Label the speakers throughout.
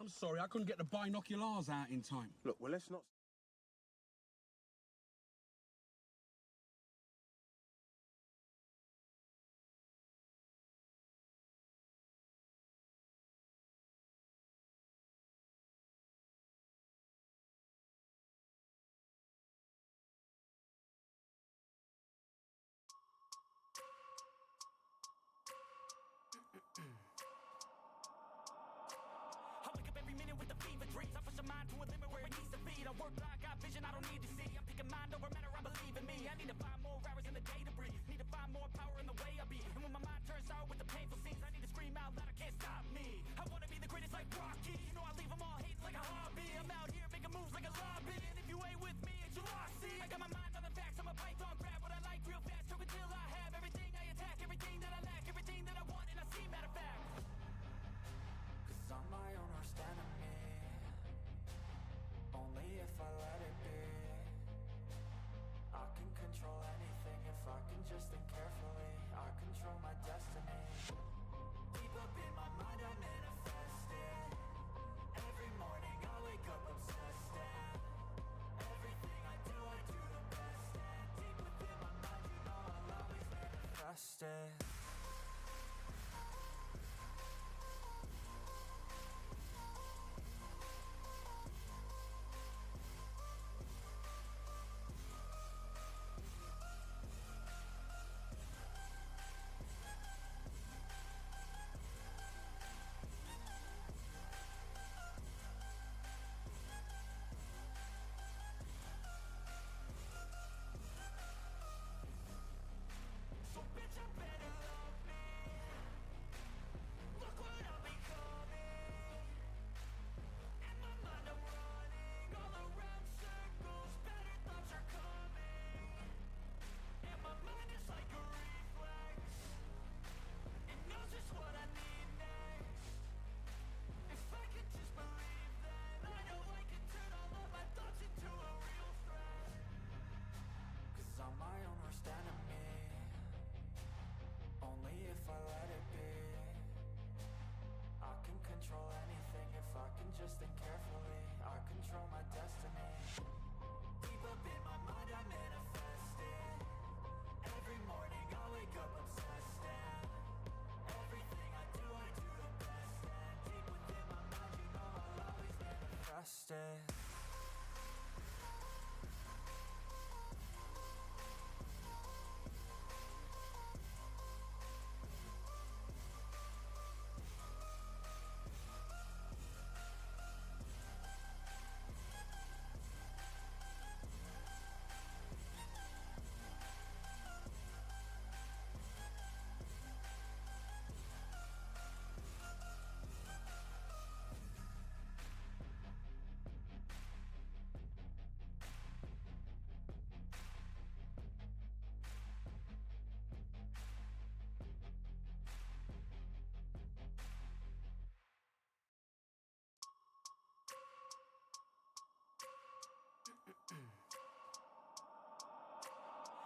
Speaker 1: I'm sorry, I couldn't get the binoculars out in time.
Speaker 2: Look, well, let's not...
Speaker 3: I wake up every minute with the fever dreams. I push my mind to a limit where it needs to be. I work blind, got vision I don't need to see. I'm picking mind over matter, I believe in me. I need to find more hours in the day to breathe. Need to find more power in the way I be. And when my mind turns sour with the painful scenes, I need to scream out loud, I can't stop me. I wanna be the greatest like Rocky. You know I leave them all hating like a hobby. I'm out here making moves like a lobby. And if you ain't with me, it's your loss. See, I got my mind on the facts. I'm a python, grab what I like real fast. Choke until I have everything I attack. Everything that I lack, everything that I want. And I see, matter of fact, cause I'm my own worst enemy. Only if I let it be. I can control anything if I can just think carefully. I control my destiny. Deep up in my mind I manifest it. Every morning I wake up obsessed, and everything I do the best. And deep within my mind you know I'll always manifest it. So bitch, I better love me. Look what I'm becoming. In my mind I'm running all around circles. Better thoughts are coming. And my mind is like a reflex. It knows just what I need next. If I could just believe, then I know I can turn all of my thoughts into a real threat. Cause I'm my own worst enemy. Only if I let it be. I can control anything if I can just think carefully. I control my destiny. Deep up in my mind I manifest it. Every morning I wake up obsessed, and everything I do the best. And deep within my mind you know I'll always manifest it.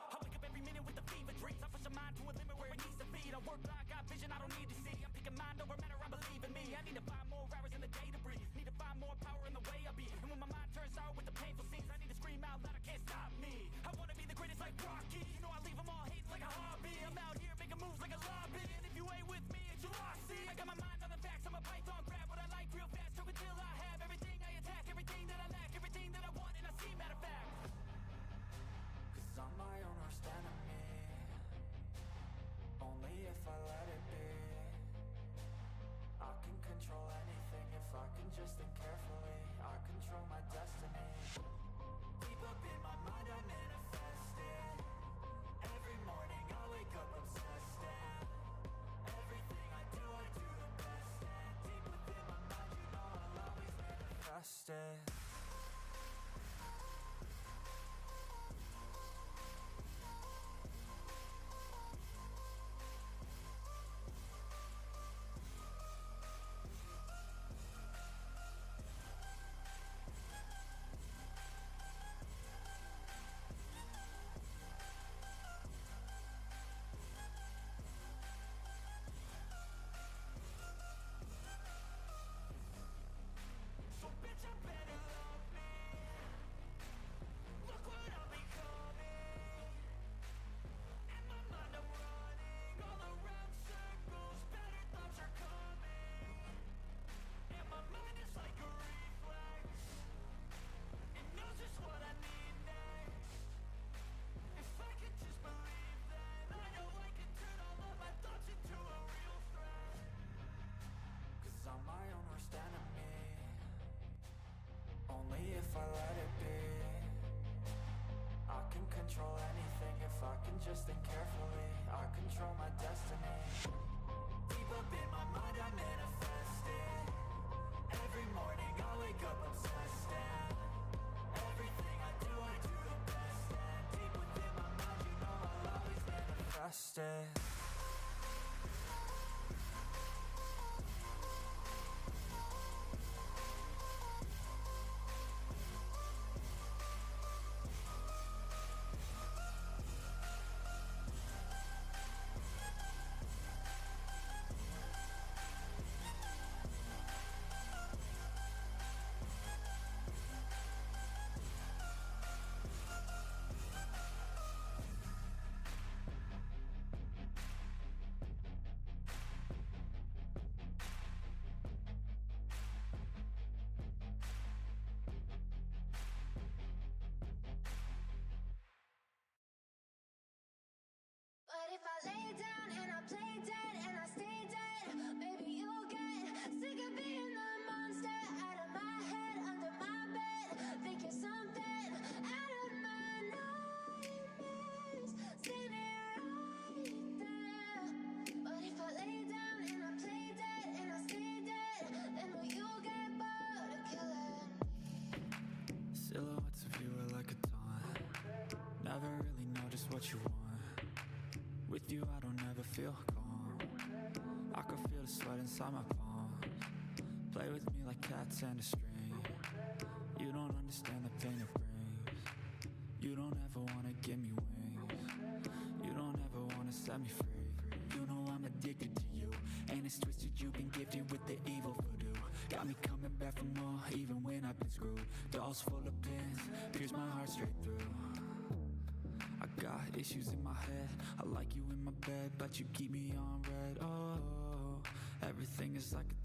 Speaker 3: I wake up every minute with the fever dreams. I push my mind to a limit where it needs to be. I work blind, got vision I don't need to see. I'm picking mind over matter, I believe in me. I need to find more hours in the day to breathe. Need to find more power in the way I be. And when my mind turns sour with the painful scenes, I need to scream out loud, I can't stop me. I wanna be the greatest like Rocky. You know I leave them all hating like a hobby. I'm out here making moves like a lobby. And if you ain't with me, it's your loss. See, I got my mind on the facts. I'm a python, grab what I like real fast. Choke until I have everything I attack. Everything that I lack, everything that I want. And I see, matter of fact, cause I'm my own worst enemy. Only if I let it be. I can control anything if I can just think carefully. I control my destiny. Deep up in my mind I manifest it. Every morning I wake up obsessed, and everything I do the best. And deep within my mind you know I'll always manifest it. I let it be. I can control anything if I can just think carefully. I control my destiny. Deep up in my mind I manifest it. Every morning I wake up obsessed, and everything I do the best. And deep within my mind, you know I'll always manifest it.
Speaker 2: But if I lay down and I play dead and I stay dead, maybe you'll get sick of being the monster out of my head, under my bed. Think you're something out of my nightmares, standing right there. But if I lay down and I play dead and I stay dead, then will you get bored of killing me?
Speaker 3: Silhouettes of you are like a taunt. Never really know just what you want. With you I don't ever feel calm. I can feel the sweat inside my palms. Play with me like cats and a string. You don't understand the pain it brings. You don't ever wanna give me wings. You don't ever wanna set me free. You know I'm addicted to you, and it's twisted. You've been gifted with the evil voodoo. Got me coming back for more, even when I've been screwed. Dolls full of pins, pierce my heart straight through. I got issues in my head. I like you in my bed, but you keep me on red. Oh, everything is like a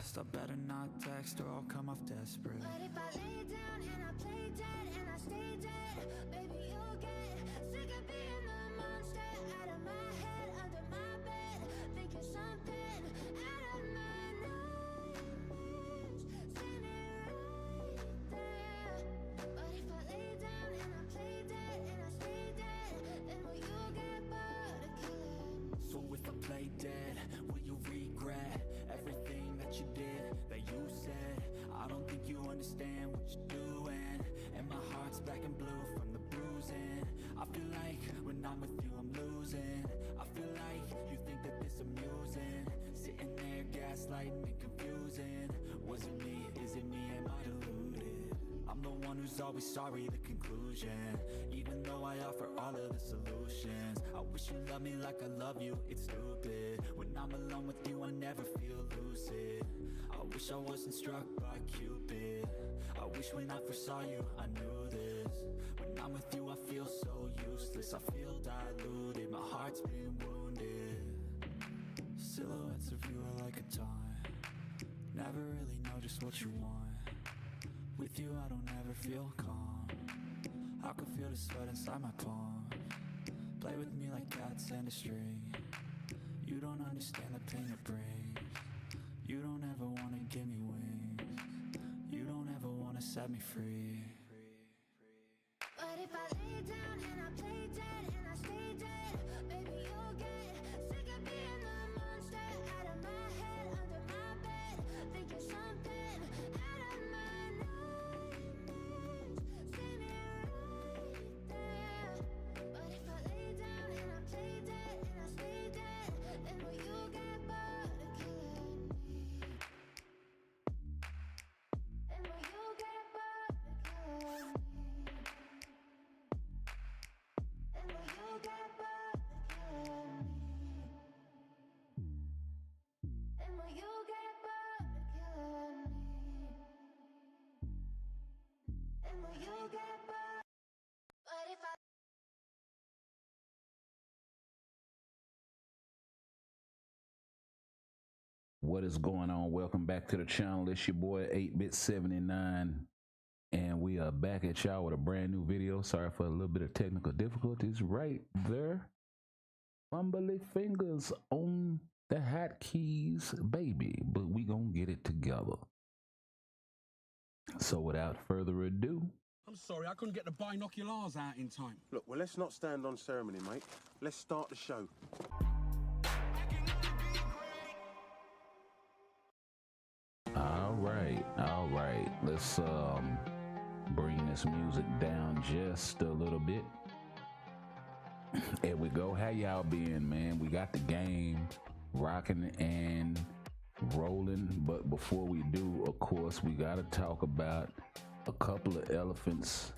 Speaker 3: test. I better not text or I'll come off desperate.
Speaker 2: But if I lay down and I play dead and I stay dead, baby you'll get sick of being the monster out of my head, under my bed. Think you're something out of my nightmares, standing right there. But if I lay down and I play dead and I stay dead, then will you get bored of killing me?
Speaker 3: So if I play dead, will you regret everything that you did, that you said? I don't think you understand what you're doing, and my heart's black and blue from the bruising. I feel like when I'm with you I'm losing. I feel like you think that this amusing, sitting there gaslighting and confusing. Was it me? Is it me? Am I deluded? I'm the one who's always sorry, the conclusion. Even though I offer all of the solutions, I wish you loved me like I love you, it's stupid. When I'm alone with you I never feel lucid. I wish I wasn't struck by Cupid. I wish when I first saw you I knew this. When I'm with you I feel so useless. I feel diluted, my heart's been wounded. Silhouettes of you are like a taunt. Never really know just what you want. With you I don't ever feel calm. I can feel the sweat inside my palms. Play with me like cats and a string. You don't understand the pain it brings. You don't ever wanna give me wings. You don't ever wanna set me free.
Speaker 2: But if I lay down and I play dead and I stay dead, baby you'll get sick of being the monster out of my head, under my bed. Think you're something out of my nightmares, standing right there. But if I lay down and I play dead and I stay dead, then will you get bored of killing me? Then will you get bored of killing me? And will you get bored of killing me? And will you get bored of killing me? And will you get bored? But if I
Speaker 4: What is going on? Welcome back to the channel. It's your boy 8bit79, and we are back at y'all with a brand new video. Sorry for a little bit of technical difficulties right there. Fumbly fingers on the hotkeys, baby, but we gonna get it together. So without further ado,
Speaker 1: I'm sorry, I couldn't get the binoculars out in time.
Speaker 5: Look, well, let's not stand on ceremony, mate. Let's start the show.
Speaker 4: all right. Let's bring this music down just a little bit. There we go. How y'all been, man? We got the game rocking and rolling, but before we do, of course, we got to talk about a couple of elephants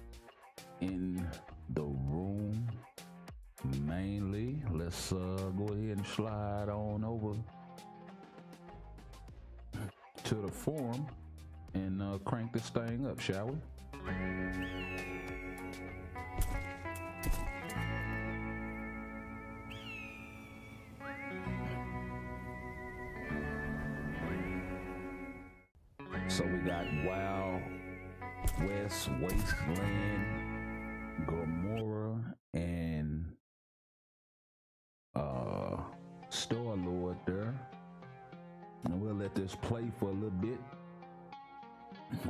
Speaker 4: in the room. Mainly, let's go ahead and slide on over to the forum and crank this thing up, shall we? So we got Wild West Wasteland, Gomorrah, and Star Lord there. And we'll let this play for a little bit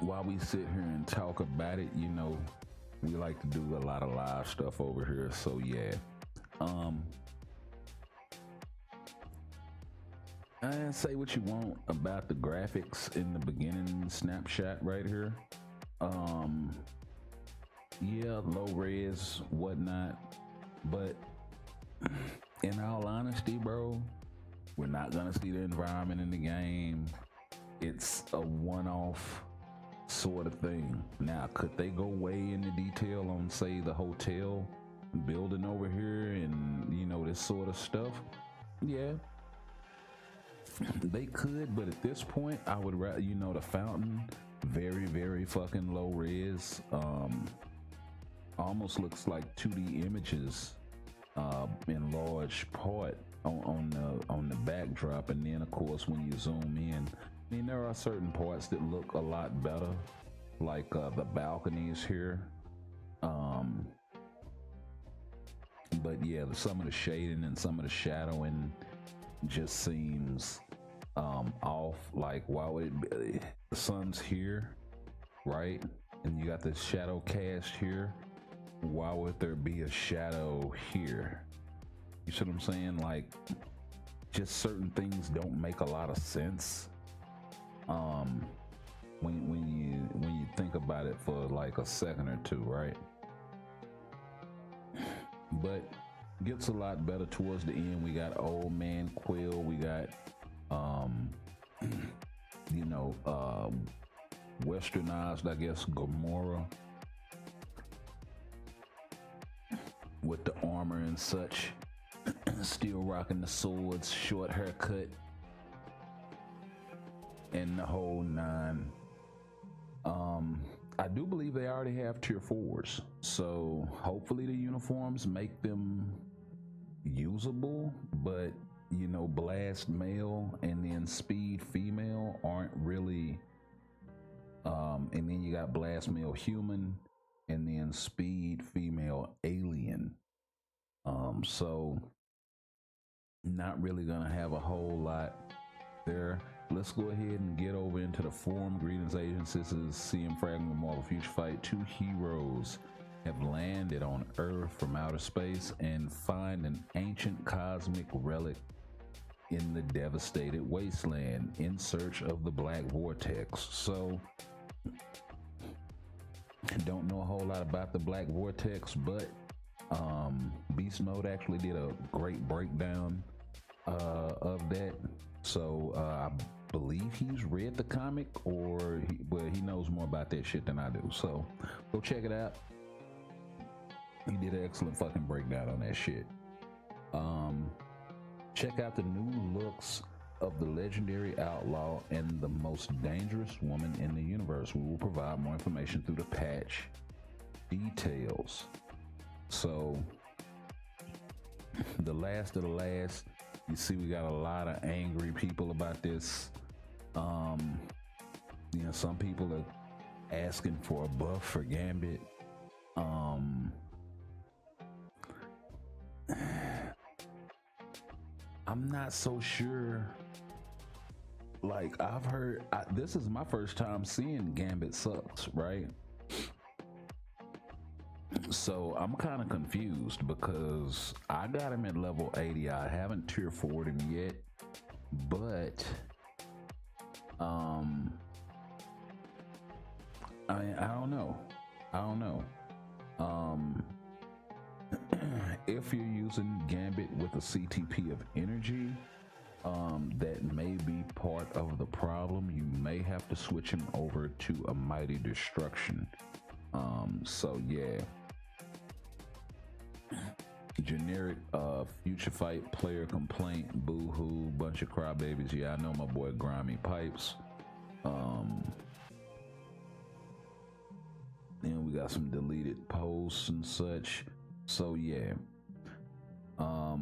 Speaker 4: while we sit here and talk about it. You know, we like to do a lot of live stuff over here, so yeah. Say what you want about the graphics in the beginning snapshot right here. Yeah, low res, whatnot, but in all honesty, bro, we're not gonna see the environment in the game. It's a one-off sort of thing. Now, could they go way into detail on, say, the hotel building over here and, you know, this sort of stuff? Yeah, they could, but at this point, I would rather, you know, the fountain, very, very fucking low res. Almost looks like 2D images in large part on the backdrop, and then of course when you zoom in, I mean, there are certain parts that look a lot better, like the balconies here. But yeah, some of the shading and some of the shadowing just seems off. Like, why would it be? The sun's here, right? And you got this shadow cast here. Why would there be a shadow here? You see what I'm saying? Like, just certain things don't make a lot of sense when you think about it for like a second or two, right? But gets a lot better towards the end. We got Old Man Quill, we got you know, westernized, I guess, Gomorrah with the armor and such. Still rocking the swords, short haircut, and the whole nine. I do believe they already have tier 4s, so hopefully the uniforms make them usable, but you know, blast male and then speed female aren't really, and then you got blast male human and then speed female alien. So not really gonna have a whole lot there. Let's go ahead and get over into the forum. Greetings, agents. This is CM Fragment of Marvel Future Fight. 2 heroes have landed on Earth from outer space and find an ancient cosmic relic in the devastated wasteland in search of the Black Vortex. So, I don't know a whole lot about the Black Vortex, but Beast Mode actually did a great breakdown of that. So I believe he's read the comic, or he knows more about that shit than I do. So go check it out. He did an excellent fucking breakdown on that shit. Check out the new looks of the legendary outlaw and the most dangerous woman in the universe. We will provide more information through the patch details. So the last of the last, you see we got a lot of angry people about this. You know, some people are asking for a buff for Gambit. I'm not so sure like I've heard, this is my first time seeing Gambit sucks, right? So I'm kind of confused because I got him at level 80. I haven't tier 4'd him yet, but I don't know. If you're using Gambit with a CTP of energy, that may be part of the problem. You may have to switch him over to a Mighty Destruction. So yeah. Generic future fight player complaint, boo-hoo, bunch of crybabies. Yeah, I know my boy Grimy Pipes. Then we got some deleted posts and such. So yeah. I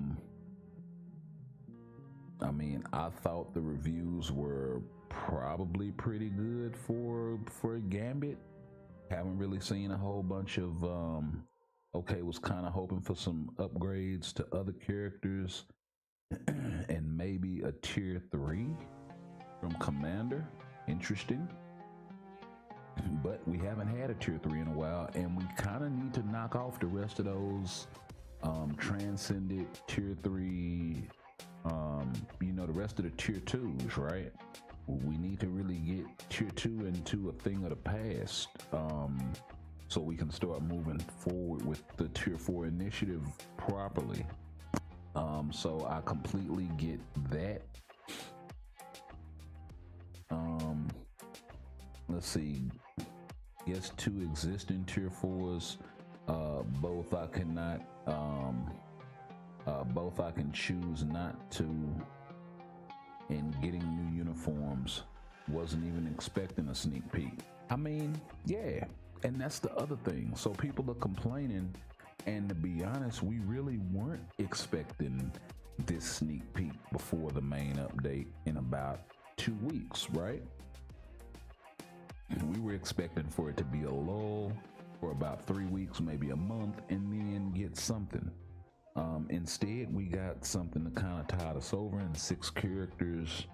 Speaker 4: mean, I thought the reviews were probably pretty good for Gambit. Haven't really seen a whole bunch of okay, was kind of hoping for some upgrades to other characters and maybe a tier 3 from Commander. Interesting. But we haven't had a tier 3 in a while, and we kind of need to knock off the rest of those transcended tier 3, you know, the rest of the tier 2s, right? We need to really get tier 2 into a thing of the past, so we can start moving forward with the tier 4 initiative properly. So I completely get that. Let's see, yes, 2 existing tier 4s, both I cannot, both I can choose not to, and getting new uniforms. Wasn't even expecting a sneak peek. I mean, yeah, and that's the other thing. So people are complaining, and to be honest, we really weren't expecting this sneak peek before the main update in about 2 weeks, right? We were expecting for it to be a lull for about 3 weeks, maybe a month, and then get something. Instead, we got something that kind of tied us over in 6 characters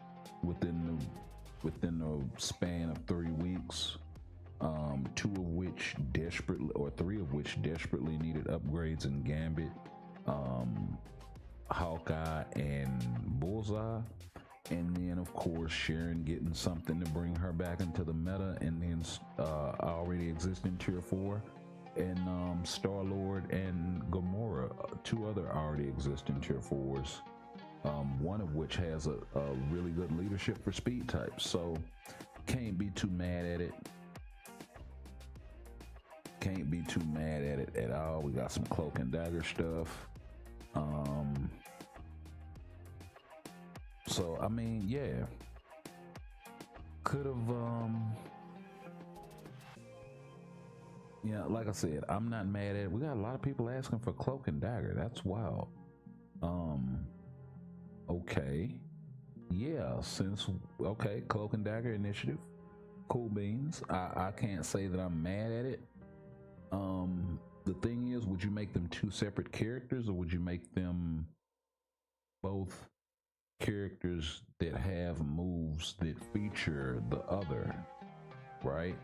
Speaker 4: within the span of 3 weeks. 2 of which desperately, or 3 of which desperately needed upgrades in Gambit, Hawkeye and Bullseye. And then, of course, Sharon getting something to bring her back into the meta, and then already existing tier 4, and Star-Lord and Gamora, 2 other already existing tier 4s, one of which has a really good leadership for speed types. So can't be too mad at it. Can't be too mad at it at all. We got some Cloak and Dagger stuff. So I mean, yeah, could have yeah, like I said, I'm not mad at it. We got a lot of people asking for Cloak and Dagger. That's wild. Okay, yeah, okay, Cloak and Dagger initiative, cool beans. I can't say that I'm mad at it. The thing is, would you make them 2 separate characters, or would you make them both characters that have moves that feature the other, right?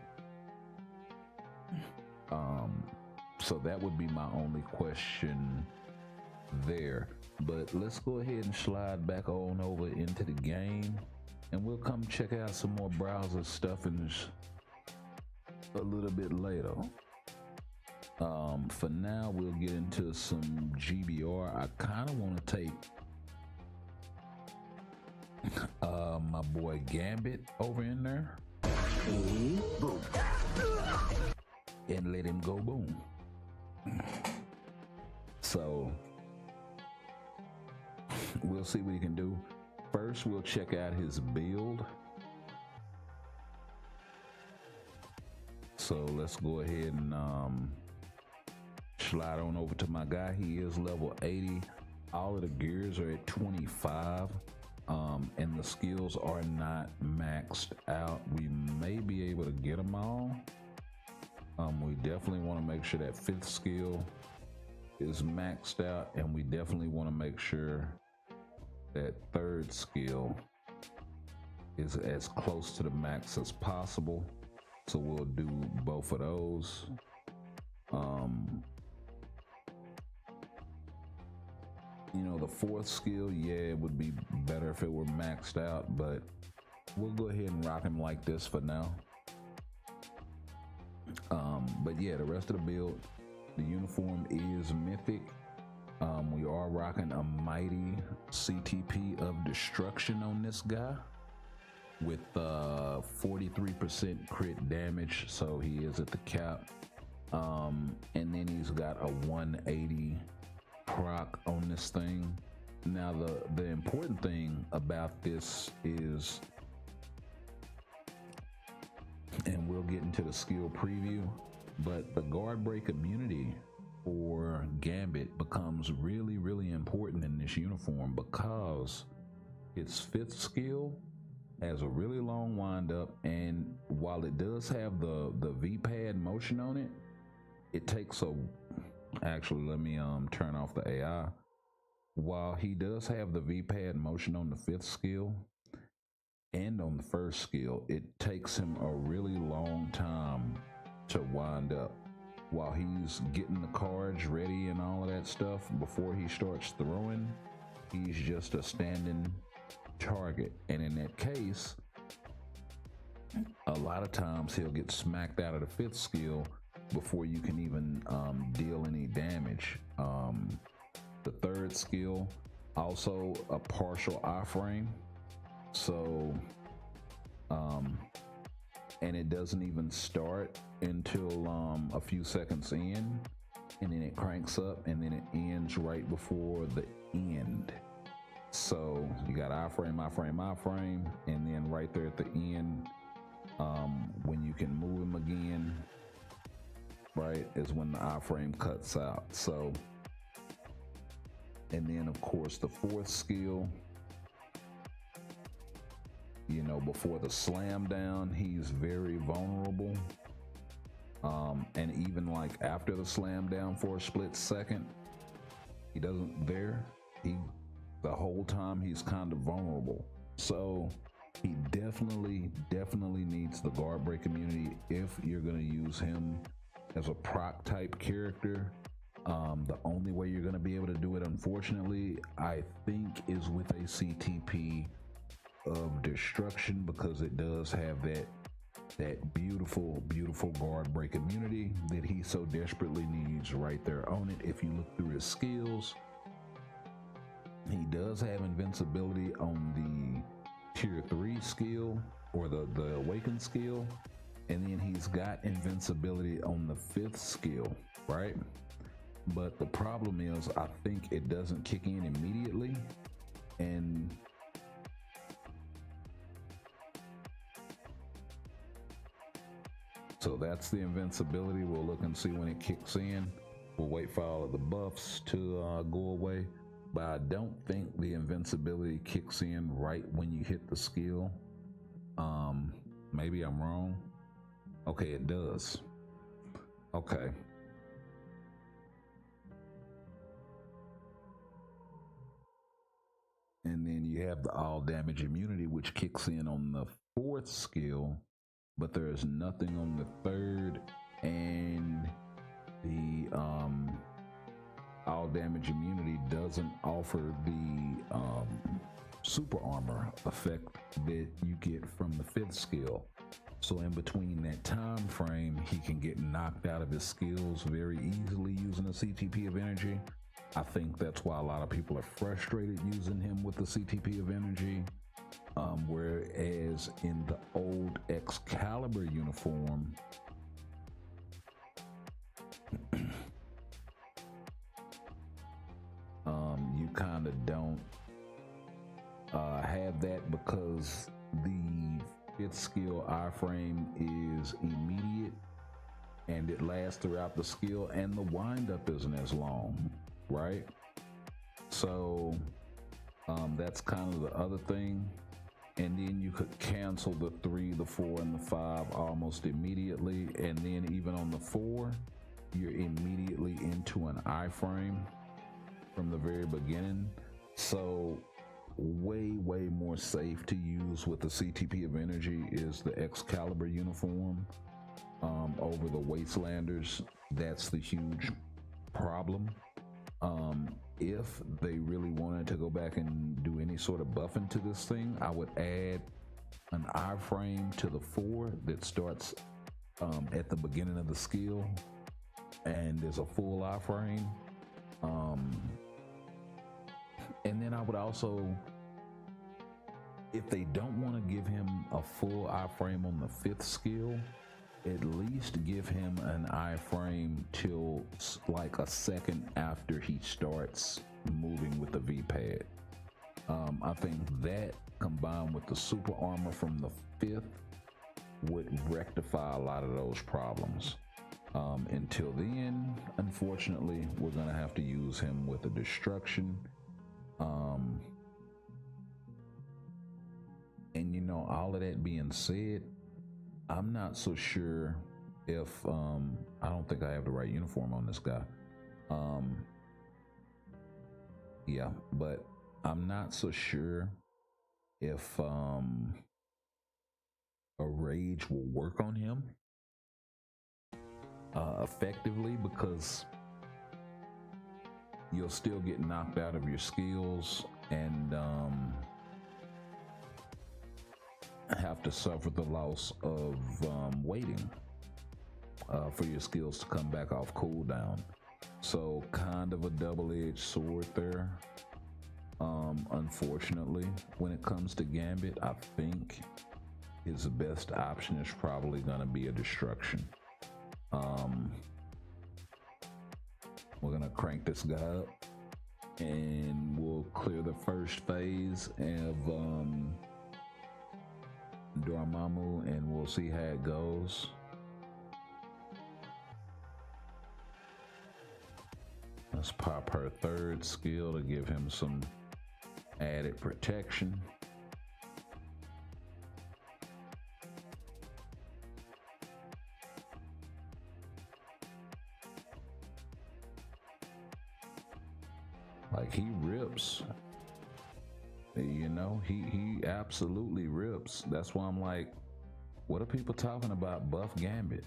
Speaker 4: So that would be my only question there. But let's go ahead and slide back on over into the game, and we'll come check out some more browser stuff in a little bit later. For now, we'll get into some GBR. I kind of want to take my boy Gambit over in there, boom, and let him go boom. So we'll see what he can do. First, we'll check out his build. So let's go ahead and slide on over to my guy. He is level 80. All of the gears are at 25. And the skills are not maxed out. We may be able to get them all. We definitely want to make sure that 5th skill is maxed out, and we definitely want to make sure that 3rd skill is as close to the max as possible. So we'll do both of those. You know, the fourth skill, yeah, it would be better if it were maxed out, but we'll go ahead and rock him like this for now. But yeah, the rest of the build, the uniform is mythic. We are rocking a mighty CTP of destruction on this guy with 43% crit damage, so he is at the cap. And then he's got a 180 proc on this thing. Now the important thing about this is, and we'll get into the skill preview, but the guard break immunity for Gambit becomes really, really important in this uniform because its fifth skill has a really long wind up, and while it does have the V-pad motion on it, it takes a, actually let me turn off the AI. While he does have the V-pad motion on the fifth skill and on the first skill, it takes him a really long time to wind up. While he's getting the cards ready and all of that stuff, before he starts throwing, he's just a standing target. And in that case, a lot of times he'll get smacked out of the fifth skill before you can even deal any damage. The third skill, also a partial iframe. So, and it doesn't even start until a few seconds in, and then it cranks up and then it ends right before the end. So you got iframe, and then right there at the end, when you can move him again, right, is when the iframe cuts out. So, and then of course the fourth skill, you know, before the slam down, he's very vulnerable. And even like after the slam down for a split second, he doesn't the whole time he's kind of vulnerable. So he definitely needs the guard break immunity if you're gonna use him as a proc type character. The only way you're gonna be able to do it, unfortunately, I think, is with a CTP of destruction, because it does have that beautiful guard break immunity that he so desperately needs right there on it. If you look through his skills, he does have invincibility on the tier 3 skill, or the awakened skill, and then he's got invincibility on the 5th skill, right? But the problem is, I think it doesn't kick in immediately, and so that's the invincibility. We'll look and see when it kicks in. We'll wait for all of the buffs to go away, but I don't think the invincibility kicks in right when you hit the skill. Maybe I'm wrong. Okay, it does. Okay. And then you have the all damage immunity, which kicks in on the 4th skill, but there is nothing on the 3rd, and the all damage immunity doesn't offer the super armor effect that you get from the 5th skill. So in between that time frame, he can get knocked out of his skills very easily using a CTP of energy. I think that's why a lot of people are frustrated using him with the CTP of energy. Whereas in the old Excalibur uniform, you kind of don't have that, because the 5th skill iframe is immediate and it lasts throughout the skill, and the windup isn't as long, right? So that's kind of the other thing. And then you could cancel the 3, the 4, and the 5 almost immediately, and then even on the 4, you're immediately into an iframe from the very beginning. So way more safe to use with the CTP of energy is the Excalibur uniform over the Wastelanders. That's the huge problem. If they really wanted to go back and do any sort of buffing to this thing, I would add an iframe to the 4 that starts at the beginning of the skill, and there's a full iframe. And then I would also, if they don't want to give him a full iframe on the 5th skill, at least give him an iframe till like a second after he starts moving with the V-pad. I think that combined with the super armor from the 5th would rectify a lot of those problems. Until then, unfortunately, we're gonna have to use him with a destruction. And you know, all of that being said, I'm not so sure if I don't think I have the right uniform on this guy. Yeah, but I'm not so sure if a rage will work on him effectively, because you'll still get knocked out of your skills and have to suffer the loss of waiting for your skills to come back off cooldown. So kind of a double-edged sword there. Unfortunately, when it comes to Gambit, I think his best option is probably going to be a destruction. We're going to crank this guy up and we'll clear the first phase of Dormammu, and we'll see how it goes. Let's pop her 3rd skill to give him some added protection. Like, he rips. You know, he absolutely rips. That's why I'm like, what are people talking about buff Gambit?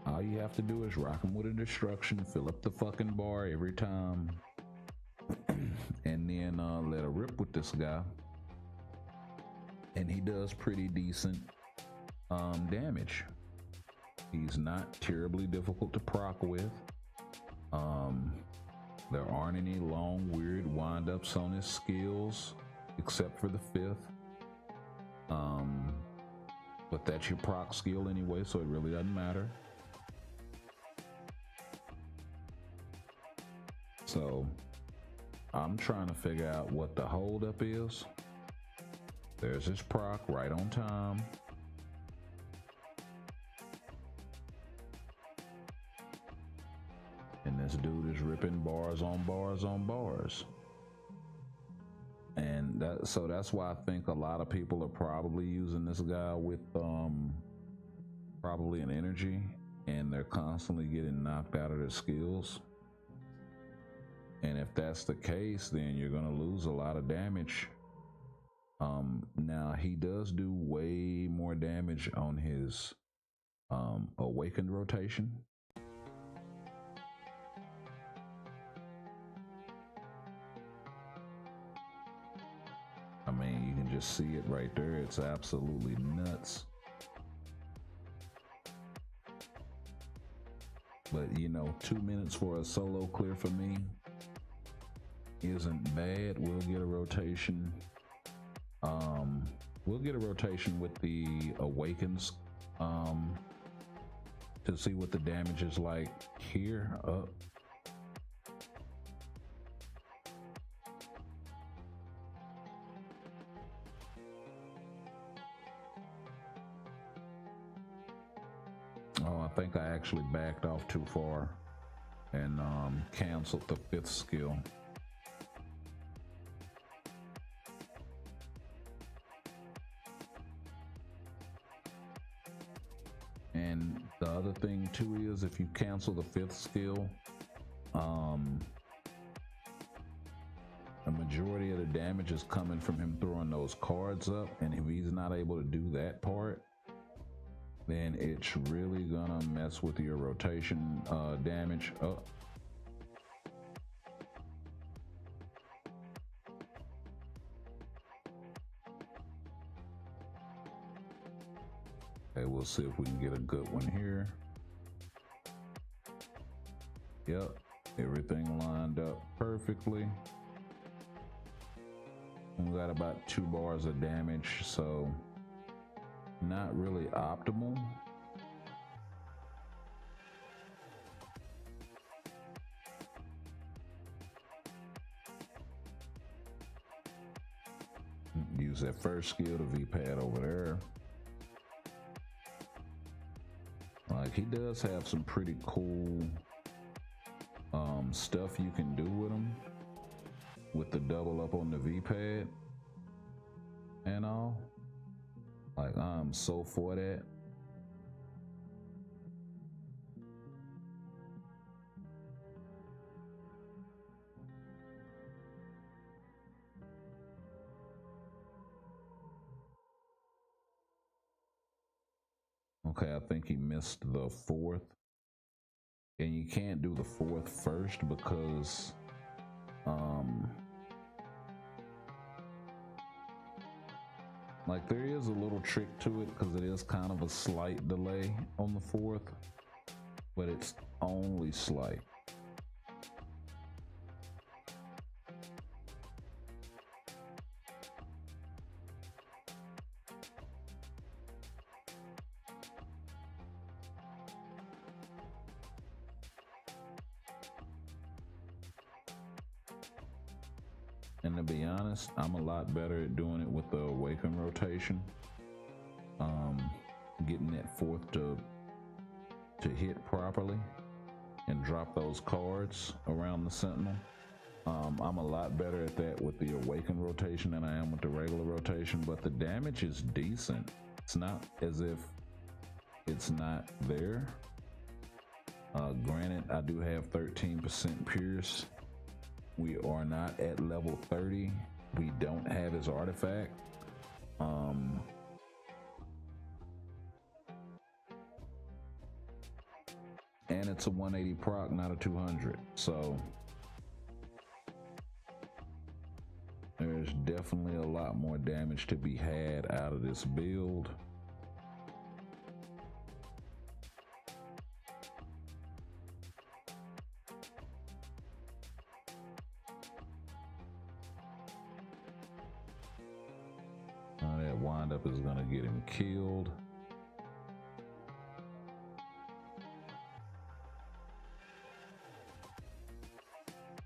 Speaker 4: All you have to do is rock him with a destruction, fill up the fucking bar every time, and then let her rip with this guy. And he does pretty decent damage. He's not terribly difficult to proc with. There aren't any long, weird wind-ups on his skills, except for the 5th. But that's your proc skill anyway, so it really doesn't matter. So I'm trying to figure out what the holdup is. There's his proc right on time. And this dude is ripping bars on bars on bars. And so that's why I think a lot of people are probably using this guy with probably an energy, and they're constantly getting knocked out of their skills. And if that's the case, then you're going to lose a lot of damage. Now, he does do way more damage on his awakened rotation. I mean, you can just see it right there. It's absolutely nuts. But, you know, 2 minutes for a solo clear for me isn't bad. We'll get a rotation. We'll get a rotation with the Awakens to see what the damage is like here. Oh, I think I actually backed off too far and canceled the 5th skill. And the other thing too is, if you cancel the 5th skill, the majority of the damage is coming from him throwing those cards up, and if he's not able to do that part, then it's really gonna mess with your rotation damage. Oh. Okay, we'll see if we can get a good one here. Yep, everything lined up perfectly. We got about 2 bars of damage, so not really optimal. Use that first skill, the V-pad over there. Like, he does have some pretty cool stuff you can do with him, with the double up on the V-pad and all. Like, I'm so for that. Okay, I think he missed the 4th. And you can't do the 4th first because like, there is a little trick to it because it is kind of a slight delay on the 4th, but it's only slight. And to be honest, I'm a lot better at doing it with the awaken rotation. Getting that 4th to hit properly and drop those cards around the sentinel. I'm a lot better at that with the awaken rotation than I am with the regular rotation, but the damage is decent. It's not as if it's not there. Granted, I do have 13% pierce. We are not at level 30. We don't have his artifact. And it's a 180 proc, not a 200. So there's definitely a lot more damage to be had out of this build. That windup is gonna get him killed.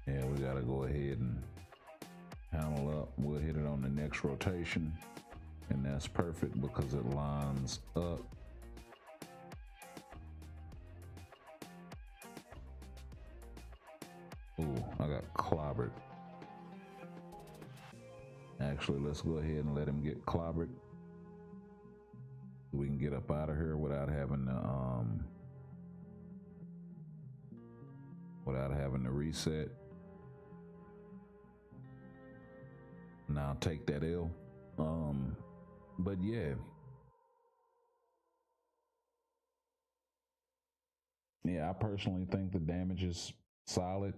Speaker 4: Yeah, we gotta go ahead and panel up. We'll hit it on the next rotation, and that's perfect because it lines up. Ooh, I got clobbered. Actually, let's go ahead and let him get clobbered. We can get up out of here without having to reset. Now take that L. But yeah. Yeah, I personally think the damage is solid.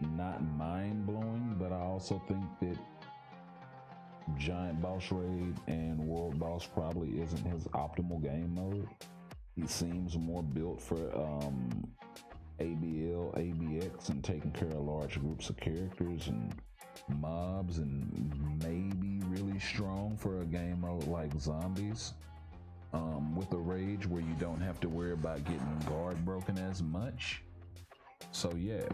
Speaker 4: Not mind-blowing, but I also think that Giant Boss Raid and World Boss probably isn't his optimal game mode. He seems more built for ABL, ABX, and taking care of large groups of characters and mobs, and maybe really strong for a game mode like Zombies, with a rage where you don't have to worry about getting guard broken as much. So yeah.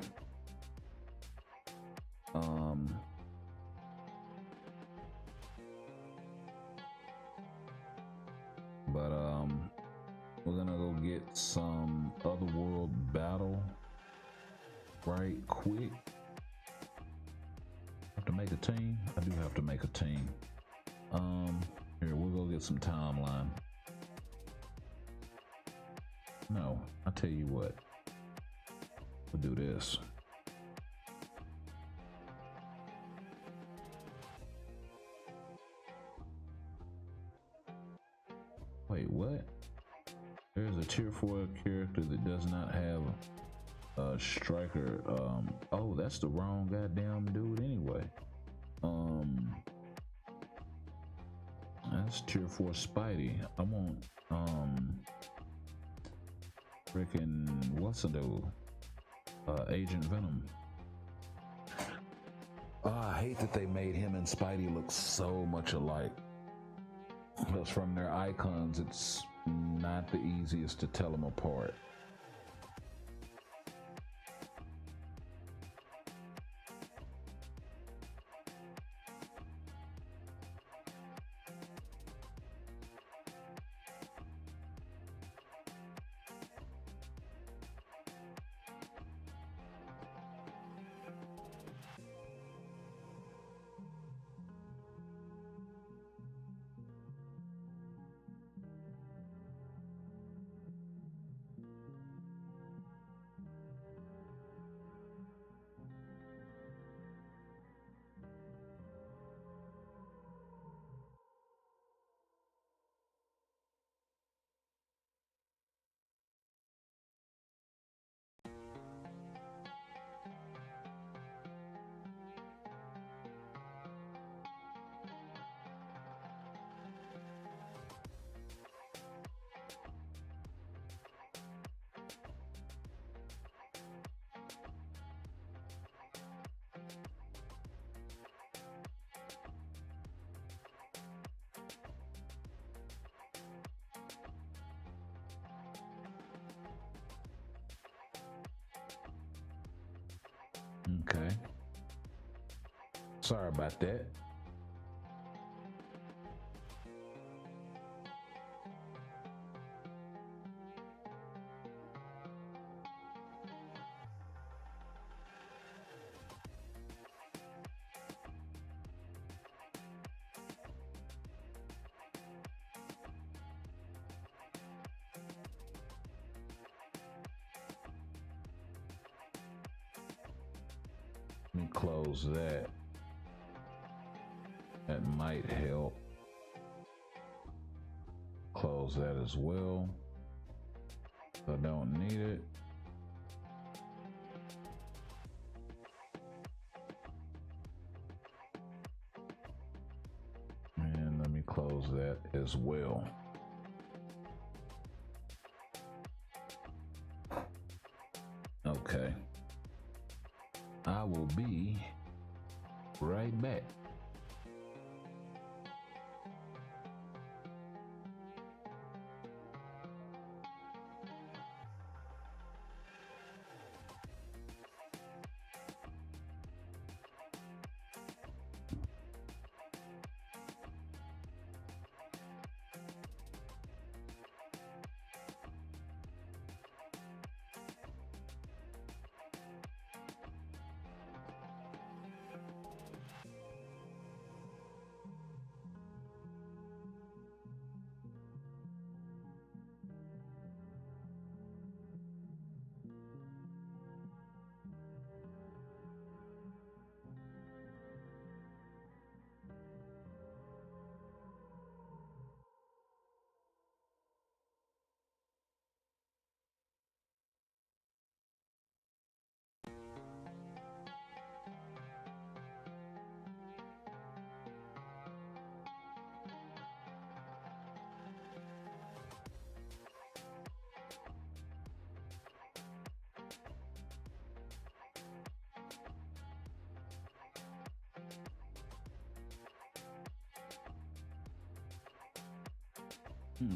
Speaker 4: But we're gonna go get some Otherworld battle right quick. Have to make a team? I do have to make a team. Here, we'll go get some timeline. No, I'll tell you what. We'll do this. Wait, what? There's a tier 4 character that does not have a striker. Oh, that's the wrong goddamn dude anyway. That's tier 4 Spidey. I want freaking what's the dude? Agent Venom. Oh, I hate that they made him and Spidey look so much alike. Because from their icons, it's not the easiest to tell them apart. Okay. Sorry about that. Let me close that. That might help. Close that as well. I don't need it. And let me close that as well. Okay. I will be right back.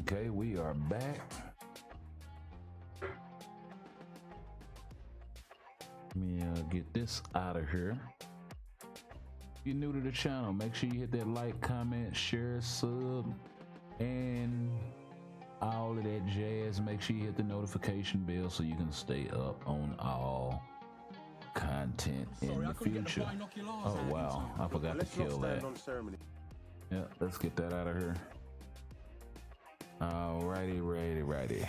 Speaker 4: Okay, we are back. Let me get this out of here. If you're new to the channel, make sure you hit that like, comment, share, sub, and all of that jazz. Make sure you hit the notification bell so you can stay up on all content in the future. Oh wow, I forgot to kill that. Yeah, let's get that out of here. Alrighty, righty.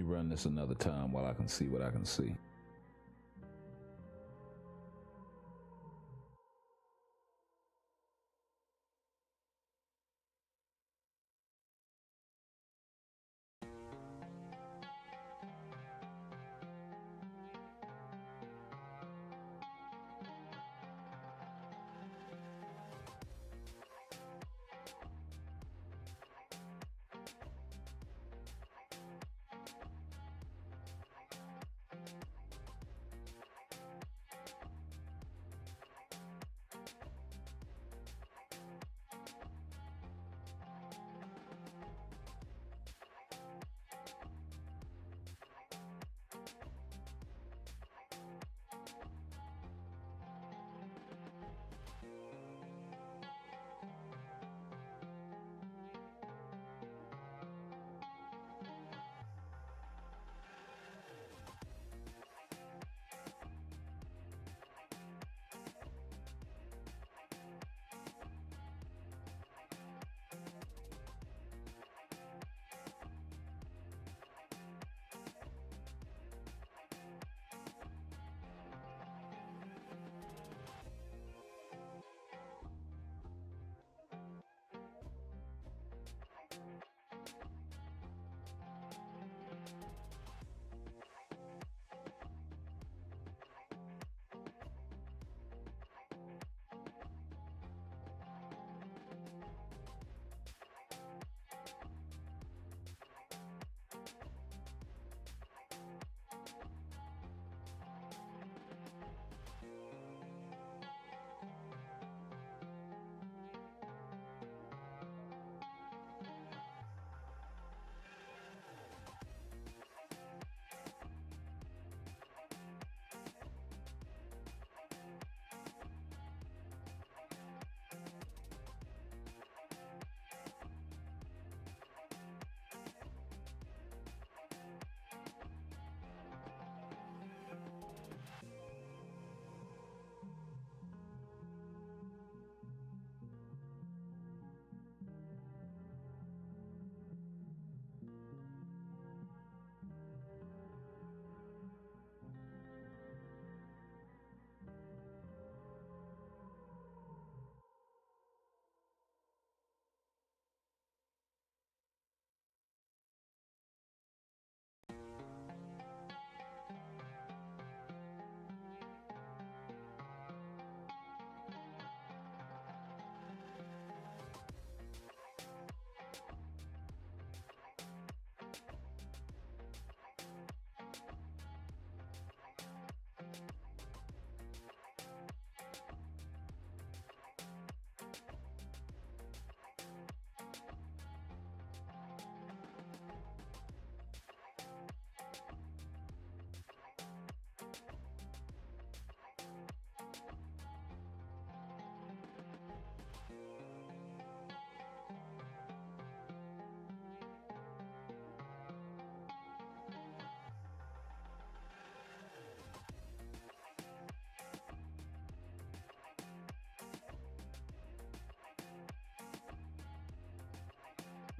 Speaker 4: me run this another time while I can see what I can see.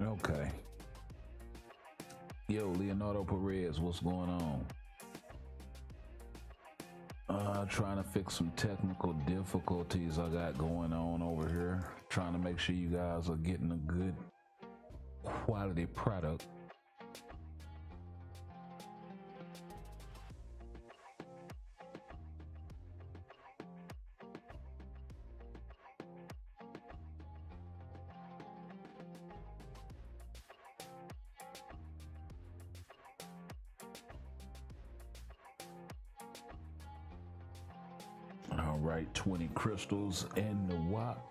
Speaker 4: Okay. Yo, Leonardo Perez, what's going on? Trying to fix some technical difficulties I got going on over here. Trying to make sure you guys are getting a good quality product. All right, 20 crystals and the WAP.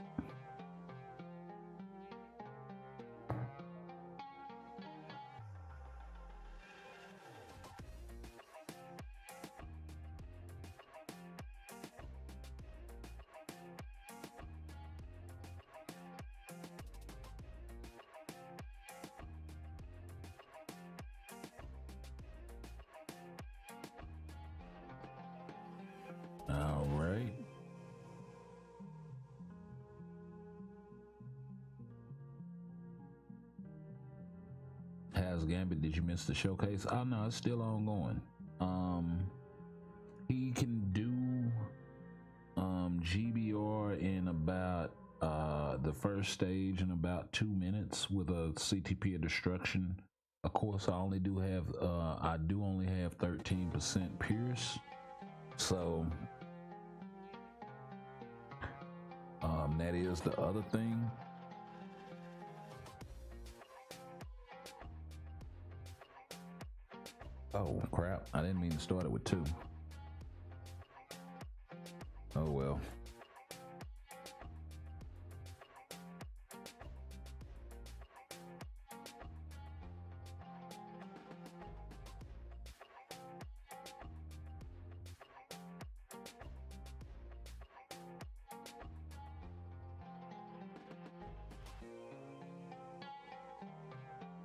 Speaker 4: All right. guys, Gambit, did you miss the showcase? Oh no, it's still ongoing. He can do GBR in about the first stage in about 2 minutes with a CTP of destruction. Of course, I do only have 13% Pierce, so that is the other thing. Oh crap, I didn't mean to start it with 2. Oh well.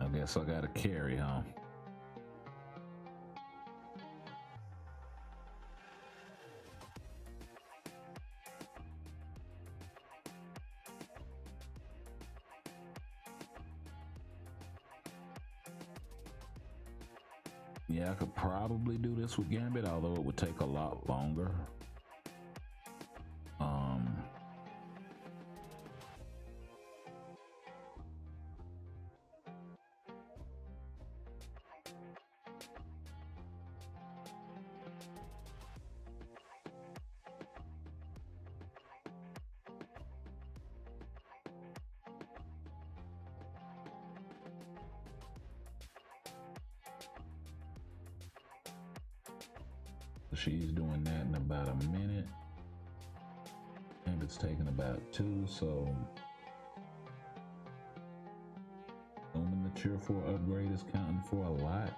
Speaker 4: I guess I gotta carry, huh? Yeah, I could probably do this with Gambit, although it would take a lot longer. She's doing that in about a minute, and it's taking about 2, so assuming the tier 4 upgrade is counting for a lot.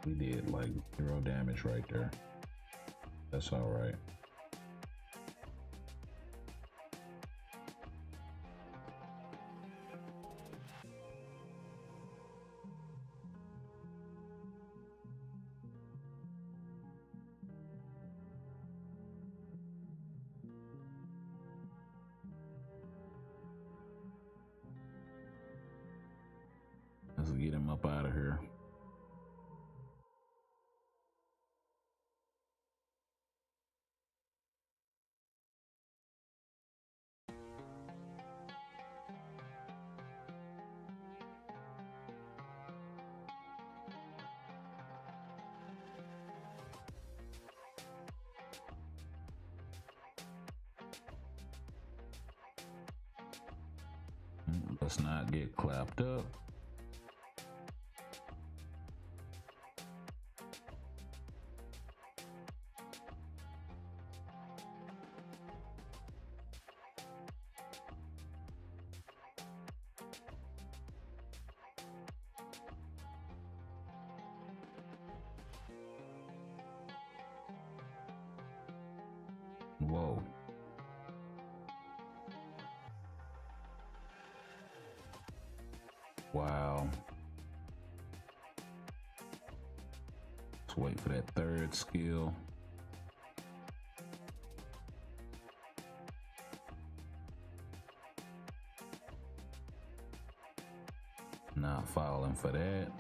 Speaker 4: We did like 0 damage right there. That's all right. Let's get him up out of here. Let's not get clapped up. Whoa. Wow. Let's wait for that 3rd skill. Not falling for that.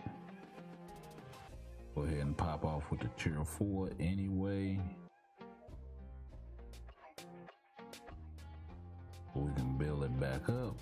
Speaker 4: Go ahead and pop off with the tier 4 anyway. We can build it back up.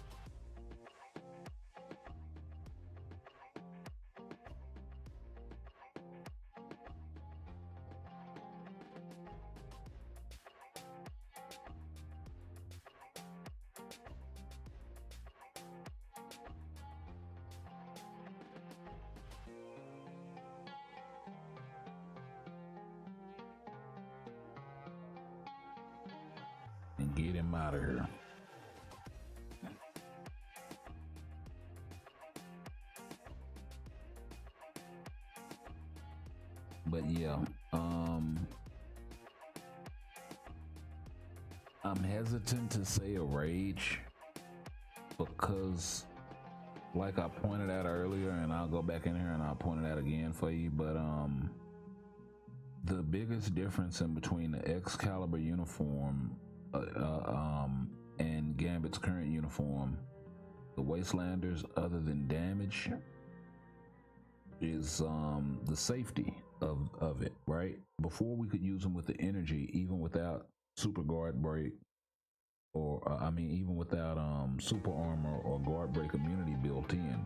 Speaker 4: And get him out of here. But yeah, I'm hesitant to say a rage because, like I pointed out earlier, and I'll go back in here and I'll point it out again for you, but The biggest difference in between the Excalibur uniform and Gambit's current uniform, the Wastelanders, other than damage, is the safety of it, right? Before we could use them with the energy, even without super guard break, or even without super armor or guard break immunity built in.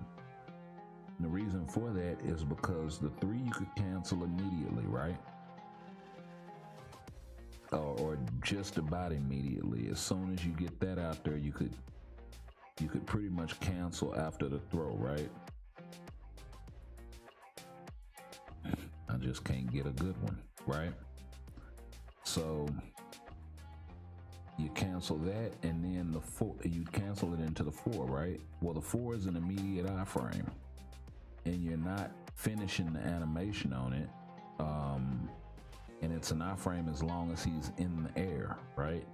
Speaker 4: And the reason for that is because the 3 you could cancel immediately, right? Or just about immediately. As soon as you get that out there, you could pretty much cancel after the throw, right? I just can't get a good one, right? So you cancel that, and then the 4, you cancel it into the 4, right? Well, the 4 is an immediate iframe, and you're not finishing the animation on it. And it's an iframe as long as he's in the air, right?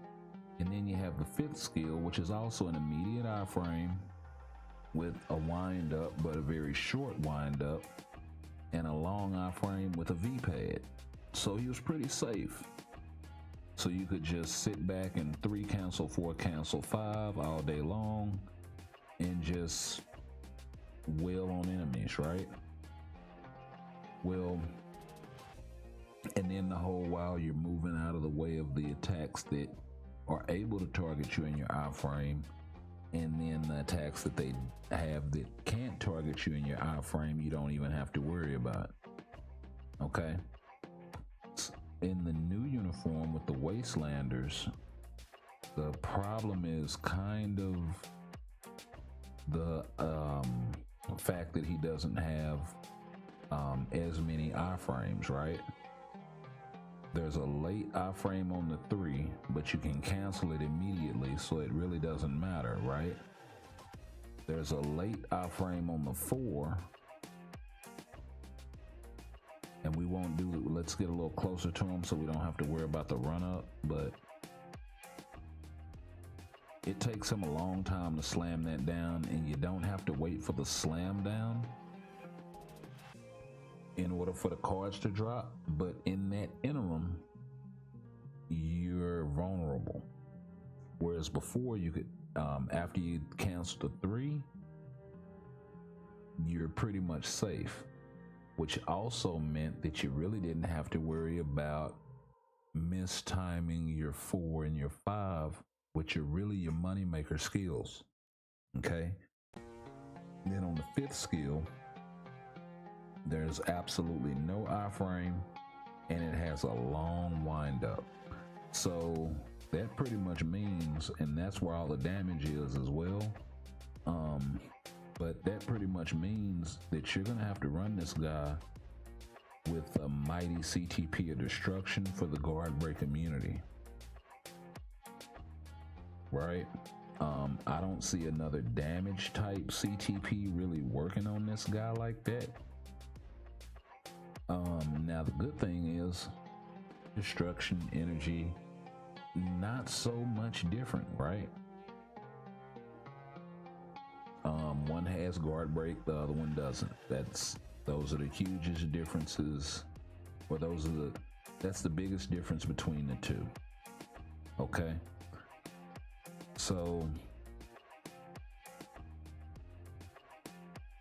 Speaker 4: And then you have the 5th skill, which is also an immediate iframe with a wind up, but a very short wind up, and a long iframe with a V-pad. So he was pretty safe. So you could just sit back and 3 cancel, 4 cancel, 5 all day long and just wail on enemies, right? Well, and then the whole while you're moving out of the way of the attacks that are able to target you in your iframe, and then the attacks that they have that can't target you in your iframe, you don't even have to worry about. Okay? In the new uniform with the Wastelanders, the problem is kind of the fact that he doesn't have as many iframes, right? There's a late iframe on the 3, but you can cancel it immediately, so it really doesn't matter, right? There's a late iframe on the 4, and we won't do it. Let's get a little closer to him so we don't have to worry about the run up, but it takes him a long time to slam that down, and you don't have to wait for the slam down in order for the cards to drop, but in that interim you're vulnerable. Whereas before you could after you cancel the 3, you're pretty much safe, which also meant that you really didn't have to worry about mistiming your 4 and your 5, which are really your moneymaker skills. Okay, then on the 5th skill, there's absolutely no iframe, and it has a long wind up. So that pretty much means, and that's where all the damage is as well, but that pretty much means that you're gonna have to run this guy with a mighty CTP of destruction for the guard break immunity, right? I don't see another damage type CTP really working on this guy like that. Now the good thing is destruction, energy, not so much different, right? One has guard break, the other one doesn't. Those are the hugest differences, or that's the biggest difference between the 2. Okay, so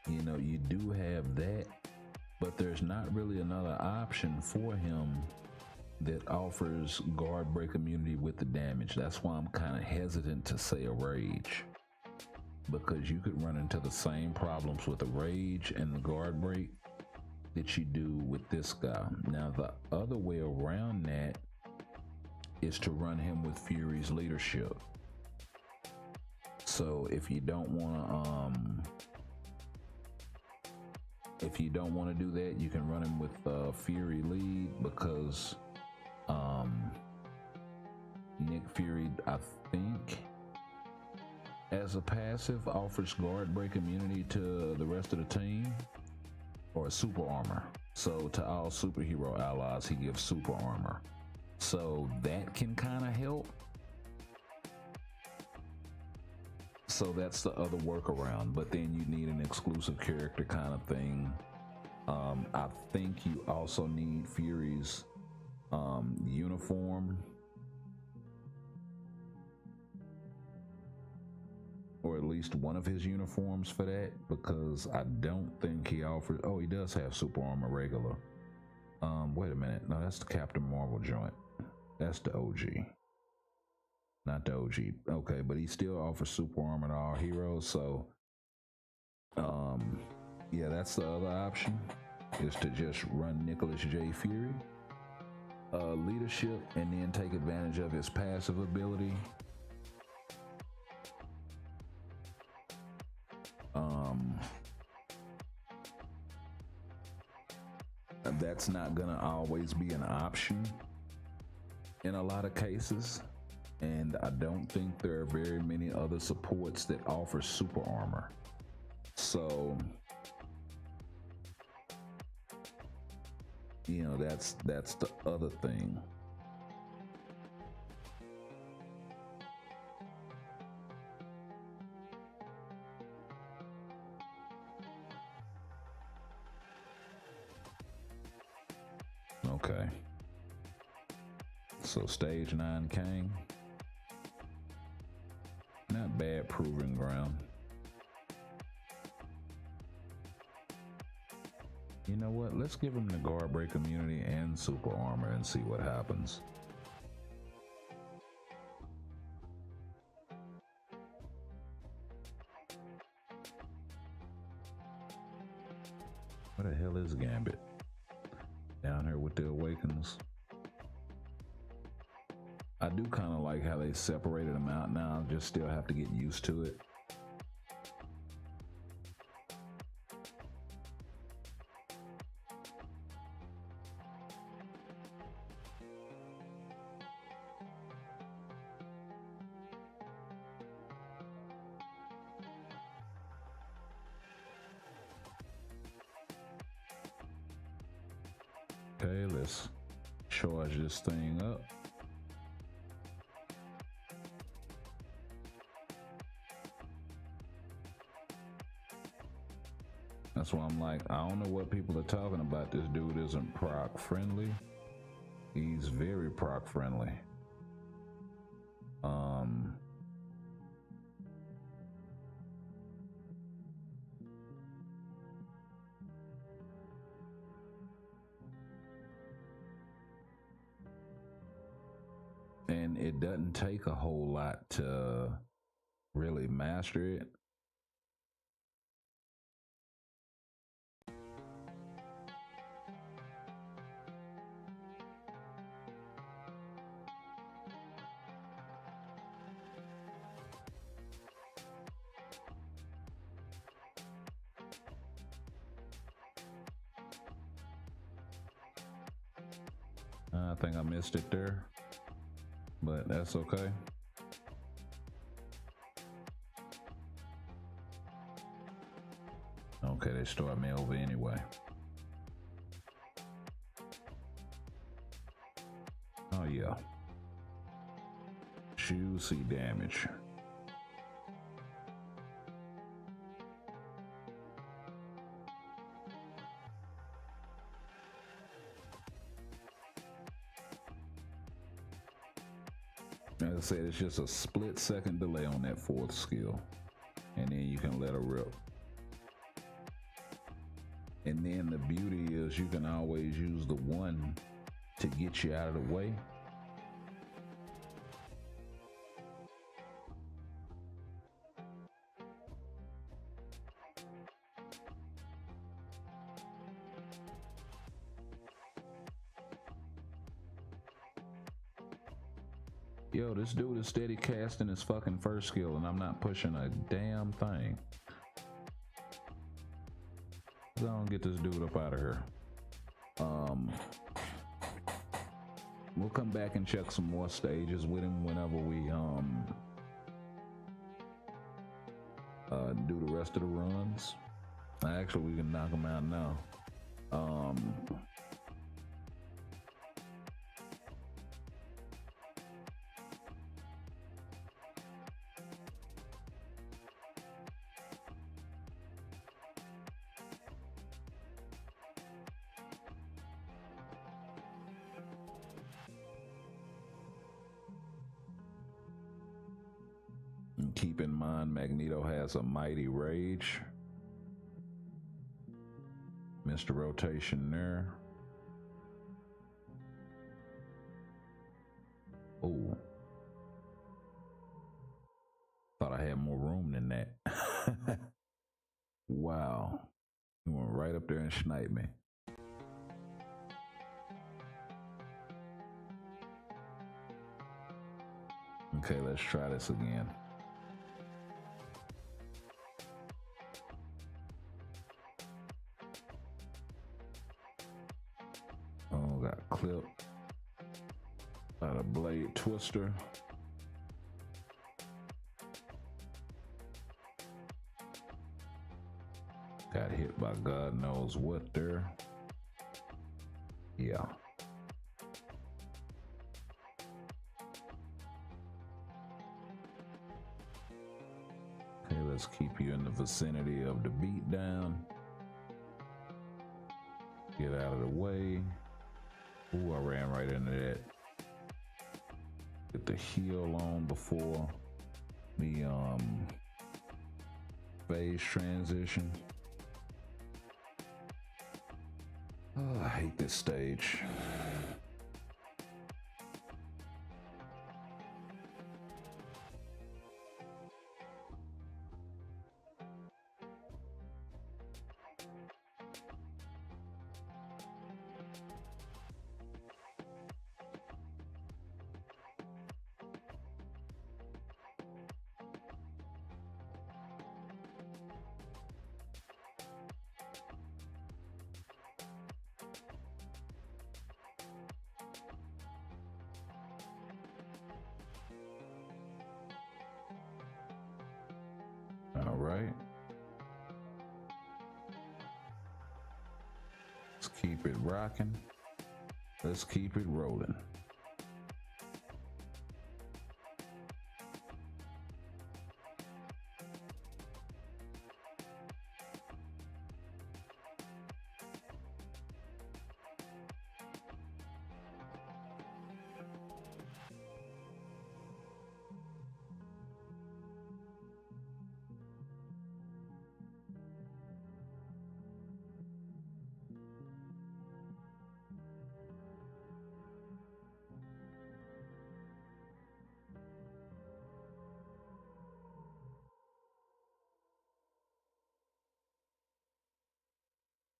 Speaker 4: you know, you do have that, but there's not really another option for him that offers guard break immunity with the damage. That's why I'm kind of hesitant to say a rage, because you could run into the same problems with the rage and the guard break that you do with this guy. Now the other way around that is to run him with Fury's leadership. So if you don't want to do that, you can run him with Fury lead, because Nick Fury, I think, as a passive offers guard break immunity to the rest of the team, or super armor. So to all superhero allies he gives super armor, so that can kind of help. So that's the other workaround, but then you need an exclusive character kind of thing. I think you also need Fury's uniform, or at least one of his uniforms for that, because I don't think he offers. Oh, he does have super armor regular. Wait a minute, no, that's the Captain Marvel joint. That's the OG, not the OG. Okay, but he still offers super armor to all heroes. So yeah, that's the other option, is to just run Nicholas J. Fury leadership and then take advantage of his passive ability. That's not gonna always be an option in a lot of cases, and I don't think there are very many other supports that offer super armor. So you know, that's the other thing. Okay, so stage 9 Kang, not bad proving ground. You know what, let's give him the guard break immunity and super armor and see what happens. Where the hell is Gambit? Down here with the Awakens. I do kind of like how they separated them out now. Just still have to get used to it. Okay, let's charge this thing up. That's why I'm like, I don't know what people are talking about. This dude isn't proc friendly. He's very proc friendly. And it doesn't take a whole lot to really master it. I think I missed it there, but that's okay. Okay, they start me over anyway. Oh yeah. Juicy damage. As I said, it's just a split-second delay on that fourth skill, and then you can let her rip. And then the beauty is you can always use the one to get you out of the way. Yo, this dude is steady casting his fucking first skill and I'm not pushing a damn thing. So I don't get this dude up out of here. We'll come back and check some more stages with him whenever we do the rest of the runs. Actually, we can knock him out now. Keep in mind, Magneto has a mighty rage. Missed a rotation there. Oh. Thought I had more room than that. Wow. He went right up there and sniped me. Okay, let's try this again. Oh, got clipped. Got a blade twister. Got hit by God knows what there. Yeah. Okay, let's keep you in the vicinity of the beatdown. Get out of the way. Ooh, I ran right into that. Get the heel on before the phase transition. Oh, I hate this stage. All right. Let's keep it rocking. Let's keep it rolling.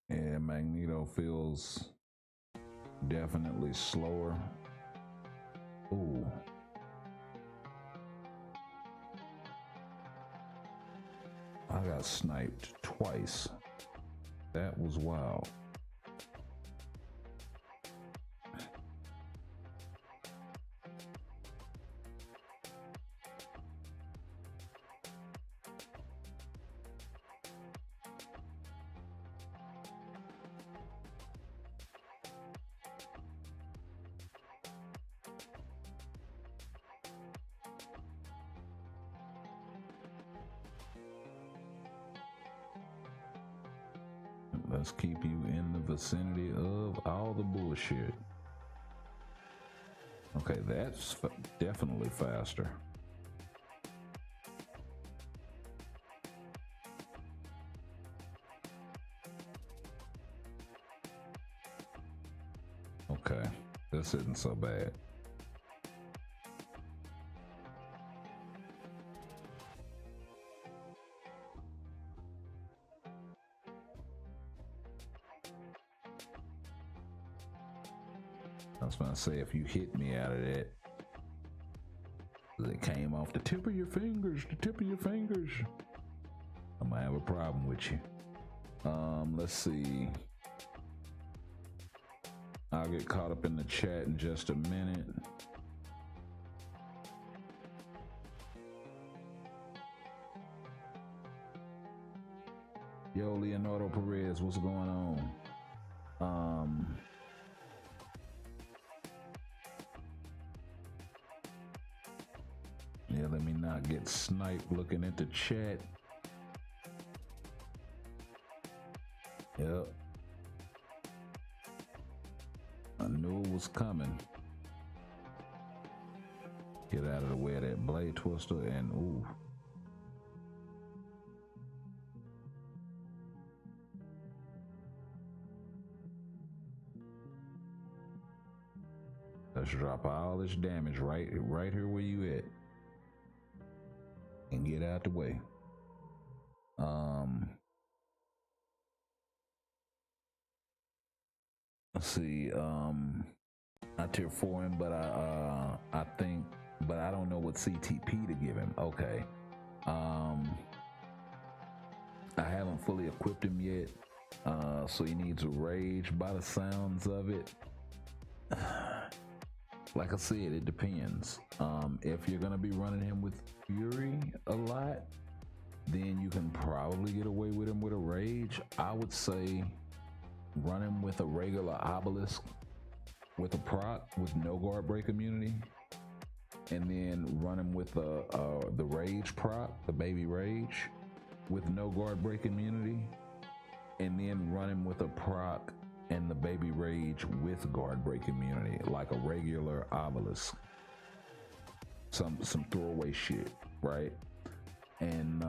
Speaker 4: Yeah, Magneto feels definitely slower. Ooh. I got sniped twice. That was wild. Let's keep you in the vicinity of all the bullshit. Okay, that's definitely faster. Okay, this isn't so bad. I was gonna say, if you hit me out of that, it came off the tip of your fingers, the tip of your fingers, I might have a problem with you. Let's see. I'll get caught up in the chat in just a minute. Yo, Leonardo Perez, what's going on? Yeah, let me not get sniped looking at the chat. Yep. I knew it was coming. Get out of the way of that blade twister and ooh, Let's drop all this damage right here where you at. And get out the way. Let's see, I tier 4 him, but I think, but I don't know what CTP to give him. Okay. I haven't fully equipped him yet. So he needs a rage by the sounds of it. Like I said, it depends. If you're gonna be running him with fury a lot, then you can probably get away with him with a rage. I would say run him with a regular obelisk with a proc with no guard break immunity, and then run him with the rage proc, the baby rage with no guard break immunity, and then run him with a proc and the baby rage with guard break immunity, like a regular obelisk. Some throwaway shit, right? And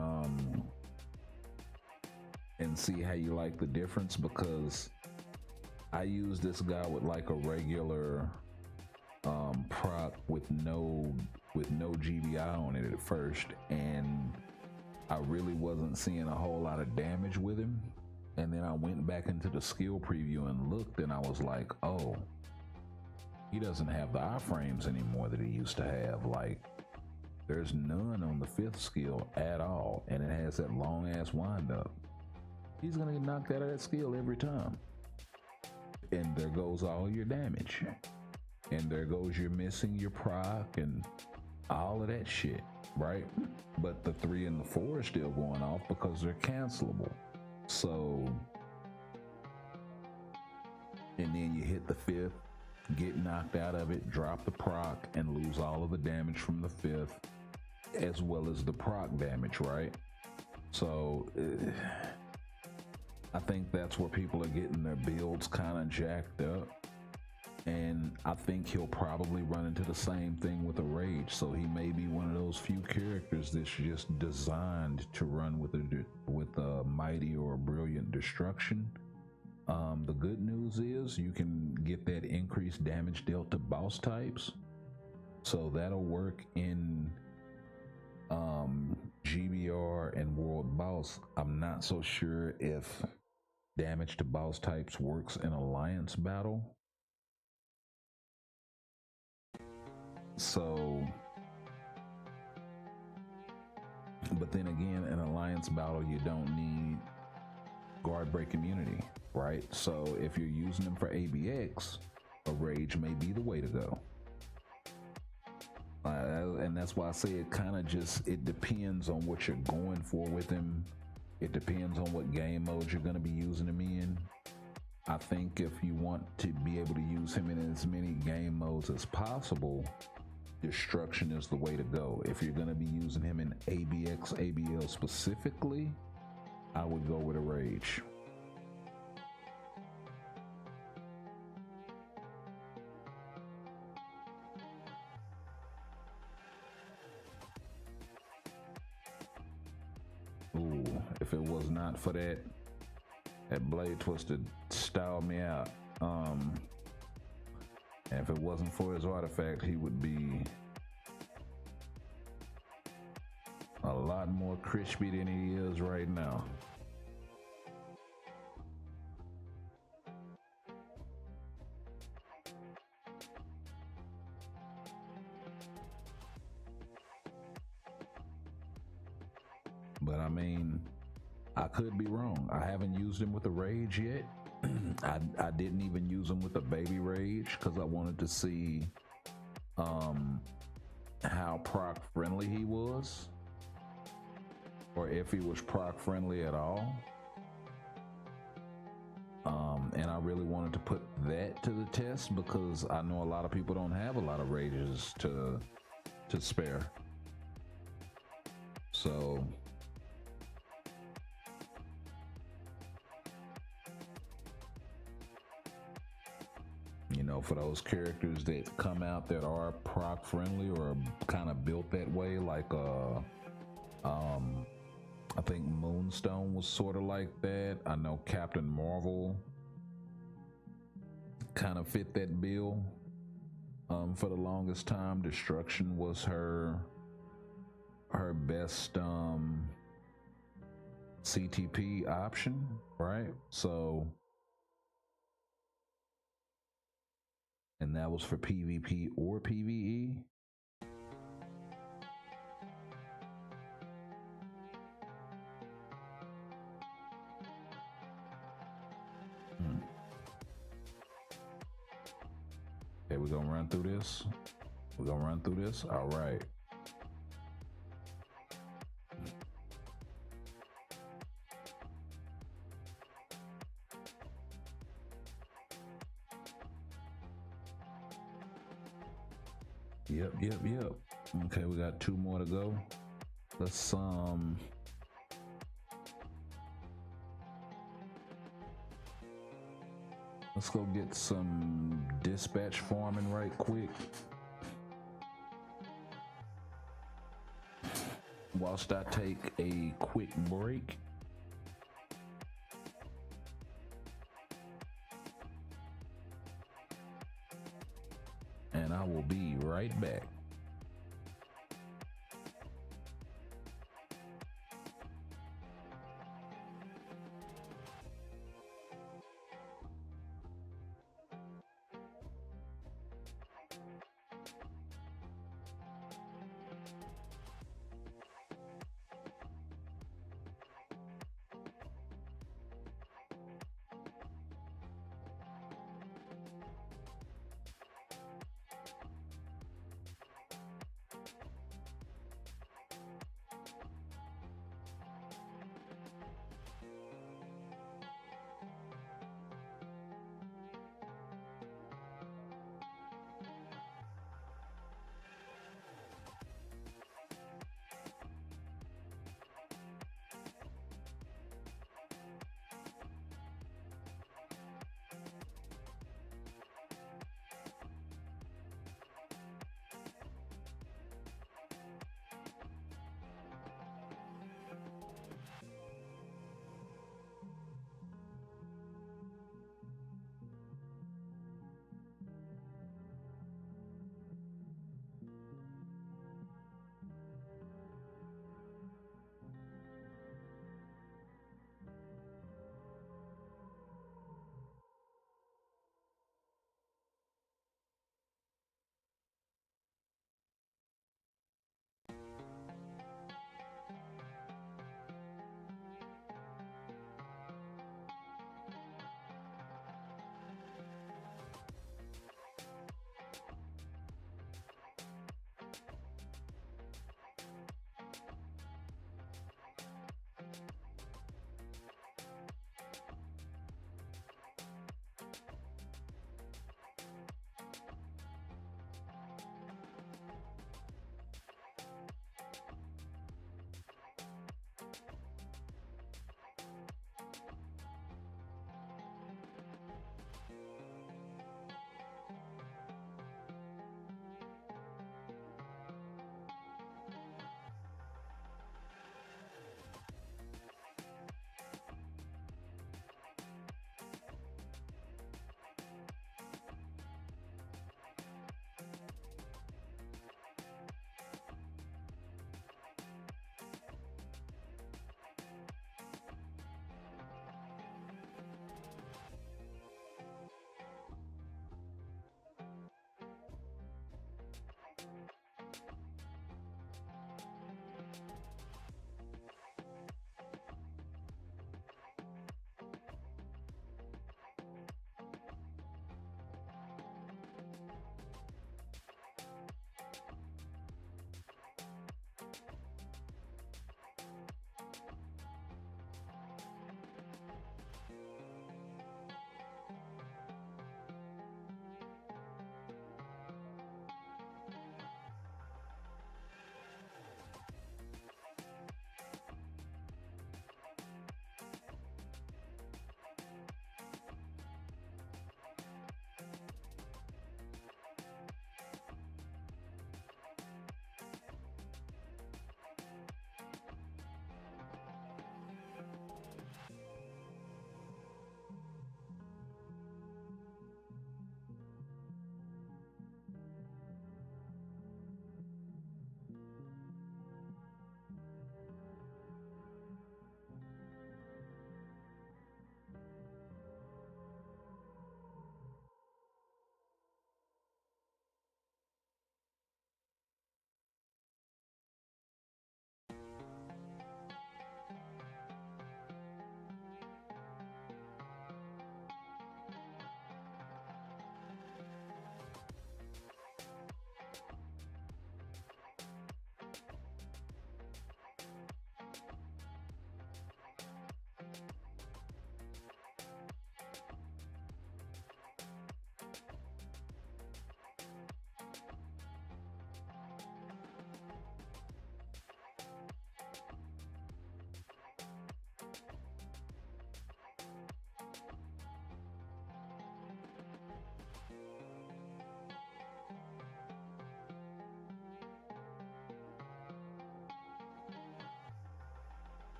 Speaker 4: see how you like the difference, because I use this guy with like a regular proc with no GBI on it at first, and I really wasn't seeing a whole lot of damage with him. And then I went back into the skill preview and looked, and I was like, oh, he doesn't have the iframes anymore that he used to have. Like, there's none on the 5th skill at all, and it has that long ass wind up. He's gonna get knocked out of that skill every time. And there goes all your damage. And there goes your missing your proc and all of that shit, right? But the 3 and the 4 are still going off because they're cancelable. So, and then you hit the 5th, get knocked out of it, drop the proc, and lose all of the damage from the 5th, as well as the proc damage, right? So, I think that's where people are getting their builds kind of jacked up. And I think he'll probably run into the same thing with a rage. So he may be one of those few characters that's just designed to run with a mighty or a brilliant destruction. The good news is you can get that increased damage dealt to boss types. So that'll work in GBR and World Boss. I'm not so sure if damage to boss types works in Alliance battle. So, but then again, in Alliance battle, you don't need guard break immunity, right? So if you're using them for ABX, a rage may be the way to go. And that's why I say it kind of just, it depends on what you're going for with him. It depends on what game modes you're going to be using him in. I think if you want to be able to use him in as many game modes as possible, destruction is the way to go. If you're going to be using him in ABX, ABL specifically, I would go with a rage. Ooh, if it was not for that blade twister styled me out. And if it wasn't for his artifact, he would be a lot more crispy than he is right now. But I mean, I could be wrong. I haven't used him with a rage yet. I didn't even use him with a baby rage because I wanted to see how proc friendly he was, or if he was proc friendly at all. And I really wanted to put that to the test because I know a lot of people don't have a lot of rages to spare. So you know, for those characters that come out that are proc friendly or kind of built that way, like I think Moonstone was sort of like that. I know Captain Marvel kind of fit that bill. For the longest time, destruction was her best CTP option, right? So, and that was for PvP or PvE. Okay, we're gonna run through this. We're gonna run through this. All right. Yep. Okay, we got 2 more to go. Let's go get some dispatch farming right quick. Whilst I take a quick break. And I will be right back.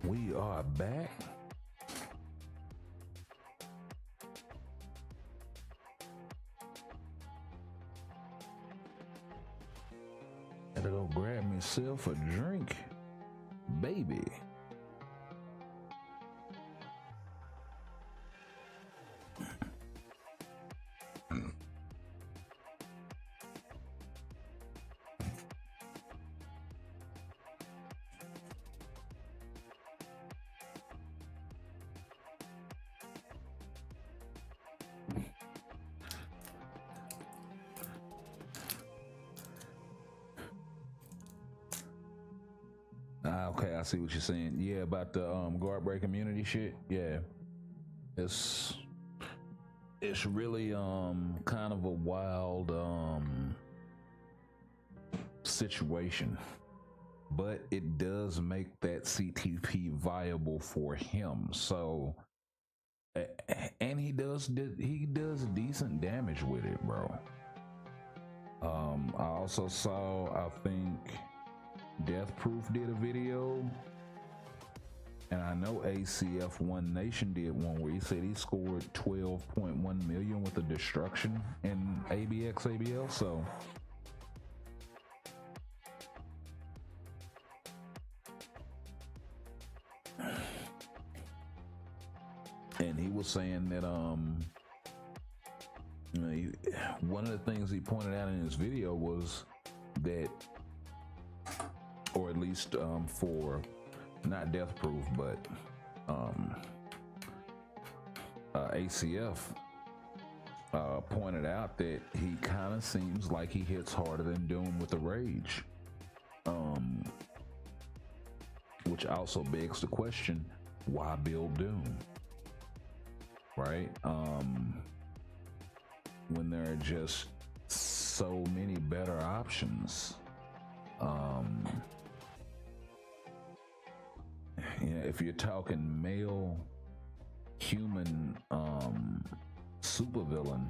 Speaker 4: We are back. Gotta go grab myself a drink, baby. Okay, I see what you're saying. Yeah, about the guard break immunity shit. Yeah, it's really kind of a wild situation, but it does make that CTP viable for him. So, and he does decent damage with it, bro. I also saw, I think Death Proof did a video, and I know ACF One Nation did one where he said he scored 12.1 million with the destruction in ABL. So and he was saying that one of the things he pointed out in his video was that, or at least for not Death Proof, but ACF pointed out that he kind of seems like he hits harder than Doom with the Rage, which also begs the question, why build Doom, right? When there are just so many better options. If you're talking male human supervillain,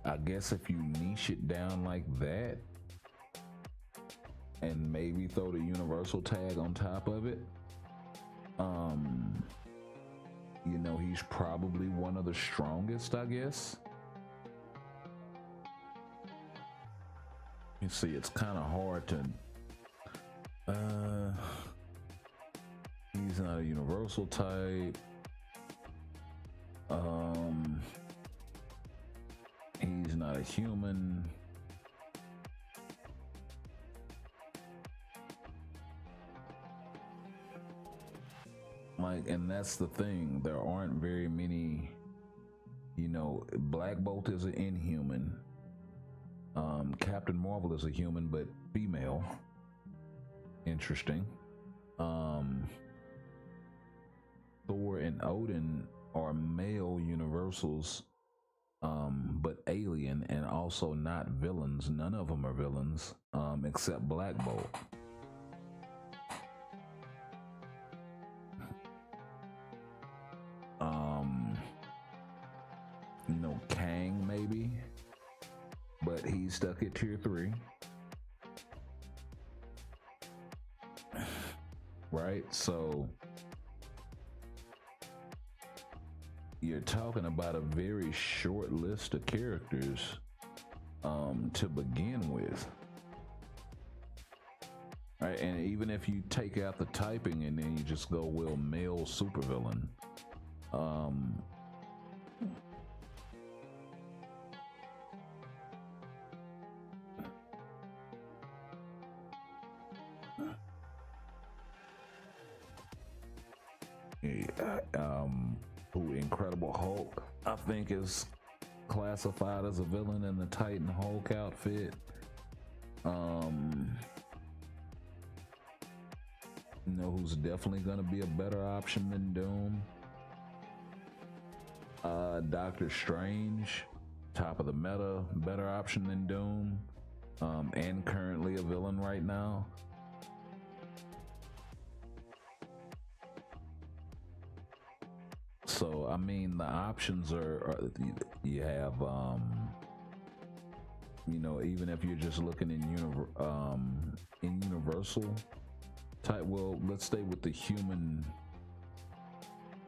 Speaker 4: I guess if you niche it down like that and maybe throw the universal tag on top of it, he's probably one of the strongest, I guess. You see, it's kind of hard to he's not a universal type. He's not a human. And that's the thing, there aren't very many, Black Bolt is an inhuman. Captain Marvel is a human but female. Interesting. Thor and Odin are male universals, but alien and also not villains. None of them are villains, except Black Bolt. Kang maybe, but he's stuck at tier 3, right? So you're talking about a very short list of characters to begin with, right? And even if you take out the typing and then you just go, well, male supervillain, who Incredible Hulk, I think, is classified as a villain in the Titan Hulk outfit. Who's definitely gonna be a better option than Doom? Doctor Strange, top of the meta, better option than Doom, and currently a villain right now. So I mean, the options are you have you know, even if you're just looking in universal type. Well, let's stay with the human.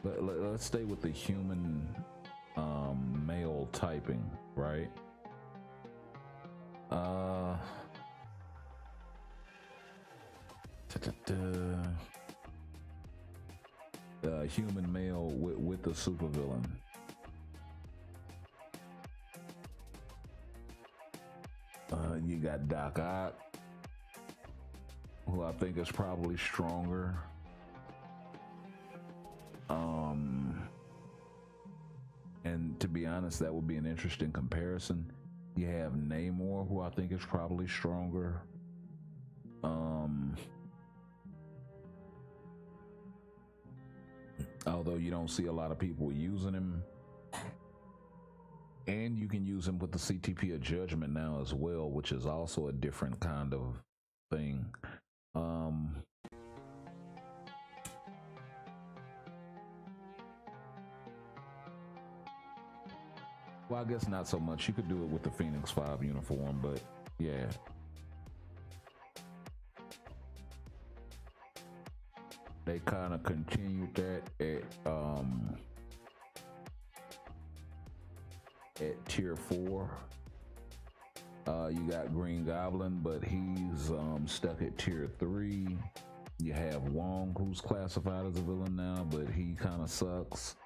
Speaker 4: Let's stay with the human male typing, right? Human male with the supervillain. You got Doc Ock, who I think is probably stronger. And to be honest, that would be an interesting comparison. You have Namor, who I think is probably stronger. Although you don't see a lot of people using him. And you can use him with the CTP of Judgment now as well, which is also a different kind of thing. Well, I guess not so much. You could do it with the Phoenix 5 uniform, but yeah. They kind of continued that at tier 4. You got Green Goblin, but he's stuck at tier 3. You have Wong, who's classified as a villain now, but he kind of sucks.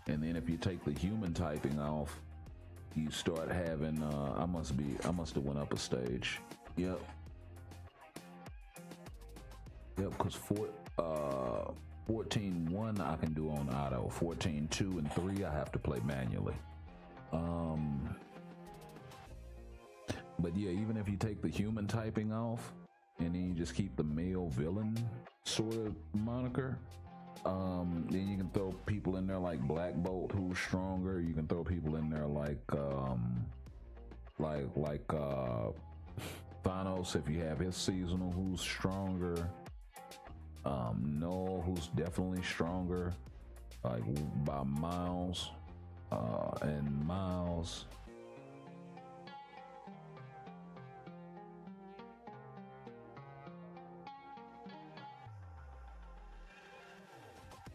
Speaker 4: And then if you take the human typing off, you start having I must have went up a stage. Yep, because 14.1 I can do on auto. 14.2 and 3 I have to play manually. But yeah, even if you take the human typing off and then you just keep the male villain sort of moniker, then you can throw people in there like Black Bolt, who's stronger. You can throw people in there like Thanos, if you have his seasonal, who's stronger. Noah, who's definitely stronger, like by miles and miles.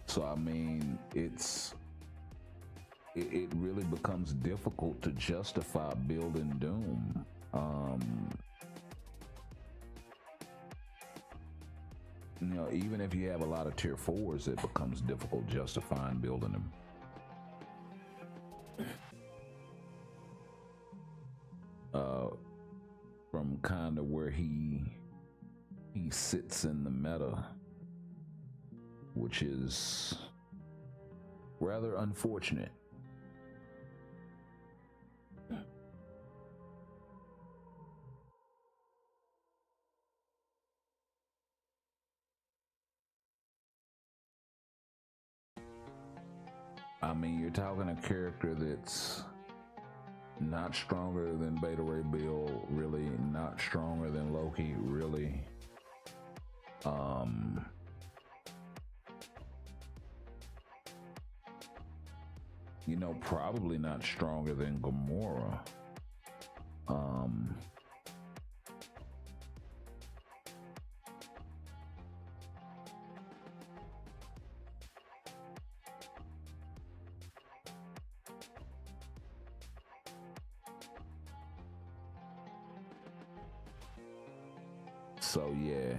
Speaker 4: So I mean, it really becomes difficult to justify building Doom. You know, even if you have a lot of tier 4s, it becomes difficult justifying building them. From kind of where he sits in the meta, which is rather unfortunate. I mean, you're talking a character that's not stronger than Beta Ray Bill, really not stronger than Loki, really. You know, probably not stronger than Gamora. So yeah.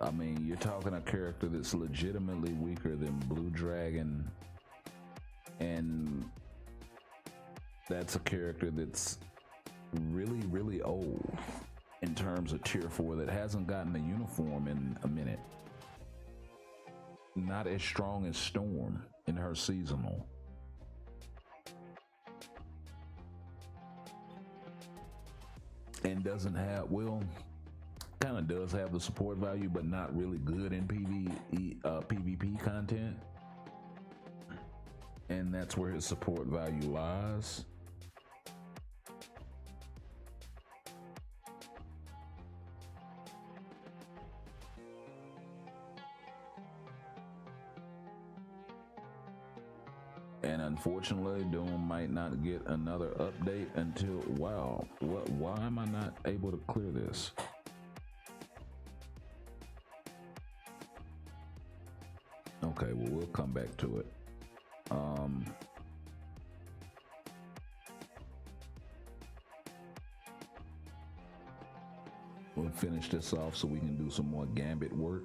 Speaker 4: I mean, you're talking a character that's legitimately weaker than Blue Dragon, and that's a character that's really, really old in terms of tier 4 that hasn't gotten a uniform in a minute. Not as strong as Storm in her seasonal. and doesn't have, well, kind of does have the support value, but not really good in PvP content. And that's where his support value lies. And unfortunately, Doom might not get another update until, wow, why am I not able to clear this? Okay, well, we'll come back to it. We'll finish this off so we can do some more Gambit work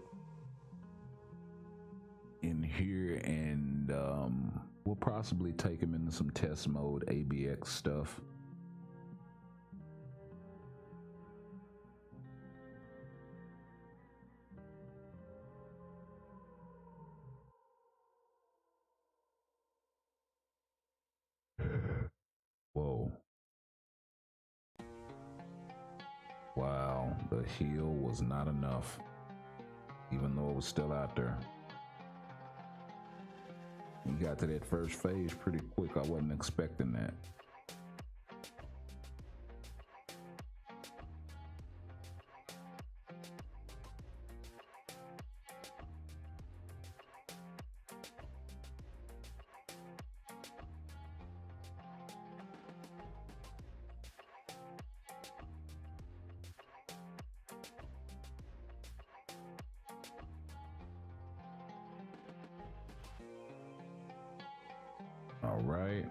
Speaker 4: in here, and we'll possibly take him into some test mode ABX stuff. Whoa. Wow, the heal was not enough, even though it was still out there. We got to that first phase pretty quick. I wasn't expecting that. All right.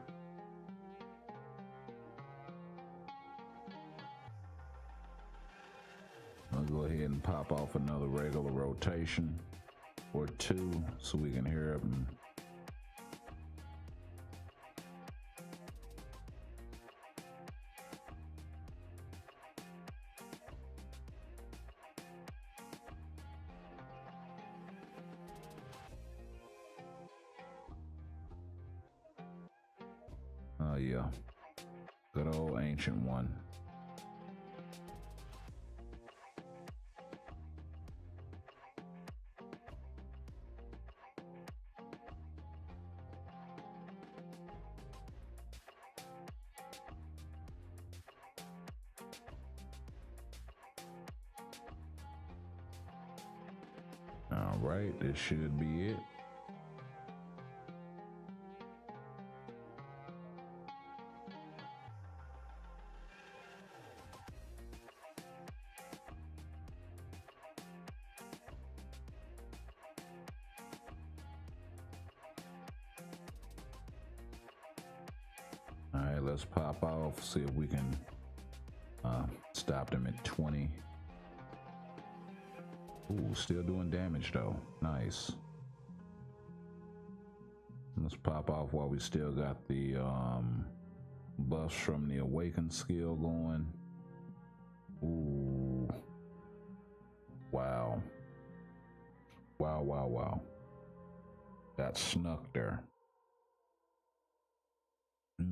Speaker 4: I'll go ahead and pop off another regular rotation or two so we can hear them. Oh yeah, good old ancient one. All right, this should be it. All right, let's pop off, see if we can stop them at 20. Ooh, still doing damage though. Nice. Let's pop off while we still got the buffs from the Awaken skill going. Ooh. Wow. Wow, wow, wow. Got snuck there.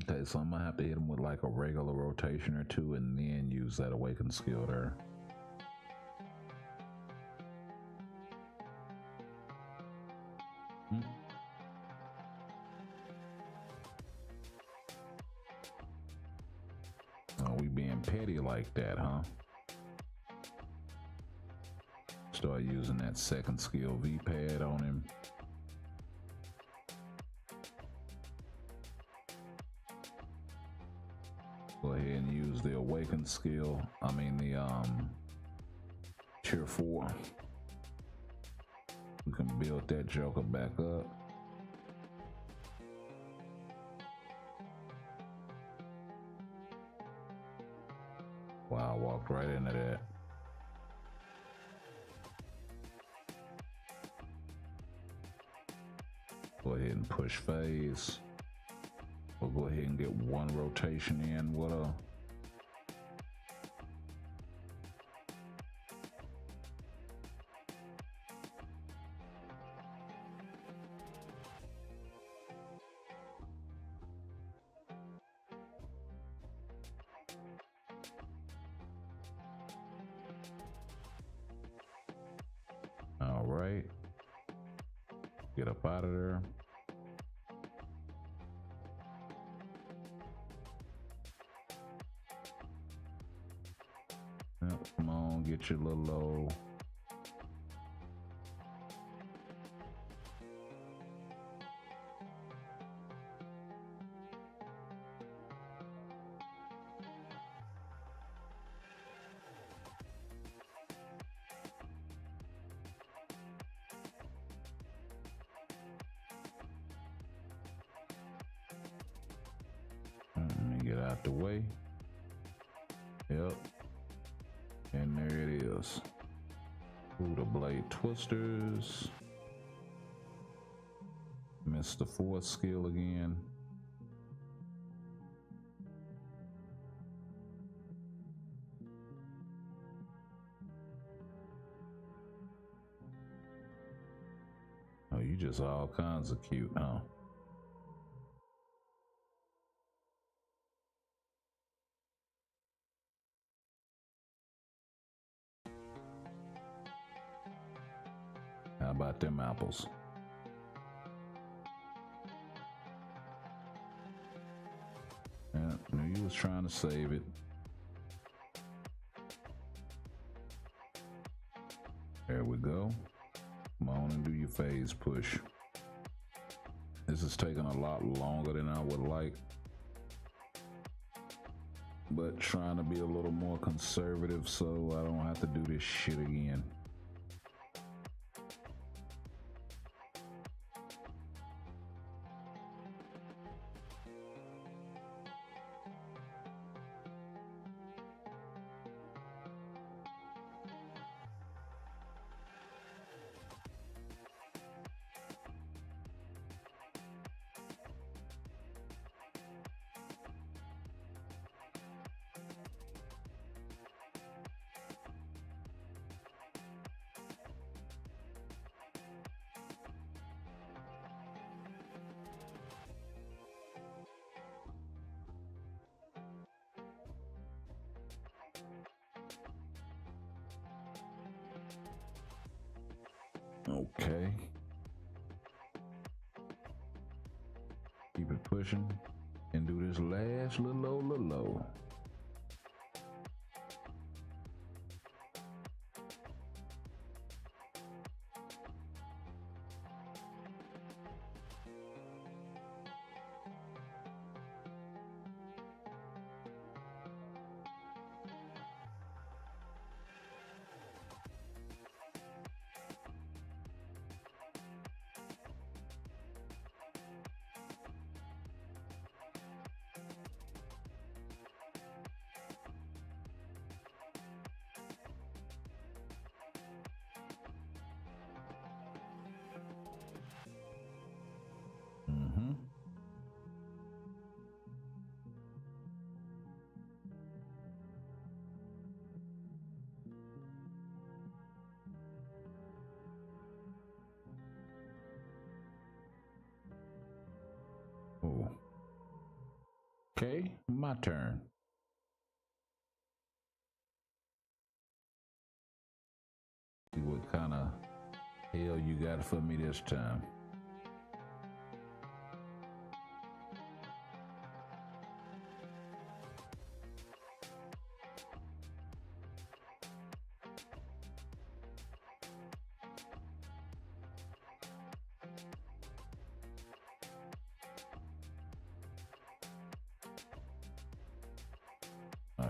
Speaker 4: Okay, so I'm gonna have to hit him with like a regular rotation or two and then use that Awaken skill there. Oh, we being petty like that, huh? Start using that second skill V-pad on him. Go ahead and use the Awaken skill. I mean the Tier 4. We can build that joker back up. Wow, I walked right into that. Go ahead and push phase. We'll go ahead and get one rotation in with a right. Get up out of there. Yep, come on, get your little low. Let me get out the way. Yep. And there it is. Ooh, the blade twisters. Missed the fourth skill again. Oh, you just all kinds of cute, huh? How about them apples? Yeah, knew you was trying to save it. There we go. Come on and do your phase push. This is taking a lot longer than I would like, but trying to be a little more conservative so I don't have to do this shit again. Okay. Keep it pushing and do this last little low. Oh. Okay, my turn. See what kind of hell you got for me this time.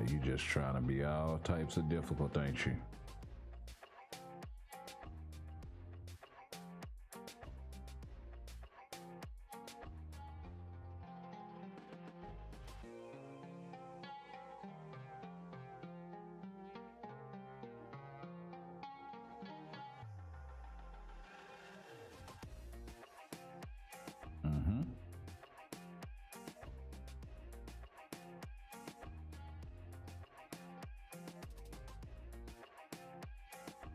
Speaker 4: You just trying to be all types of difficult, ain't you?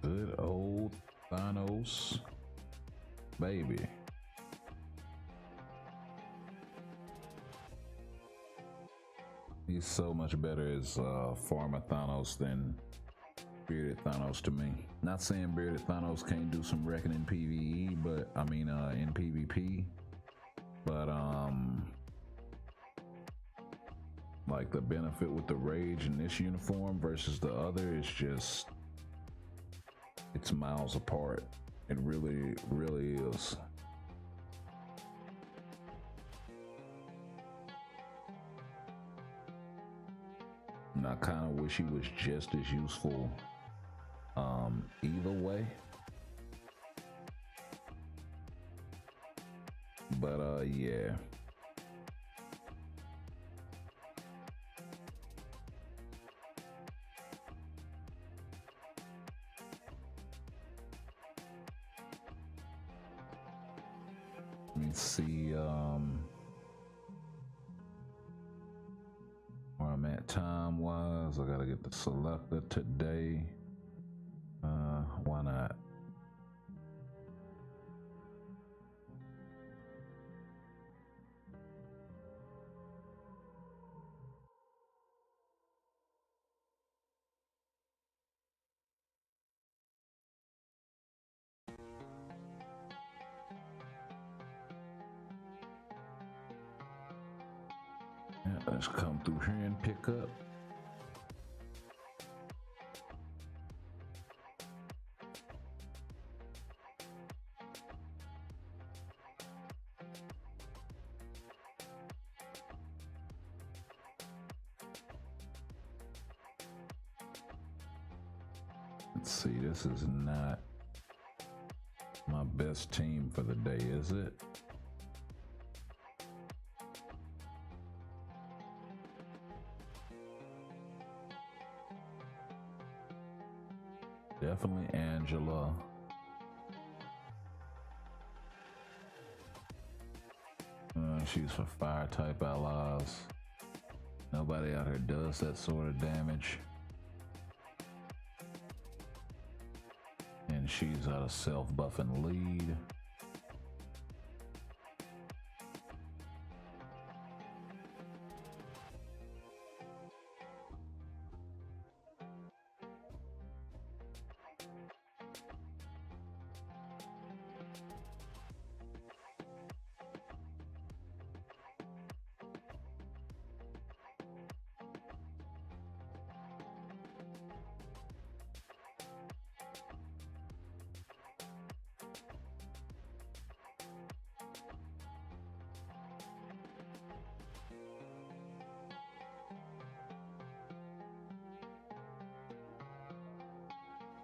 Speaker 4: Good old Thanos, baby. He's so much better as Farmer Thanos than Bearded Thanos to me. Not saying Bearded Thanos can't do some wrecking in PvE, but I mean in PvP. But like the benefit with the rage in this uniform versus the other is just, it's miles apart. It really, really is. And I kind of wish he was just as useful either way. But yeah. Let me see where I'm at time wise. I gotta get the selector today. Why not? Yeah, let's come through here and pick up. Let's see, this is not my best team for the day, is it? Definitely Angela. She's for fire type allies. Nobody out here does that sort of damage. And she's out of self-buffing lead.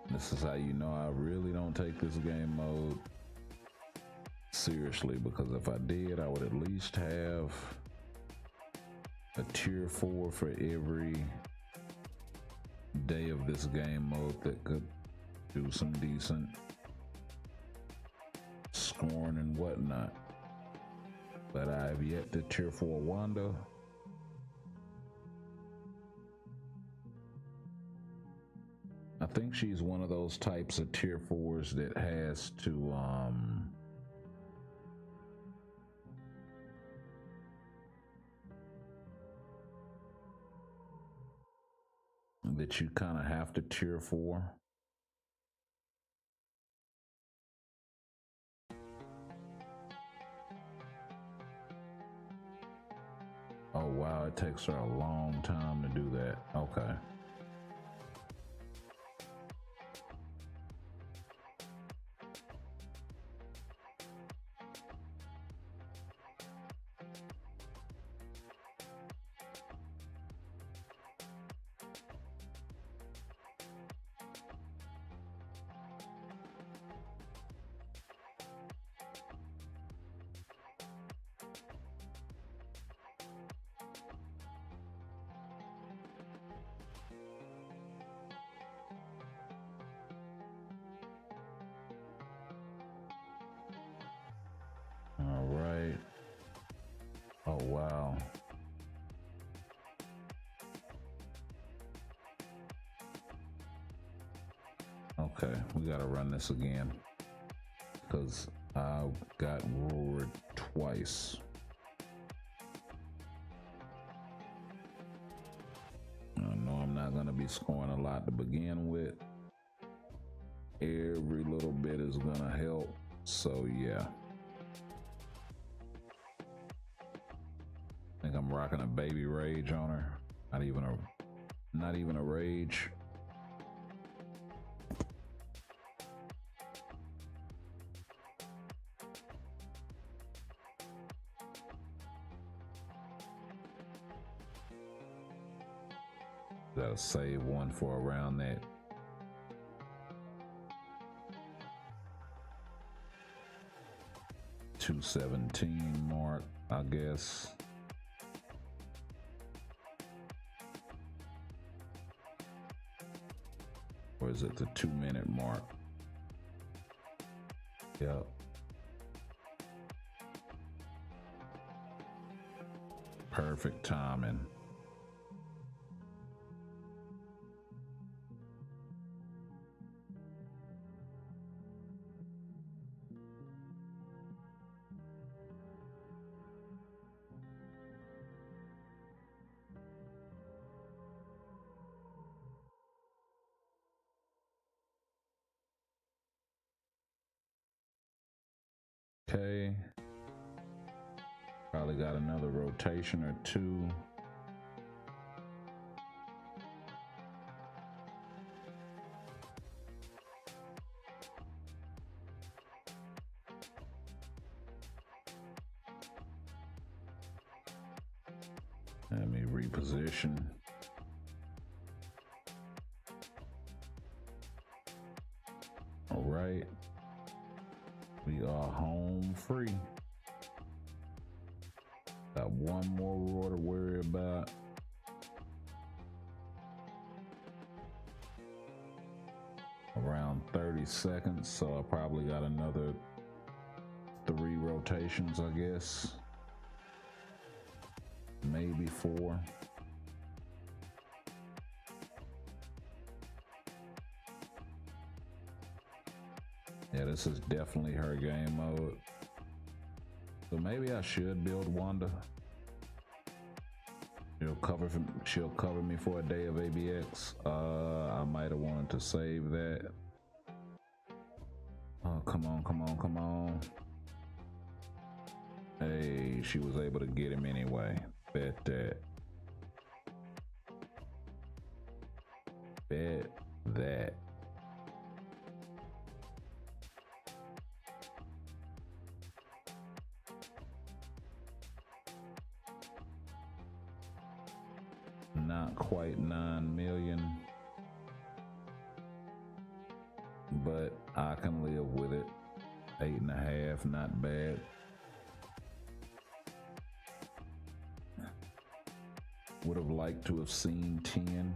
Speaker 4: This is how you know I really don't take this game mode seriously, because if I did, I would at least have a tier 4 for every day of this game mode that could do some decent scoring and whatnot. But I have yet to tier 4 Wanda. I think she's one of those types of tier 4s that has to that you kind of have to tier 4. Oh wow, it takes her a long time to do that. Okay. All right. Oh, wow. Okay, we gotta run this again because I got roared twice. I know I'm not gonna be scoring a lot to begin with. Every little bit is gonna help. So yeah. I think I'm rocking a baby rage on her. Not even a rage. Gotta save one for around that 217 mark, I guess. Or is it the 2-minute mark? Yep. Perfect timing. Okay. Probably got another rotation or two. Let me reposition. All right. We are home free. Got one more roar to worry about. Around 30 seconds, so I probably got another 3 rotations, I guess. Maybe 4. Yeah, this is definitely her game mode. So maybe I should build Wanda. She'll cover me for a day of ABX. I might have wanted to save that. Oh, come on, come on, come on. Hey, she was able to get him anyway. Bet that. Bet that. Not quite 9 million, but I can live with it. 8.5, not bad. Would have liked to have seen 10.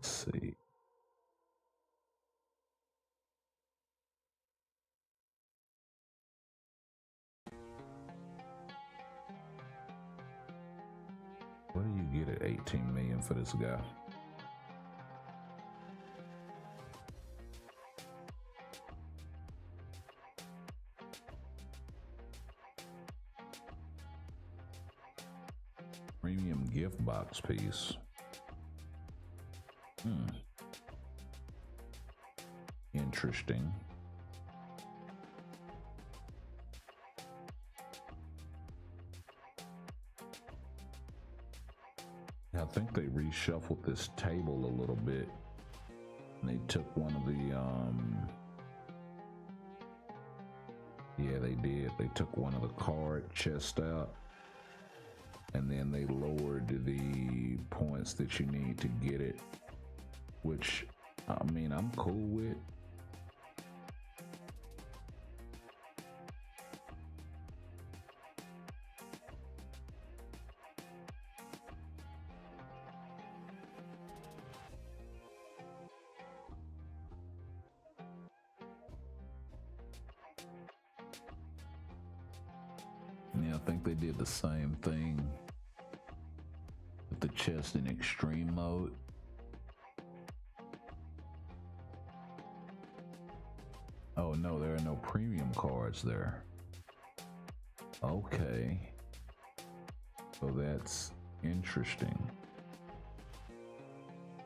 Speaker 4: See. What do you get at 18 million for this guy? Premium gift box piece. Interesting. I think they reshuffled this table a little bit. And they took one of the yeah, they did. They took one of the card chests out. And then they lowered the points that you need to get it, which, I mean, I'm cool with. I think they did the same thing with the chest in extreme mode. Oh no, there are no premium cards there. Okay. So that's interesting.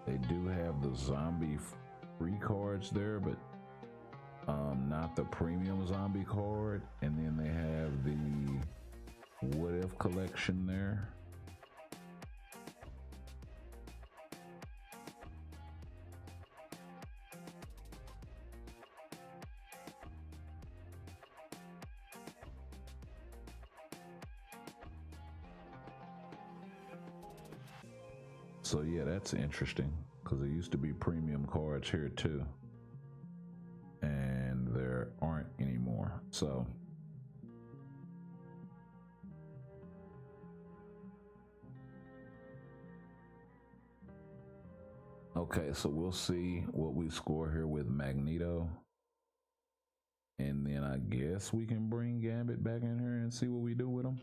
Speaker 4: They do have the zombie free cards there, but not the premium zombie card. And then they have the What If collection there. So yeah, that's interesting because there used to be premium cards here too, and there aren't anymore. So okay, so we'll see what we score here with Magneto, and then I guess we can bring Gambit back in here and see what we do with him.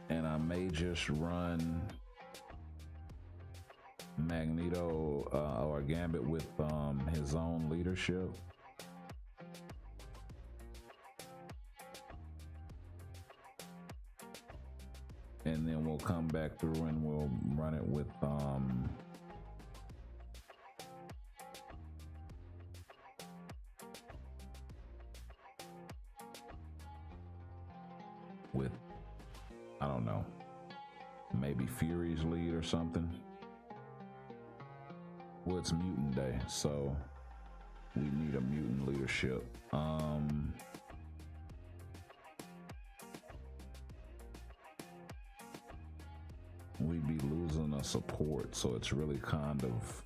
Speaker 4: And I may just run Magneto or Gambit with his own leadership. And then we'll come back through and we'll run it with I don't know, maybe Fury's lead or something. Well, it's Mutant Day, so we need a mutant leadership. We'd be losing a support, so it's really kind of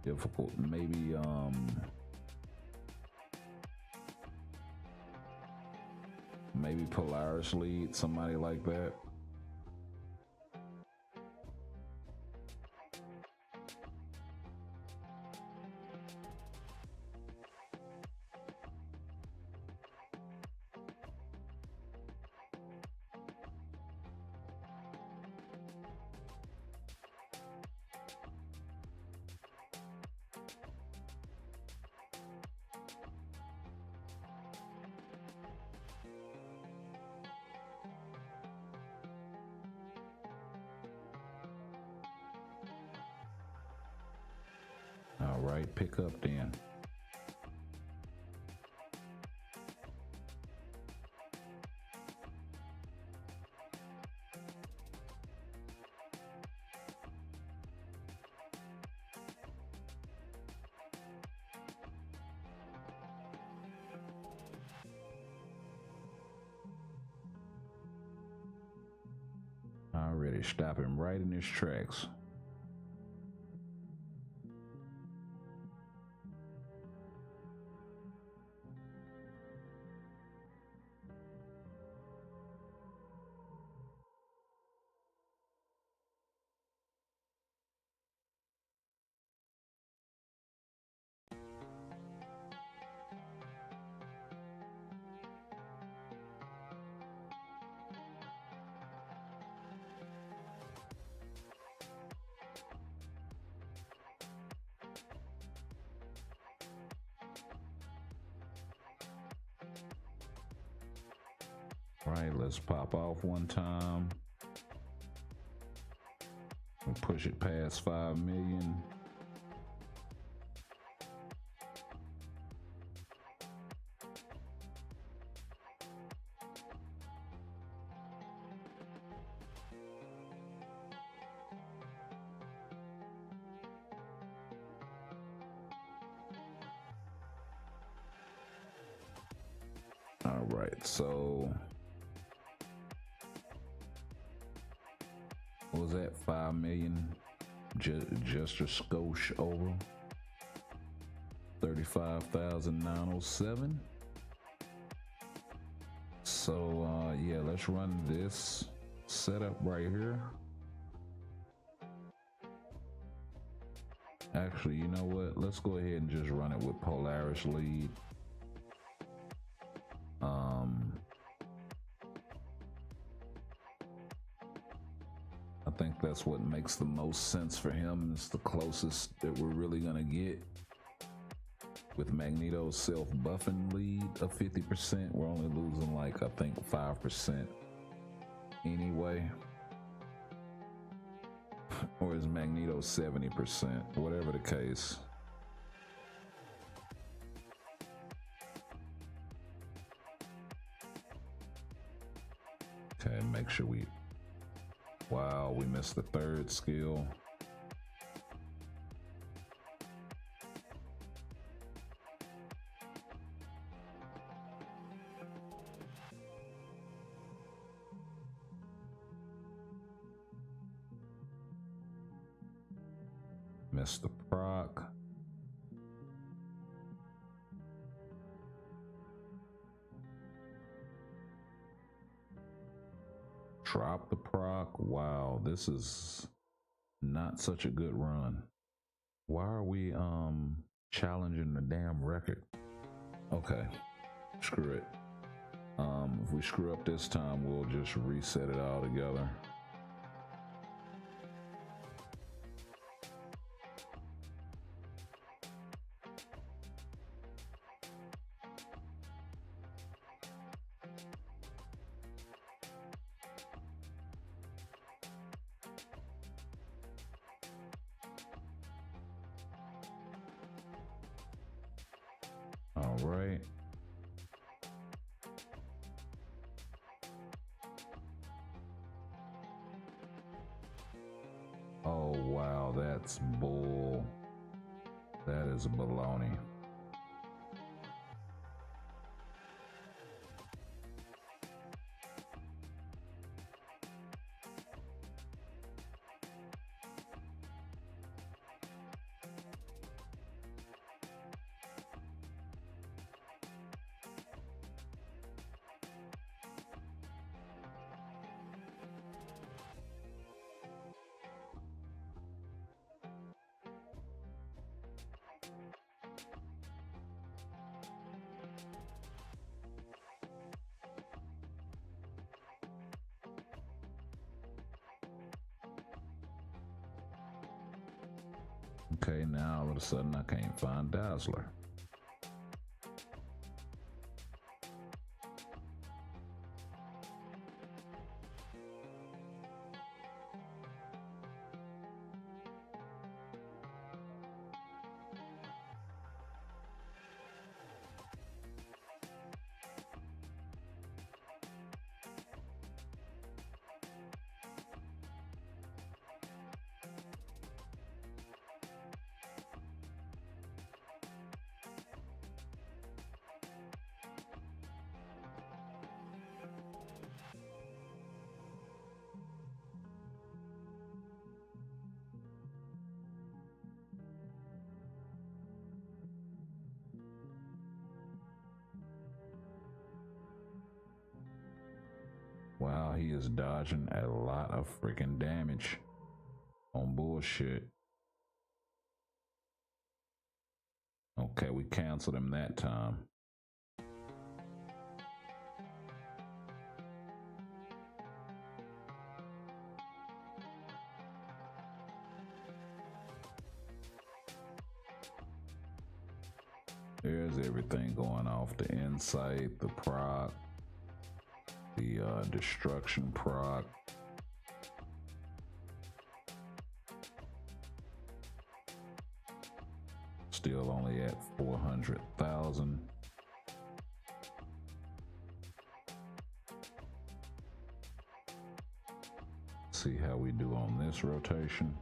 Speaker 4: difficult. Maybe Polaris lead, somebody like that. All right, pick up then. Already stop him right in his tracks. Right, let's pop off one time. We'll push it past 5 million. All right, so what was that? 5 million, just a skosh over. 35,907. So yeah, let's run this setup right here. Actually, you know what? Let's go ahead and just run it with Polaris lead. I think that's what makes the most sense for him. It's the closest that we're really gonna get. With Magneto's self-buffing lead of 50%, we're only losing like, I think, 5% anyway. Or is Magneto 70%? Whatever the case. Okay, make sure we... Wow, we missed the third skill. Missed the proc. Drop the proc. Wow, this is not such a good run. Why are we challenging the damn record? Okay, screw it. If we screw up this time, we'll just reset it all together. All right. Oh, wow, that's bull. That is baloney. Okay, now all of a sudden I can't find Dazzler. Wow, he is dodging a lot of freaking damage on bullshit. Okay, we canceled him that time. There's everything going off. The insight, the proc, the destruction proc. Still only at 400,000. See how we do on this rotation.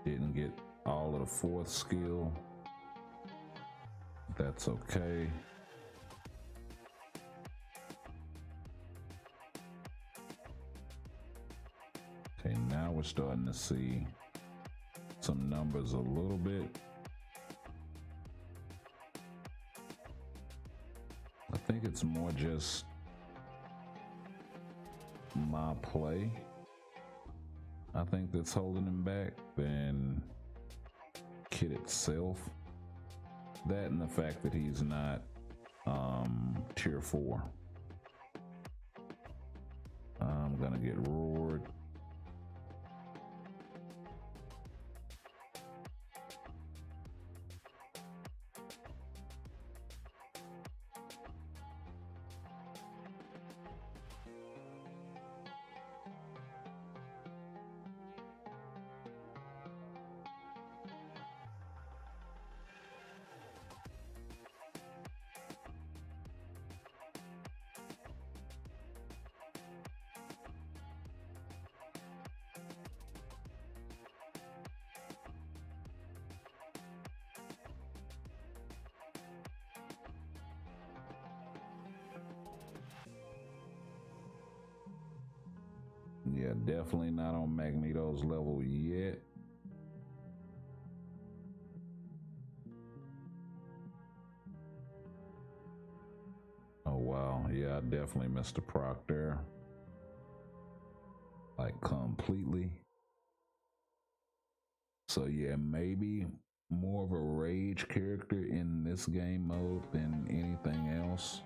Speaker 4: Didn't get all of the fourth skill. That's okay. Okay, now we're starting to see some numbers a little bit. I think it's more just my play. I think that's holding him back than kit itself. That and the fact that he's not tier 4. I'm gonna get roared. Yeah, definitely not on Magneto's level yet. Oh wow, yeah, I definitely missed the proc there. Like completely. So yeah, maybe more of a rage character in this game mode than anything else.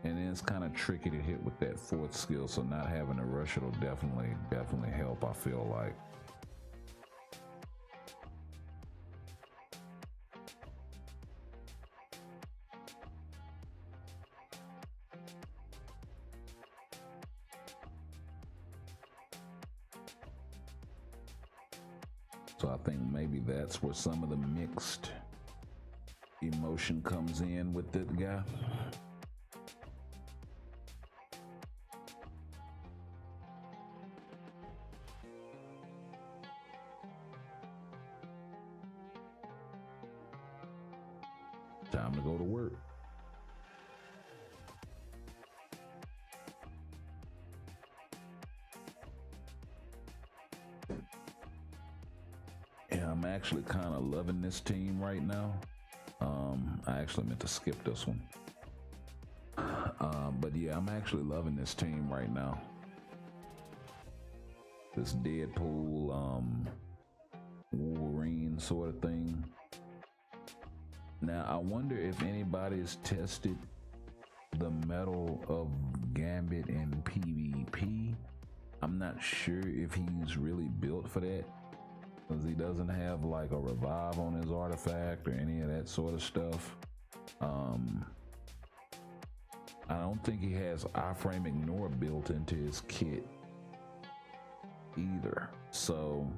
Speaker 4: And then it's kind of tricky to hit with that 4th skill, so not having a rush will definitely help, I feel like. So I think maybe that's where some of the mixed emotion comes in with that guy. Time to go to work. Yeah, I'm actually kind of loving this team right now. I actually meant to skip this one. But yeah, I'm actually loving this team right now. This Deadpool, Wolverine sort of thing. Now, I wonder if anybody's tested the metal of Gambit in PvP. I'm not sure if he's really built for that, because he doesn't have like a revive on his artifact or any of that sort of stuff. I don't think he has iframe ignore built into his kit either. So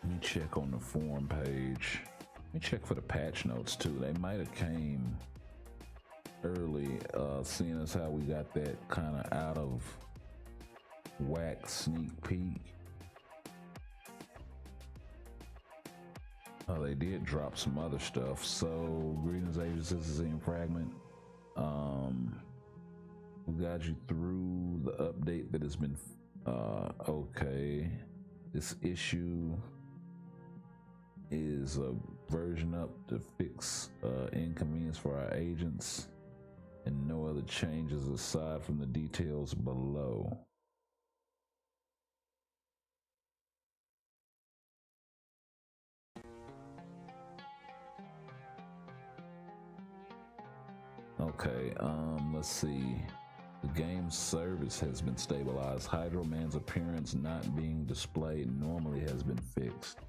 Speaker 4: let me check on the forum page. Let me check for the patch notes too. They might have came early, seeing as how we got that kind of out of whack sneak peek. They did drop some other stuff. So greetings, Ages. This is in Fragment. We got you through the update that has been okay. This issue is a version up to fix inconvenience for our agents, and no other changes aside from the details below. Okay, let's see. The game's service has been stabilized. Hydro Man's appearance not being displayed normally has been fixed.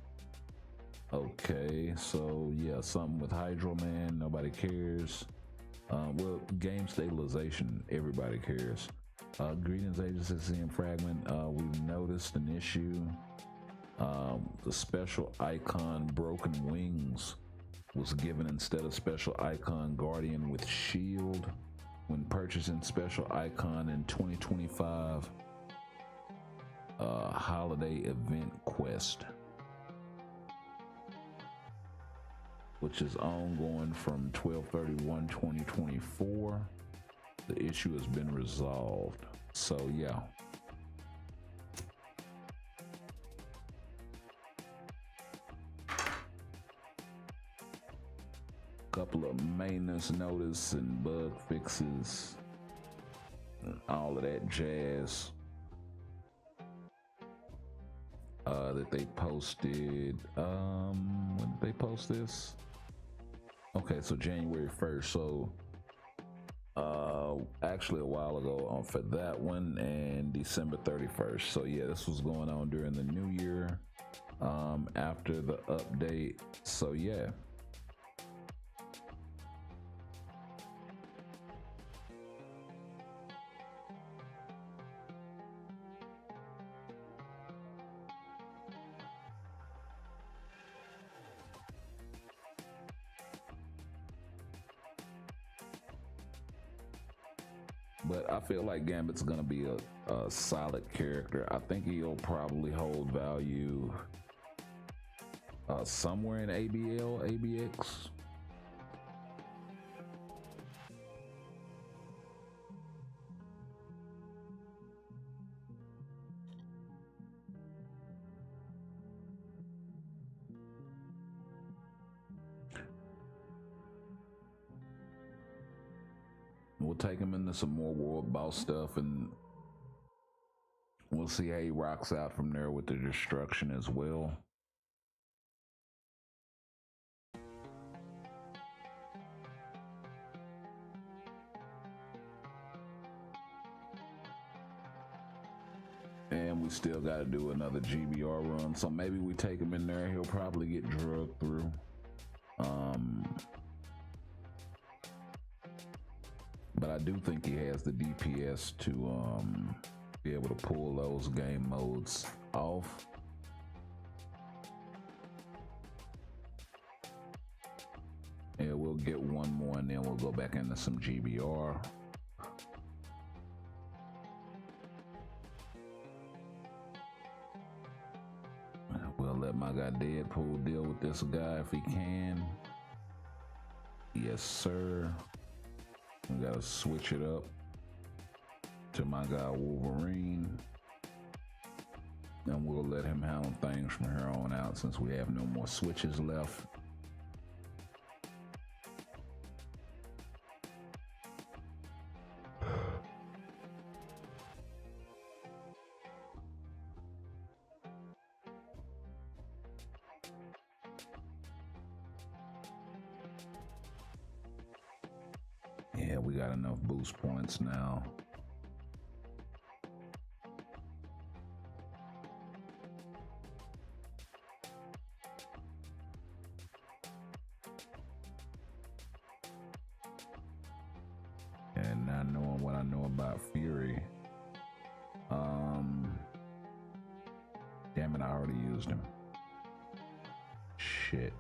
Speaker 4: Okay, so yeah, something with Hydro Man, nobody cares. Well, game stabilization, everybody cares. Greetings, Agency and Fragment. We've noticed an issue. The special icon Broken Wings was given instead of special icon Guardian with Shield when purchasing special icon in 2025 holiday event quest, which is ongoing from 12/31/2024. The issue has been resolved. So yeah. Couple of maintenance notice and bug fixes all of that jazz that they posted. When did they post this? Okay, so January 1st. So actually a while ago for that one, and December 31st. So yeah, this was going on during the new year, after the update. So yeah. But I feel like Gambit's gonna be a solid character. I think he'll probably hold value somewhere in ABL, ABX. We'll take him into some more world boss stuff, and we'll see how he rocks out from there with the destruction as well. And we still got to do another GBR run, so maybe we take him in there. He'll probably get drugged through. But I do think he has the DPS to be able to pull those game modes off. Yeah, we'll get one more and then we'll go back into some GBR. We'll let my guy Deadpool deal with this guy if he can. Yes, sir. We gotta switch it up to my guy Wolverine, and we'll let him handle things from here on out since we have no more switches left. Yeah, we got enough boost points now. And not knowing what I know about Fury. Damn it, I already used him. Shit.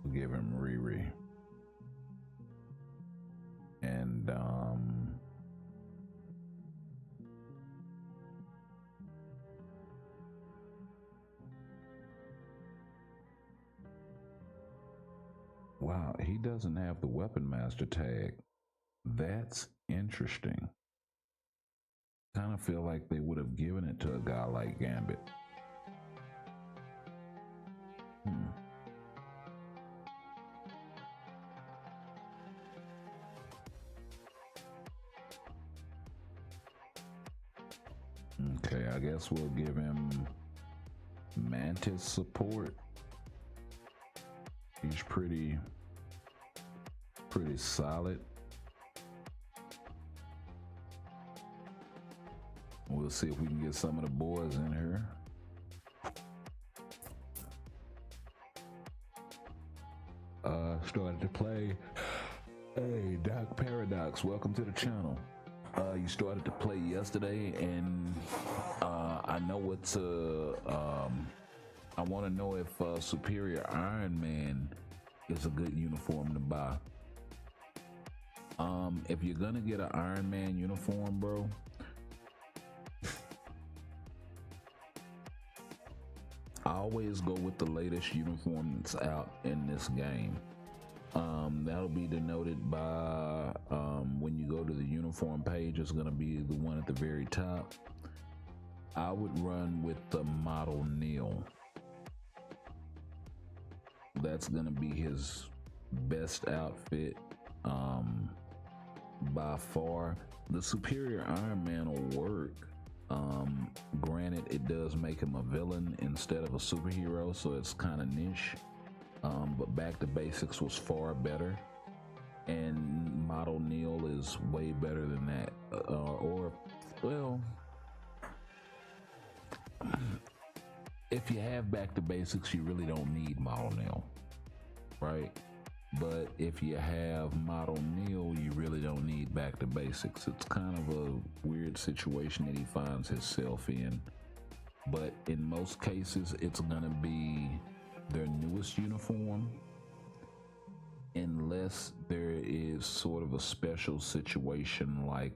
Speaker 4: We'll give him Riri. And wow, he doesn't have the Weapon Master tag. That's interesting. Kind of feel like they would have given it to a guy like Gambit. Okay, I guess we'll give him Mantis support. He's pretty solid. We'll see if we can get some of the boys in here. Started to play. Hey, Doc Paradox, welcome to the channel. You started to play yesterday, and I know it's I want to know if Superior Iron Man is a good uniform to buy. If you're gonna get an Iron Man uniform, bro, always go with the latest uniform that's out in this game. That'll be denoted by when you go to the uniform page. It's going to be the one at the very top. I would run with the model Neil. That's going to be his best outfit by far. The Superior Iron Man will work. Granted, it does make him a villain instead of a superhero, so it's kind of niche. But Back to Basics was far better, and Model Neil is way better than that. If you have Back to Basics, you really don't need Model Neil, right? But if you have Model Neil, you really don't need Back to Basics. It's kind of a weird situation that he finds himself in. But in most cases, it's gonna be their newest uniform, unless there is sort of a special situation like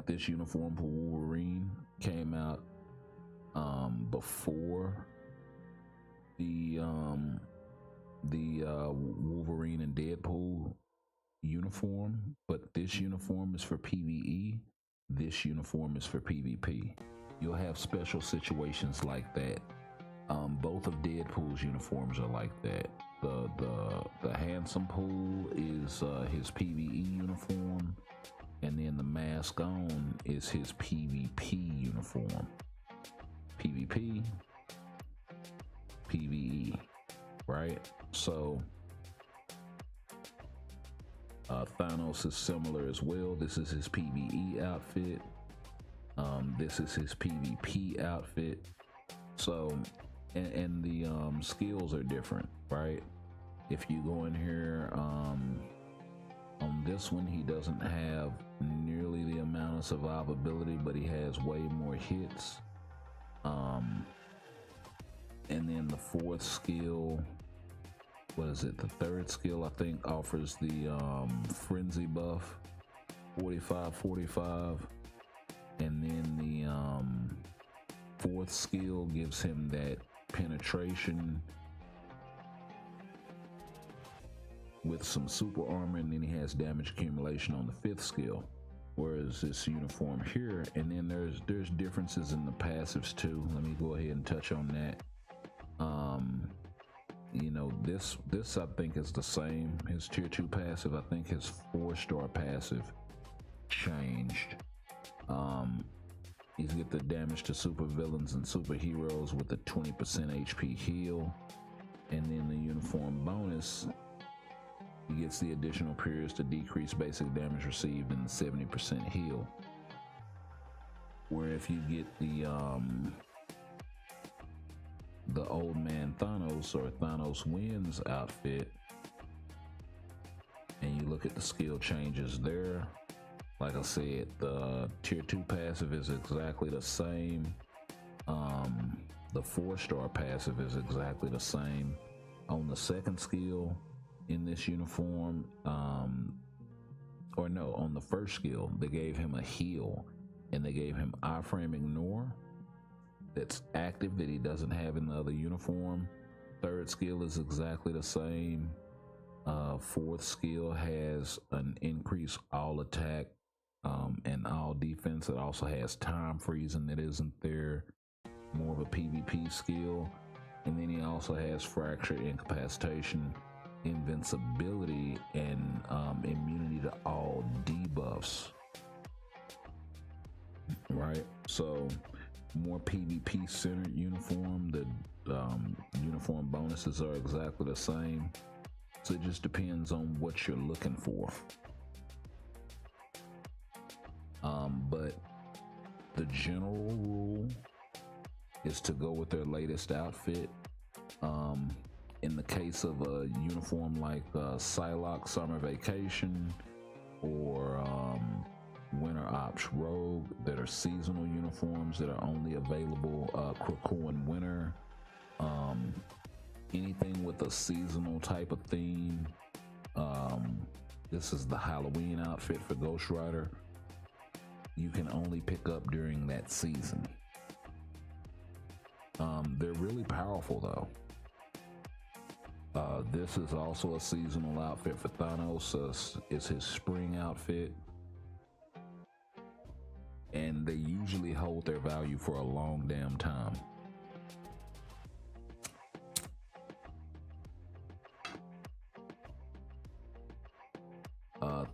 Speaker 4: this uniform for Wolverine came out before the Wolverine and Deadpool uniform, but this uniform is for PvE. This uniform is for PvP. You'll have special situations like that. Both of Deadpool's uniforms are like that. The handsome pool is his PvE uniform, and then the mask on is his PvP uniform. PvP, PvE, right? So Thanos is similar as well. This is his PvE outfit. This is his PvP outfit. So, and the skills are different, right? If you go in here, on this one, he doesn't have nearly the amount of survivability, but he has way more hits. And then the fourth skill, what is it? The third skill, I think, offers the frenzy buff, 45-45. And then the fourth skill gives him that penetration with some super armor, and then he has damage accumulation on the fifth skill. Whereas this uniform here, and then there's differences in the passives too. Let me go ahead and touch on that. You know, this I think is the same. His tier 2 passive, I think his 4-star passive changed. He's get the damage to super villains and superheroes with a 20% HP heal, and then the uniform bonus, he gets the additional periods to decrease basic damage received and 70% heal. Where if you get the Old Man Thanos or Thanos Wins outfit, and you look at the skill changes there, like I said, the tier 2 passive is exactly the same. The 4-star passive is exactly the same. On the second skill in this uniform, on the first skill, they gave him a heal, and they gave him iframe ignore that's active that he doesn't have in the other uniform. Third skill is exactly the same. Fourth skill has an increased all attack and all defense. It also has time freezing that isn't there, more of a PvP skill. And then he also has fracture, incapacitation, invincibility, and immunity to all debuffs, right? So more PvP centered uniform. The uniform bonuses are exactly the same, so it just depends on what you're looking for. But the general rule is to go with their latest outfit. In the case of a uniform like Psylocke Summer Vacation or Winter Ops Rogue, that are seasonal uniforms that are only available Krakoan Winter, anything with a seasonal type of theme. This is the Halloween outfit for Ghost Rider. You can only pick up during that season. They're really powerful though. This is also a seasonal outfit for Thanos. It's his spring outfit. And they usually hold their value for a long damn time.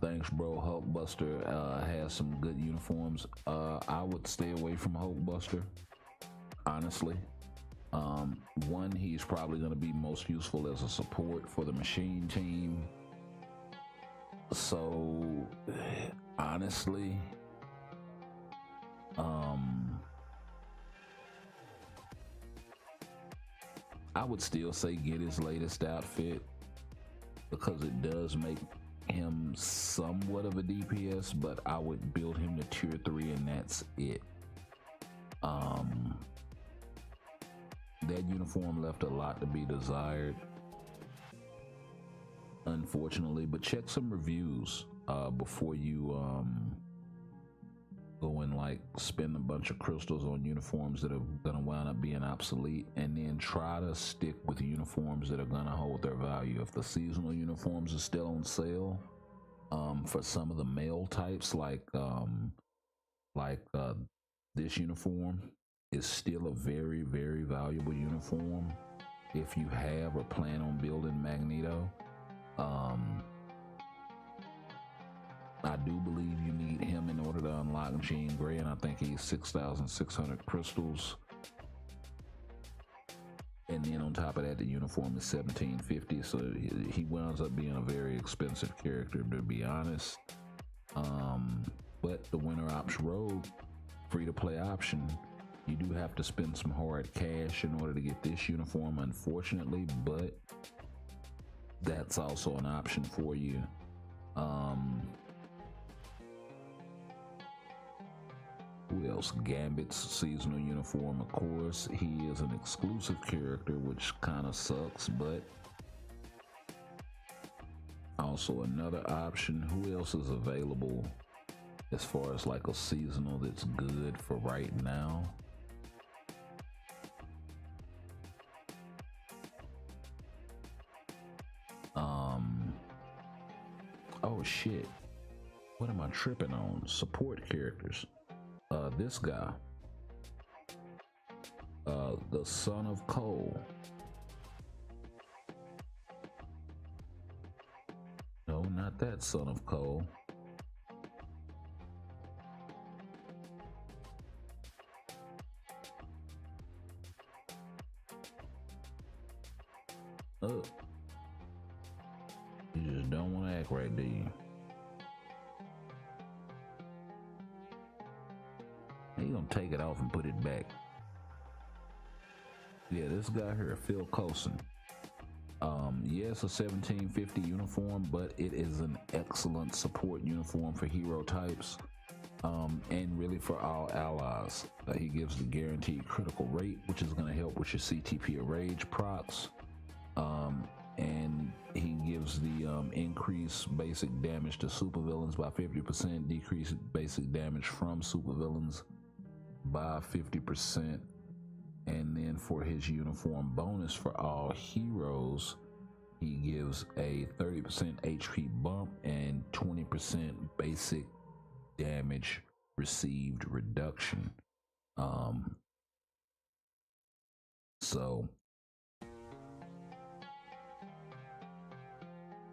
Speaker 4: Thanks, bro. Hulkbuster has some good uniforms. I would stay away from Hulkbuster, honestly. One, he's probably going to be most useful as a support for the machine team. So, honestly, I would still say get his latest outfit because it does make him somewhat of a DPS, but I would build him to tier 3 and that's it. That uniform left a lot to be desired, unfortunately, but check some reviews before you go and like spend a bunch of crystals on uniforms that are gonna wind up being obsolete, and then try to stick with uniforms that are gonna hold their value. If the seasonal uniforms are still on sale, for some of the male types, like this uniform is still a very, very valuable uniform if you have or plan on building Magneto. I do believe you need him in order to unlock Jean Grey, and I think he's 6,600 crystals. And then on top of that, the uniform is 1,750, so he winds up being a very expensive character, to be honest. But the Winter Ops Rogue free-to-play option, you do have to spend some hard cash in order to get this uniform, unfortunately, but that's also an option for you. Who else? Gambit's seasonal uniform, of course. He is an exclusive character, which kind of sucks, but also another option. Who else is available as far as like a seasonal that's good for right now? Oh shit. What am I tripping on? Support characters. This guy, the Son of Cole. No, not that Son of Cole. Oh, you just don't want to act right, do you? He's gonna take it off and put it back. Yeah, this guy here, Phil Coulson. Yes, a 1750 uniform, but it is an excellent support uniform for hero types, and really for all allies. He gives the guaranteed critical rate, which is gonna help with your CTP or rage procs. And he gives the increased basic damage to supervillains by 50%, decreased basic damage from supervillains by 50%, and then for his uniform bonus for all heroes, he gives a 30% HP bump and 20% basic damage received reduction. So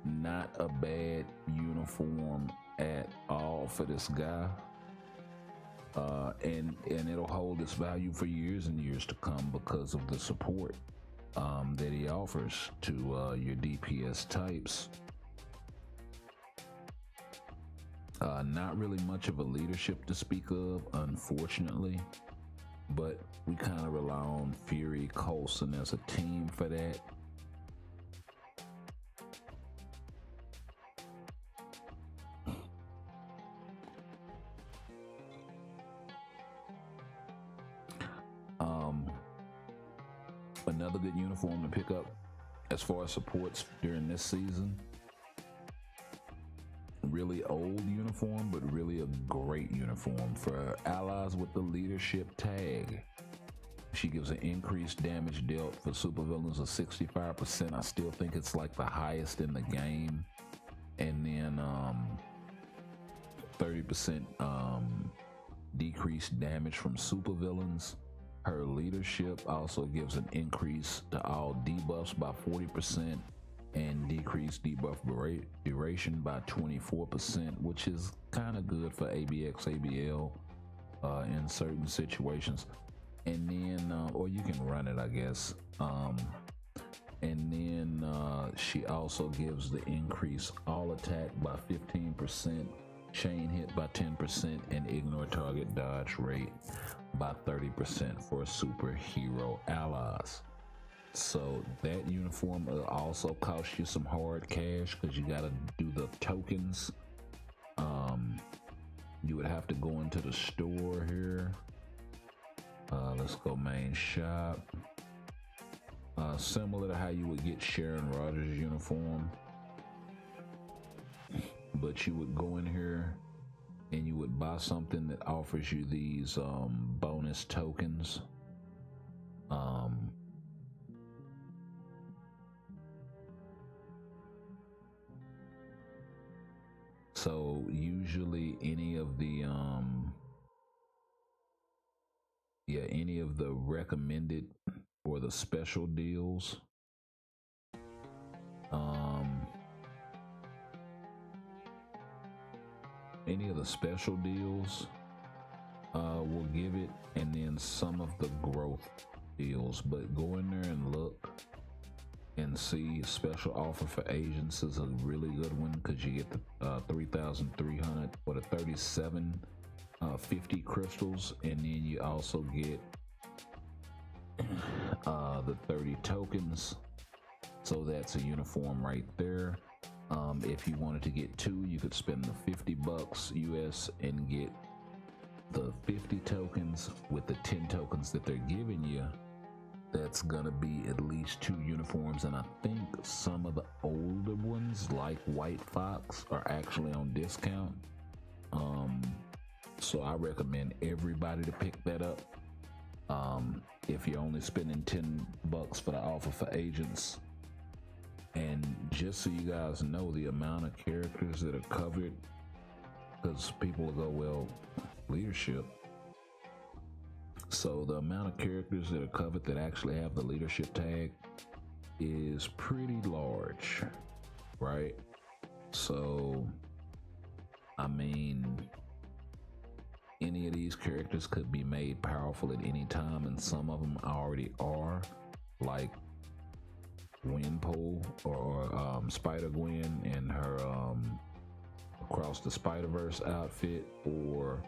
Speaker 4: not a bad uniform at all for this guy. And it'll hold its value for years and years to come because of the support that he offers to your DPS types. Not really much of a leadership to speak of, unfortunately, but we kind of rely on Fury Coulson as a team for that. Another good uniform to pick up as far as supports during this season. Really old uniform, but really a great uniform for allies with the leadership tag. She gives an increased damage dealt for supervillains of 65%. I still think it's like the highest in the game. And then 30% decreased damage from supervillains. Her leadership also gives an increase to all debuffs by 40% and decreased debuff duration by 24%, which is kind of good for ABX ABL in certain situations. And then or you can run it, I guess. And then she also gives the increase all attack by 15%, chain hit by 10%, and ignore target dodge rate by 30% for superhero allies. So that uniform will also cost you some hard cash because you gotta do the tokens. You would have to go into the store here. Let's go main shop. Similar to how you would get Sharon Rogers' uniform, but you would go in here and you would buy something that offers you these bonus tokens. So usually any of the recommended or the special deals, any of the special deals will give it, and then some of the growth deals. But go in there and look and see. Special offer for agents is a really good one because you get the 3,300 or the 3750 crystals, and then you also get the 30 tokens. So that's a uniform right there. If you wanted to get two, you could spend the $50 US and get the 50 tokens with the 10 tokens that they're giving you. That's gonna be at least two uniforms, and I think some of the older ones like White Fox are actually on discount. So I recommend everybody to pick that up. If you're only spending $10 for the offer for agents. And just so you guys know the amount of characters that are covered, because people will go, well, leadership. So the amount of characters that are covered that actually have the leadership tag is pretty large, right? So, I mean, any of these characters could be made powerful at any time, and some of them already are, like Winpole or Spider-Gwen in her Across the Spider-Verse outfit, or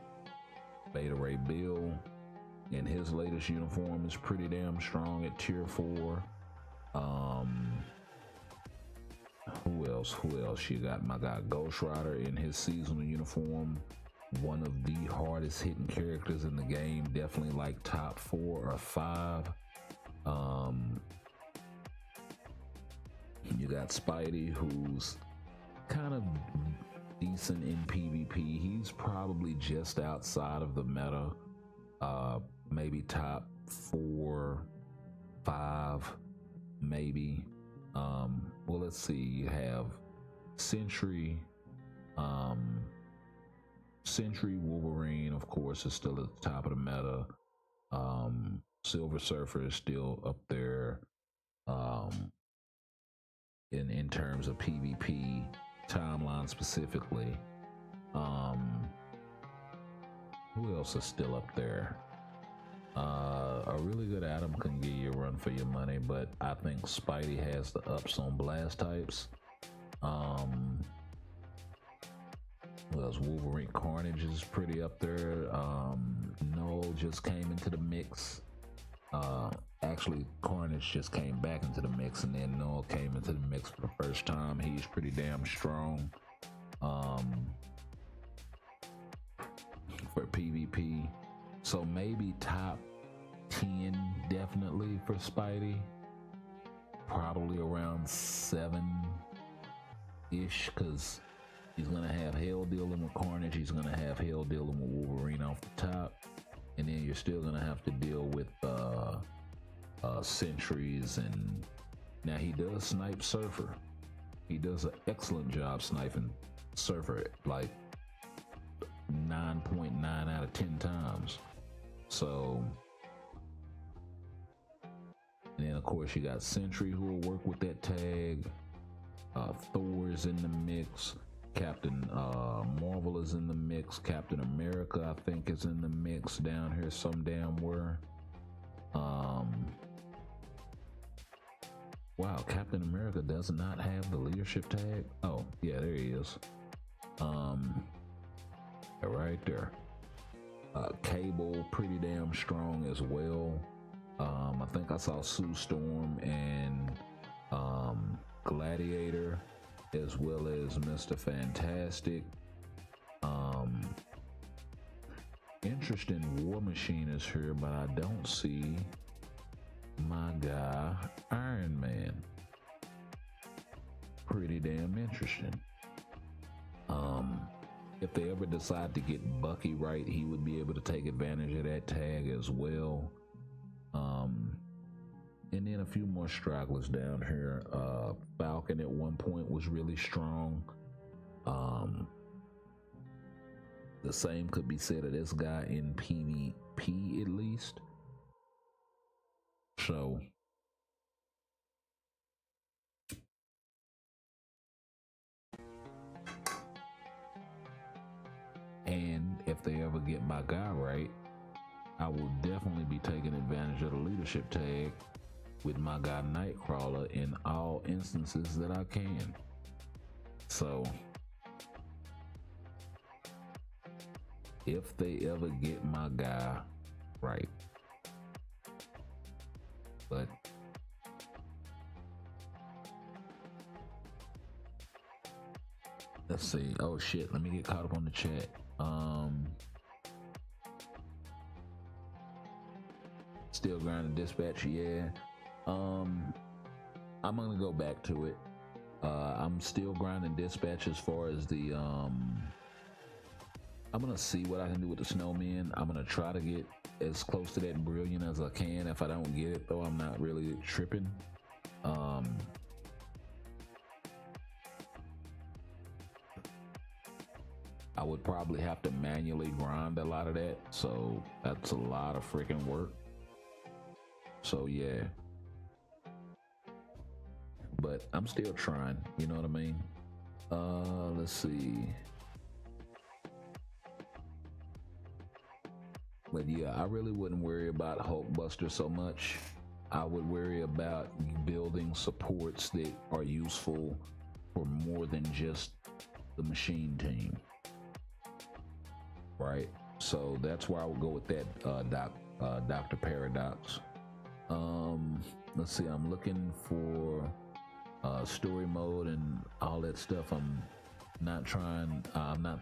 Speaker 4: Beta Ray Bill in his latest uniform is pretty damn strong at tier 4. Who else? You got my guy Ghost Rider in his seasonal uniform, one of the hardest hitting characters in the game, definitely like top 4 or 5. You got Spidey, who's kind of decent in PvP. He's probably just outside of the meta, maybe top 4, 5, maybe. Well, let's see. You have Sentry. Sentry Wolverine, of course, is still at the top of the meta. Silver Surfer is still up there. In terms of PvP timeline specifically. Who else is still up there? A really good Atom can give you a run for your money, but I think Spidey has the ups on blast types. Well, Wolverine Carnage is pretty up there. Null just came into the mix. Actually, Carnage just came back into the mix, and then Null came into the mix for the first time. He's pretty damn strong for PvP. So maybe top 10 definitely for Spidey. Probably around 7-ish, because he's gonna have hell dealing with Carnage. He's gonna have hell dealing with Wolverine off the top. and then you're still gonna have to deal with sentries. And now he does snipe Surfer. He does an excellent job sniping Surfer, like 9.9 out of 10 times. So, and then of course you got Sentry who will work with that tag. Thor's in the mix. Captain Marvel is in the mix. Captain America, I think, is in the mix down here some damn where. Wow, Captain America does not have the leadership tag. Oh, yeah, there he is. Right there. Cable, pretty damn strong as well. I think I saw Sue Storm and Gladiator, as well as Mr. Fantastic. Interesting War Machine is here, but I don't see my guy Iron Man. Pretty damn interesting. If they ever decide to get Bucky right, he would be able to take advantage of that tag as well. And then a few more stragglers down here. Falcon at one point was really strong. The same could be said of this guy in PvP at least. So and if they ever get my guy right, I will definitely be taking advantage of the leadership tag with my guy Nightcrawler in all instances that I can. So if they ever get my guy right. But let's see. Oh shit, let me get caught up on the chat. Still grinding dispatch, yeah. I'm gonna go back to it. I'm still grinding dispatch as far as the I'm gonna see what I can do with the snowman. I'm gonna try to get as close to that brilliant as I can. If I don't get it though, I'm not really tripping. I would probably have to manually grind a lot of that, so that's a lot of freaking work. So yeah, but I'm still trying, you know what I mean? Let's see. But yeah, I really wouldn't worry about Hulkbuster so much. I would worry about building supports that are useful for more than just the machine team. Right? So that's where I would go with that Dr. Paradox. Let's see, I'm looking for story mode and all that stuff. I'm not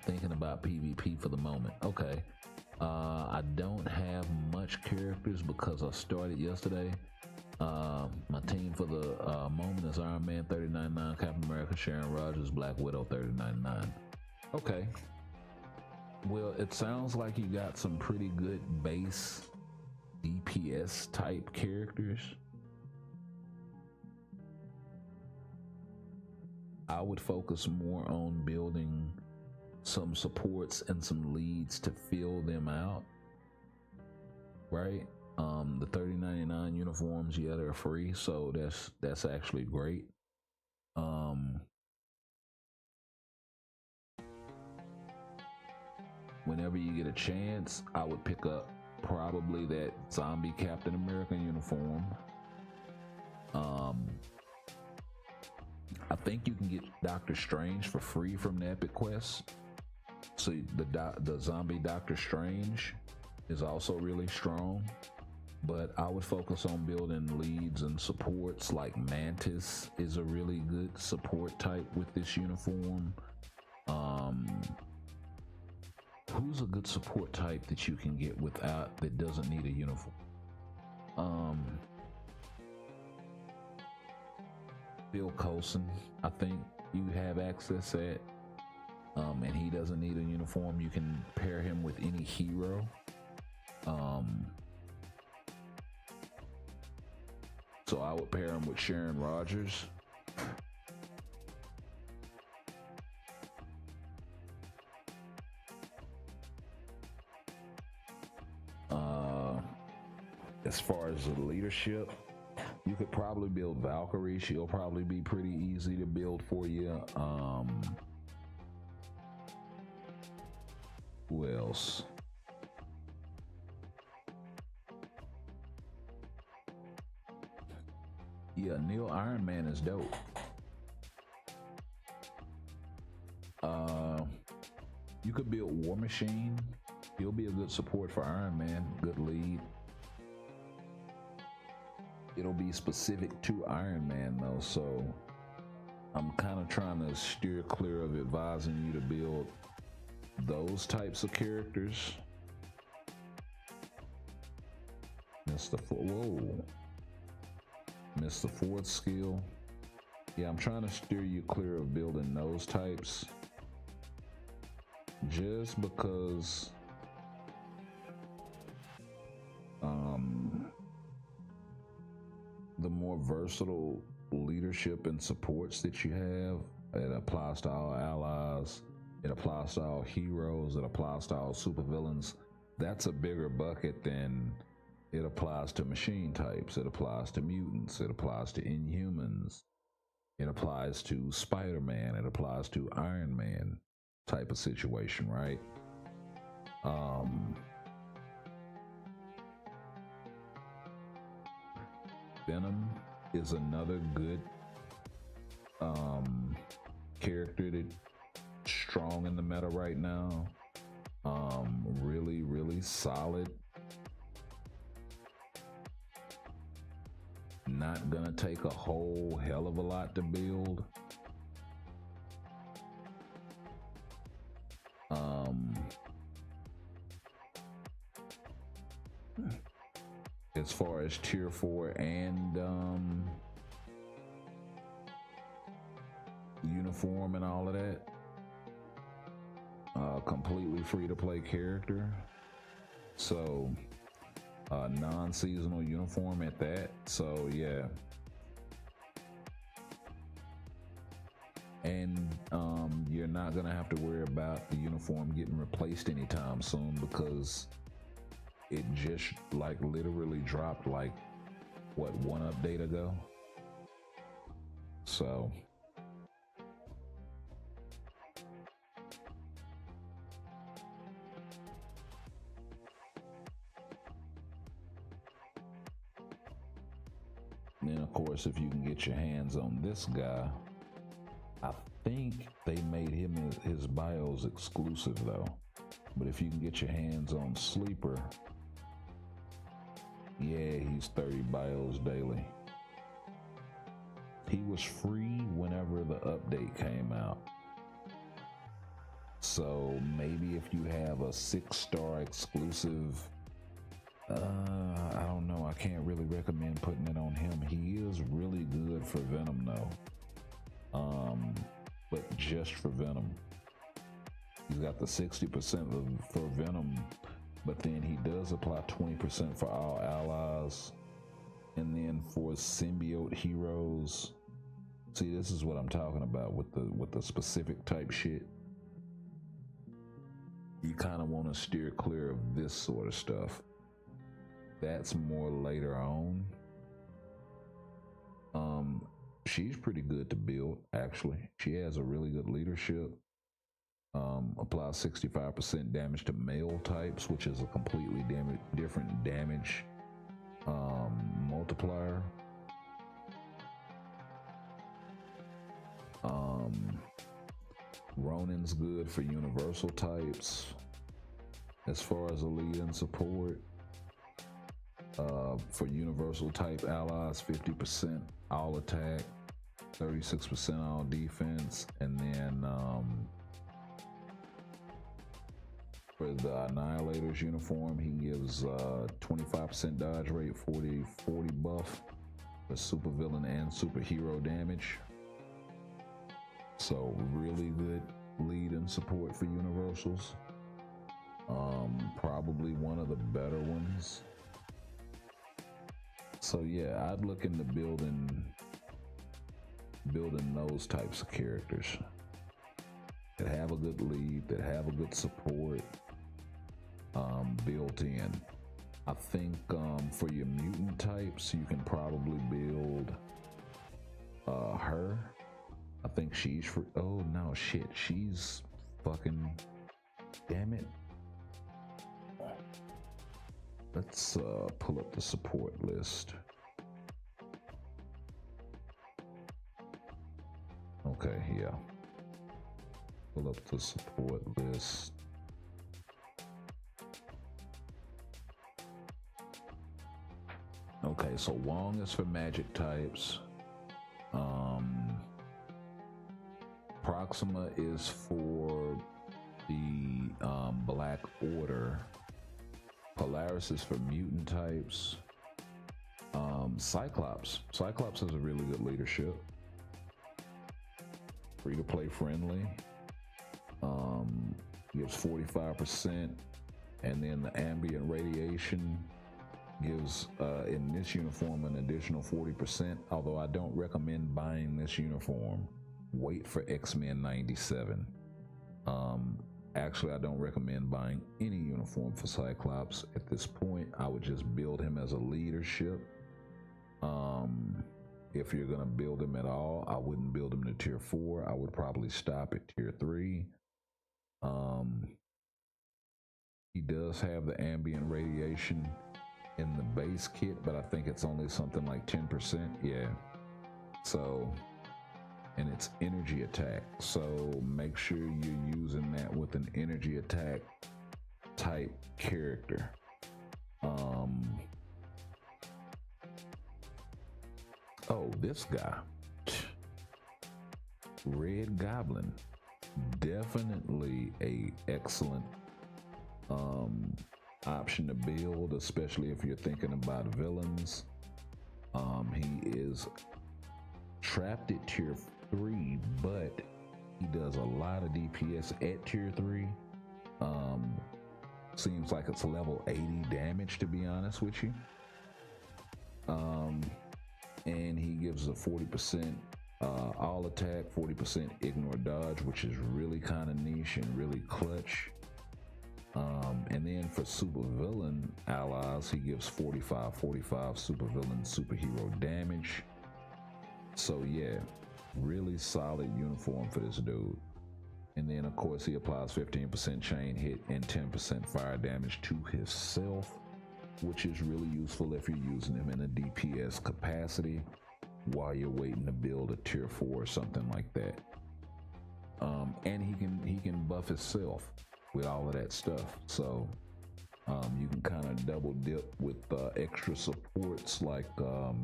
Speaker 4: thinking about PvP for the moment. Okay. I don't have much characters because I started yesterday. My team for the moment is Iron Man 39.9, Captain America, Sharon Rogers, Black Widow 39.9. Okay. Well, it sounds like you got some pretty good base DPS type characters. I would focus more on building some supports and some leads to fill them out, right? The 30.99 uniforms, yeah, they're free, so that's actually great. Whenever you get a chance, I would pick up probably that zombie Captain America uniform. I think you can get Doctor Strange for free from the Epic Quest. So the zombie Doctor Strange is also really strong, but I would focus on building leads and supports. Like Mantis is a really good support type with this uniform. Who's a good support type that you can get that doesn't need a uniform? Bill Coulson, I think you have access at, and he doesn't need a uniform. You can pair him with any hero, So I would pair him with Sharon Rogers. As far as the leadership, you could probably build Valkyrie. She'll probably be pretty easy to build for you. Who else? Yeah, Neil Iron Man is dope. You could build War Machine. He'll be a good support for Iron Man, good lead. It'll be specific to Iron Man though, so I'm kind of trying to steer clear of advising you to build those types of characters. Mr. Mr. Ford skill. Yeah, I'm trying to steer you clear of building those types just because the more versatile leadership and supports that you have, it applies to all allies, it applies to all heroes, it applies to all supervillains. That's a bigger bucket than it applies to machine types, it applies to mutants, it applies to Inhumans, it applies to Spider-Man, it applies to Iron Man type of situation, right? Venom is another good character that's strong in the meta right now. Really solid. Not gonna take a whole hell of a lot to build. As far as tier 4 and uniform and all of that, completely free to play character, so non-seasonal uniform at that, so yeah. And you're not gonna have to worry about the uniform getting replaced anytime soon because it just like literally dropped like what, one update ago. So then of course, if you can get your hands on this guy, I think they made him his bios exclusive though, but if you can get your hands on Sleeper, yeah, he's 30 bios daily. He was free whenever the update came out. So maybe if you have a 6-star exclusive, I don't know, I can't really recommend putting it on him. He is really good for Venom though. But just for Venom. He's got the 60% for Venom, but then he does apply 20% for all allies. And then for symbiote heroes, see, this is what I'm talking about with the specific type shit. You kind of want to steer clear of this sort of stuff. That's more later on. She's pretty good to build, actually. She has a really good leadership. Applies 65% damage to male types, which is a completely different damage multiplier. Ronin's good for universal types. As far as a lead and support, for universal type allies, 50% all attack, 36% all defense, and then for the Annihilator's uniform, he gives 25% dodge rate, 40 buff for supervillain and superhero damage. So really good lead and support for universals. Probably one of the better ones. So yeah, I'd look into building those types of characters that have a good lead, that have a good support built in. I think for your mutant types, you can probably build her. I think she's for, oh no, shit, she's fucking, damn it. Let's pull up the support list. Okay, yeah. Pull up the support list. Okay, so Wong is for magic types. Proxima is for the Black Order. Polaris is for mutant types. Cyclops has a really good leadership. Free to play friendly. Gives 45%, and then the ambient radiation gives in this uniform an additional 40%. Although I don't recommend buying this uniform. Wait for X-Men 97. Actually, I don't recommend buying any uniform for Cyclops at this point. I would just build him as a leadership. If you're gonna build him at all, I wouldn't build him to tier 4. I would probably stop at tier 3. He does have the ambient radiation in the base kit, but I think it's only something like 10%. Yeah. So, and it's energy attack. So make sure you're using that with an energy attack type character. Oh, this guy. Red Goblin. Definitely a excellent option to build, especially if you're thinking about villains. He is trapped at tier 3, but he does a lot of DPS at tier 3. Seems like it's level 80 damage, to be honest with you. And he gives a 40% all attack, 40% ignore dodge, which is really kind of niche and really clutch. And then for supervillain allies, he gives 45 supervillain superhero damage. So yeah, really solid uniform for this dude. And then of course he applies 15% chain hit and 10% fire damage to himself, which is really useful if you're using him in a DPS capacity while you're waiting to build a tier 4 or something like that. And he can buff himself with all of that stuff. So you can kind of double dip with extra supports, like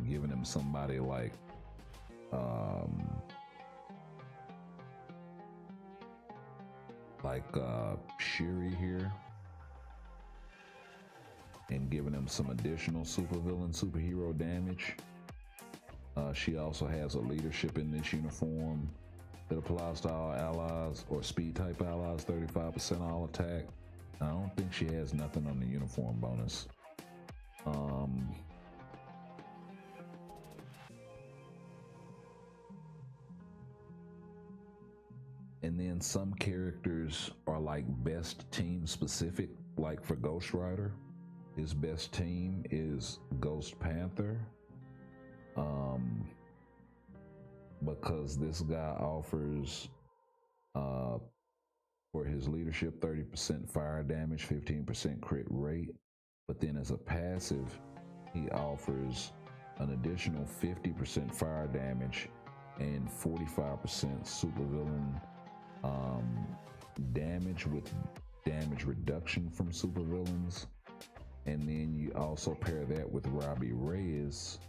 Speaker 4: giving him somebody like Shuri here, and giving him some additional supervillain superhero damage. She also has a leadership in this uniform that applies to all allies or speed type allies, 35% all attack. I don't think she has nothing on the uniform bonus. And then some characters are like best team specific, like for Ghost Rider, his best team is Ghost Panther. Because this guy offers for his leadership 30% fire damage, 15% crit rate, but then as a passive he offers an additional 50% fire damage and 45% supervillain damage with damage reduction from supervillains. And then you also pair that with Robbie Reyes,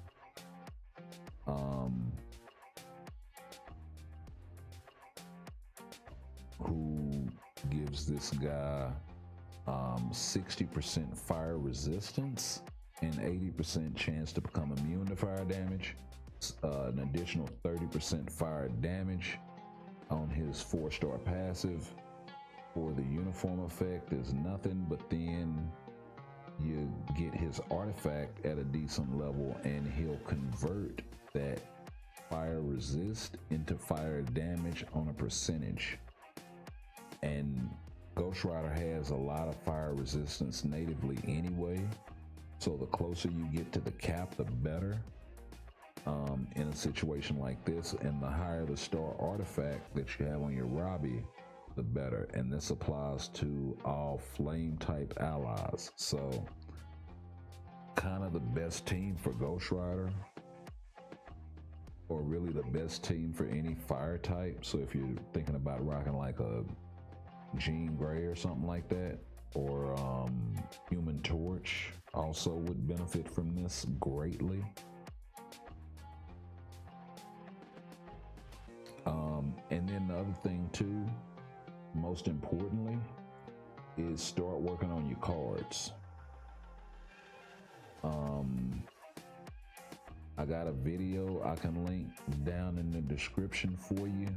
Speaker 4: who gives this guy 60% fire resistance and 80% chance to become immune to fire damage, an additional 30% fire damage on his 4-star passive, for the uniform effect is nothing, but then you get his artifact at a decent level and he'll convert that fire resist into fire damage on a percentage. And Ghost Rider has a lot of fire resistance natively anyway, so the closer you get to the cap, the better in a situation like this. And the higher the star artifact that you have on your Robbie, the better. And this applies to all flame type allies. So kind of the best team for Ghost Rider, or really the best team for any fire type. So if you're thinking about rocking like a Jean Grey or something like that, or Human Torch also would benefit from this greatly. And then the other thing too, most importantly, is start working on your cards. I got a video I can link down in the description for you.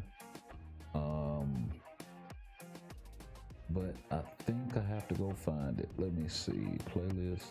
Speaker 4: But I think I have to go find it. Let me see. Playlist.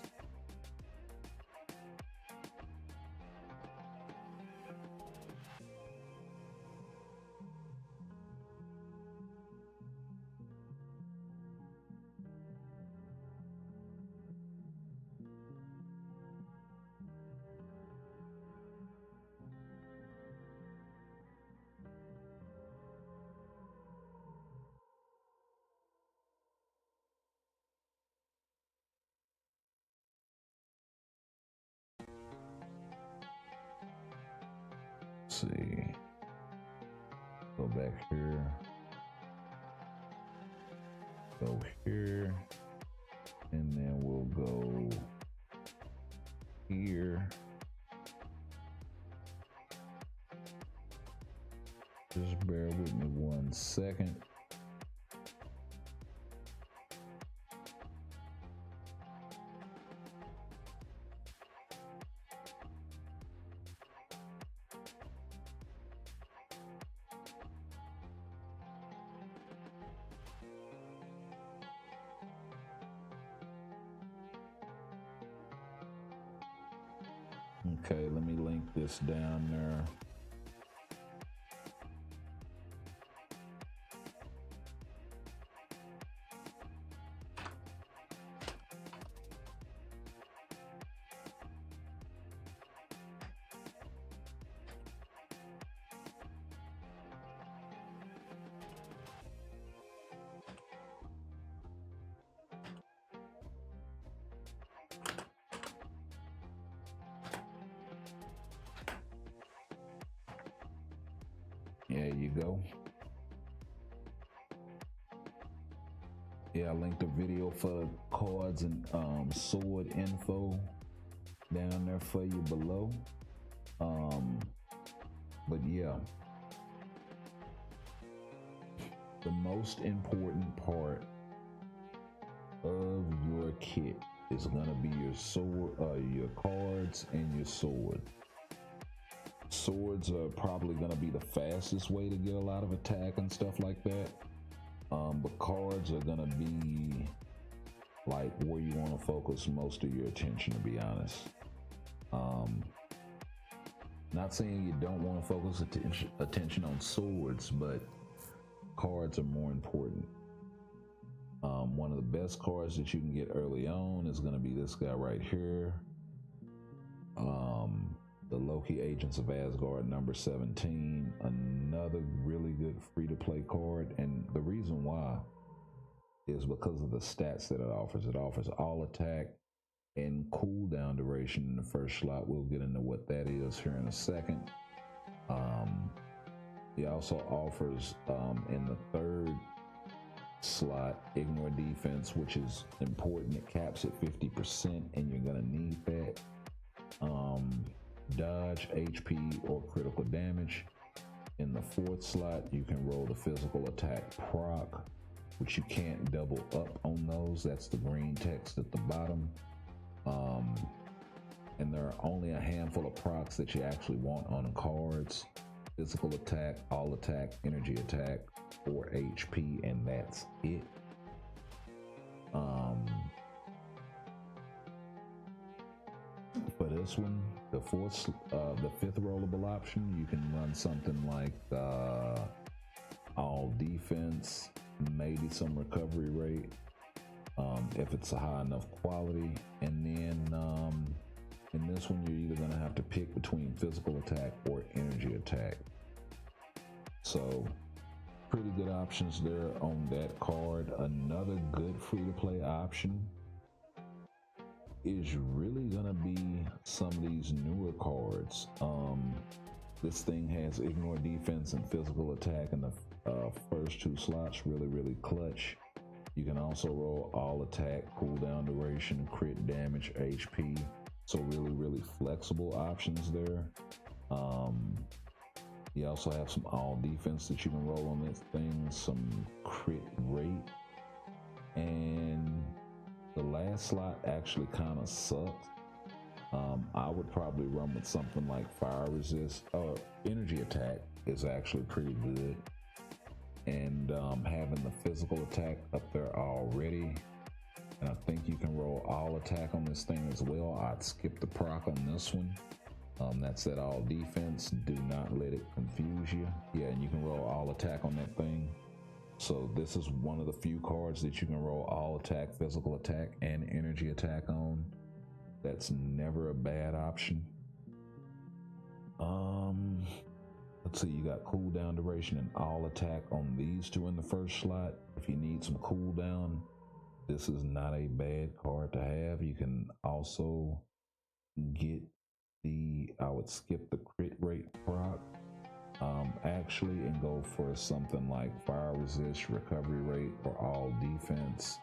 Speaker 4: See, go back here, go here, and then we'll go here. Just bear with me 1 second. Okay, let me link this down there. There you go. Yeah, I linked a video for cards and sword info down there for you below. But yeah, the most important part of your kit is gonna be your sword, your cards and your sword. Swords are probably going to be the fastest way to get a lot of attack and stuff like that, but cards are going to be like where you want to focus most of your attention, to be honest. Not saying you don't want to focus attention on swords, but cards are more important. One of the best cards that you can get early on is going to be this guy right here. The Loki Agents of Asgard number 17, another really good free-to-play card. And the reason why is because of the stats that it offers. It offers all attack and cooldown duration in the first slot. We'll get into what that is here in a second. He also offers in the third slot ignore defense, which is important. It caps at 50%, and you're gonna need that. Dodge, HP, or critical damage. In the fourth slot, you can roll the physical attack proc, which you can't double up on those. That's the green text at the bottom. And there are only a handful of procs that you actually want on cards. Physical attack, all attack, energy attack, 4 HP, and that's it. For this one, the fifth rollable option, you can run something like all defense, maybe some recovery rate, if it's a high enough quality. And then in this one, you're either gonna have to pick between physical attack or energy attack. So pretty good options there on that card. Another good free-to-play option is really gonna be some of these newer cards. This thing has ignore defense and physical attack in the first 2 slots, really clutch. You can also roll all attack, cooldown duration, crit damage, HP. So really flexible options there. You also have some all defense that you can roll on this thing, some crit rate, and the last slot actually kind of sucks. I would probably run with something like fire resist or energy attack is actually pretty good. And having the physical attack up there already, and I think you can roll all attack on this thing as well. I'd skip the proc on this one. That's that all defense. Do not let it confuse you. Yeah, and you can roll all attack on that thing. So this is one of the few cards that you can roll all attack, physical attack, and energy attack on. That's never a bad option. Let's see, you got cooldown duration and all attack on these 2 in the first slot. If you need some cooldown, this is not a bad card to have. You can also get I would skip the crit rate proc actually and go for something like fire resist, recovery rate, or all defense.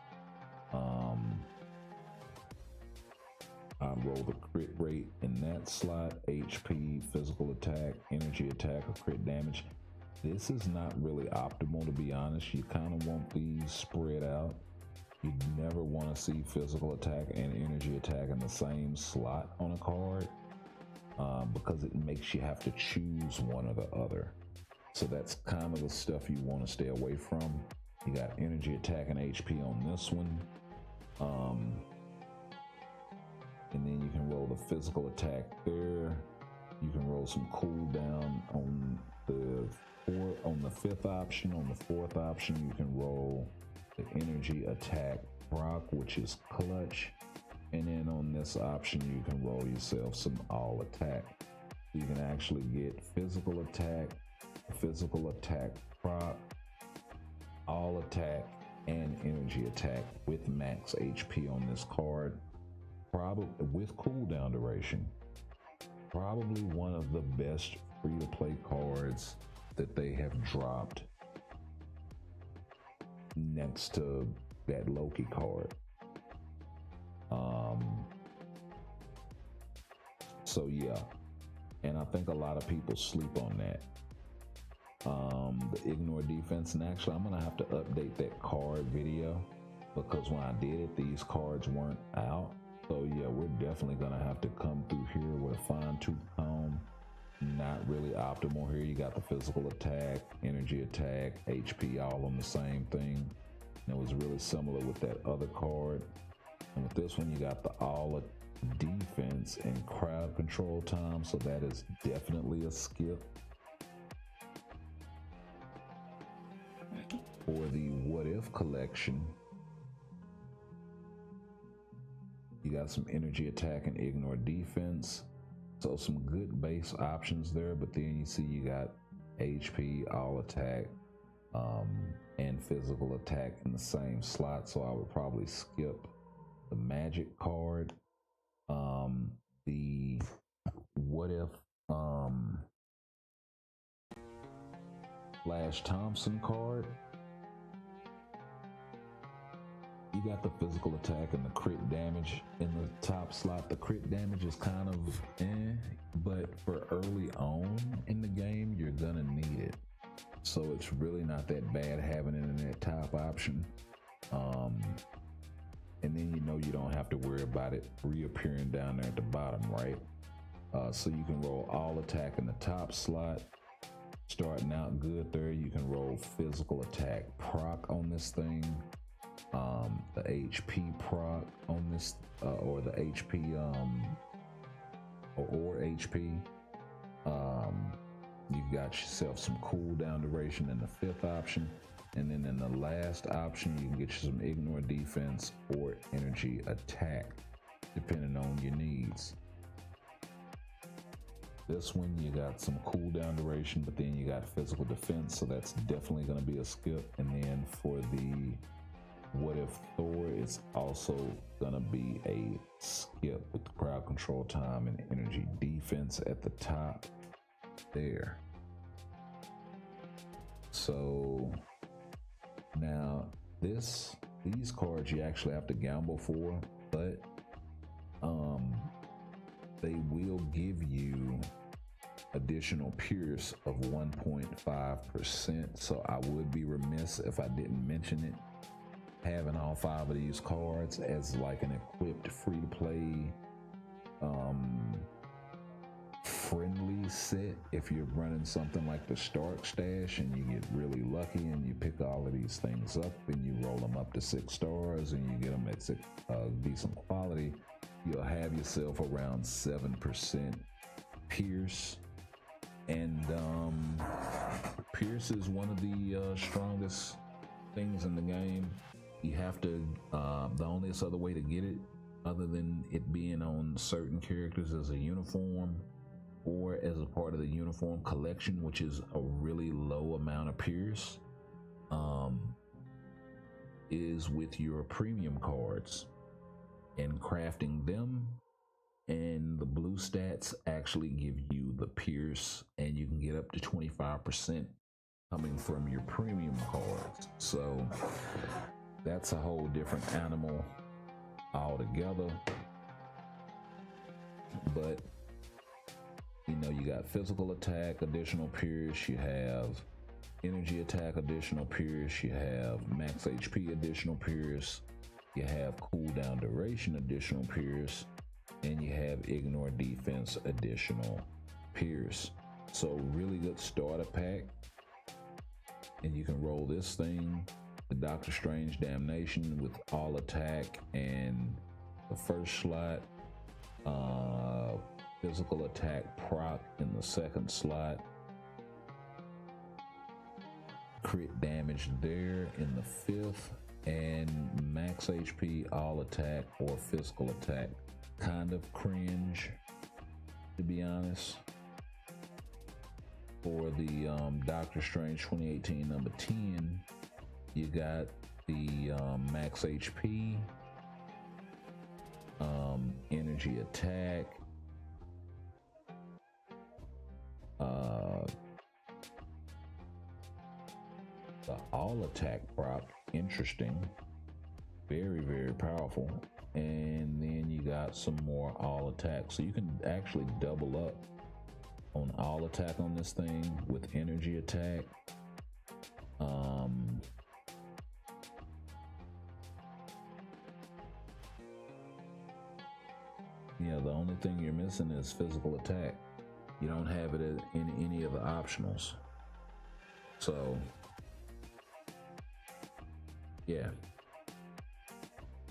Speaker 4: I roll the crit rate in that slot, HP, physical attack, energy attack, or crit damage. This is not really optimal, to be honest. You kind of want these spread out. You never want to see physical attack and energy attack in the same slot on a card, because it makes you have to choose one or the other. So that's kind of the stuff you want to stay away from. You got energy attack and HP on this one. And then you can roll the physical attack there. You can roll some cooldown on the 5th option. On the 4th option, you can roll the energy attack proc, which is clutch. And then on this option, you can roll yourself some all attack. You can actually get physical attack proc, all attack, and energy attack with max HP on this card. Probably with cooldown duration. Probably one of the best free-to-play cards that they have dropped, next to that Loki card. So yeah, and I think a lot of people sleep on that. The ignore defense, and actually I'm gonna have to update that card video, because when I did it, these cards weren't out. So yeah, we're definitely gonna have to come through here with a fine-tooth comb. Not really optimal here. You got the physical attack, energy attack, HP all on the same thing. And it was really similar with that other card. And with this one, you got the all defense and crowd control time, so that is definitely a skip. For the What If collection, you got some energy attack and ignore defense. So some good base options there, but then you see you got HP, all attack, and physical attack in the same slot. So I would probably skip the magic card. The What If Flash Thompson card. You got the physical attack and the crit damage in the top slot. The crit damage is kind of but for early on in the game, you're gonna need it. So it's really not that bad having it in that top option. And then you don't have to worry about it reappearing down there at the bottom, right? So you can roll all attack in the top slot, starting out good there. You can roll physical attack proc on this thing, the HP proc on this, or the HP, or HP. You've got yourself some cooldown duration in the 5th option, and then in the last option you can get you some ignore defense or energy attack depending on your needs. This one you got some cooldown duration, but then you got physical defense, so that's definitely going to be a skip. And then for the what if Thor, it's also going to be a skip with the crowd control time and energy defense at the top there. So now these cards you actually have to gamble for, but they will give you additional Pierce of 1.5%. So I would be remiss if I didn't mention it. Having all 5 of these cards as like an equipped free-to-play friendly set, if you're running something like the Stark Stash and you get really lucky and you pick all of these things up and you roll them up to 6 stars and you get them at decent quality, you'll have yourself around 7% Pierce. And Pierce is one of the strongest things in the game. You have to, the only other way to get it, other than it being on certain characters as a uniform or as a part of the uniform collection, which is a really low amount of Pierce, is with your premium cards and crafting them. And the blue stats actually give you the Pierce, and you can get up to 25% coming from your premium cards. So that's a whole different animal altogether. But you know, you got physical attack, additional Pierce, you have energy attack, additional Pierce, you have max HP, additional Pierce, you have cooldown duration, additional Pierce, and you have ignore defense, additional Pierce. So really good starter pack. And you can roll this thing, the Doctor Strange Damnation, with all attack and the first slot, physical attack proc in the 2nd slot, crit damage there in the 5th, and max HP, all attack or physical attack. Kind of cringe, to be honest. For the Doctor Strange 2018 number 10, you got the max HP, energy attack, the all attack proc, interesting, very, very powerful. And then you got some more all attack, so you can actually double up on all attack on this thing with energy attack. Yeah, the only thing you're missing is physical attack. You don't have it in any of the optionals. So yeah,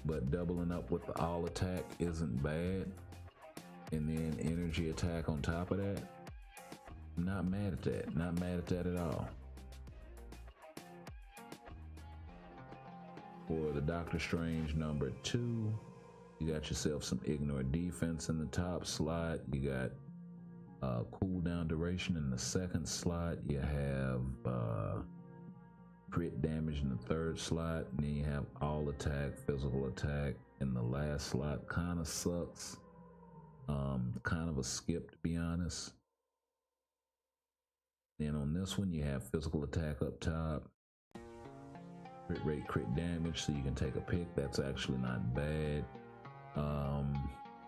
Speaker 4: but doubling up with the all attack isn't bad, and then energy attack on top of that, not mad at that, not mad at that at all. For the Doctor Strange number 2, you got yourself some ignore defense in the top slot, you got cooldown duration in the 2nd slot, you have crit damage in the 3rd slot, and then you have all attack, physical attack in the last slot. Kind of sucks, kind of a skip, to be honest. Then on this one you have physical attack up top, crit rate, crit damage, so you can take a pick. That's actually not bad.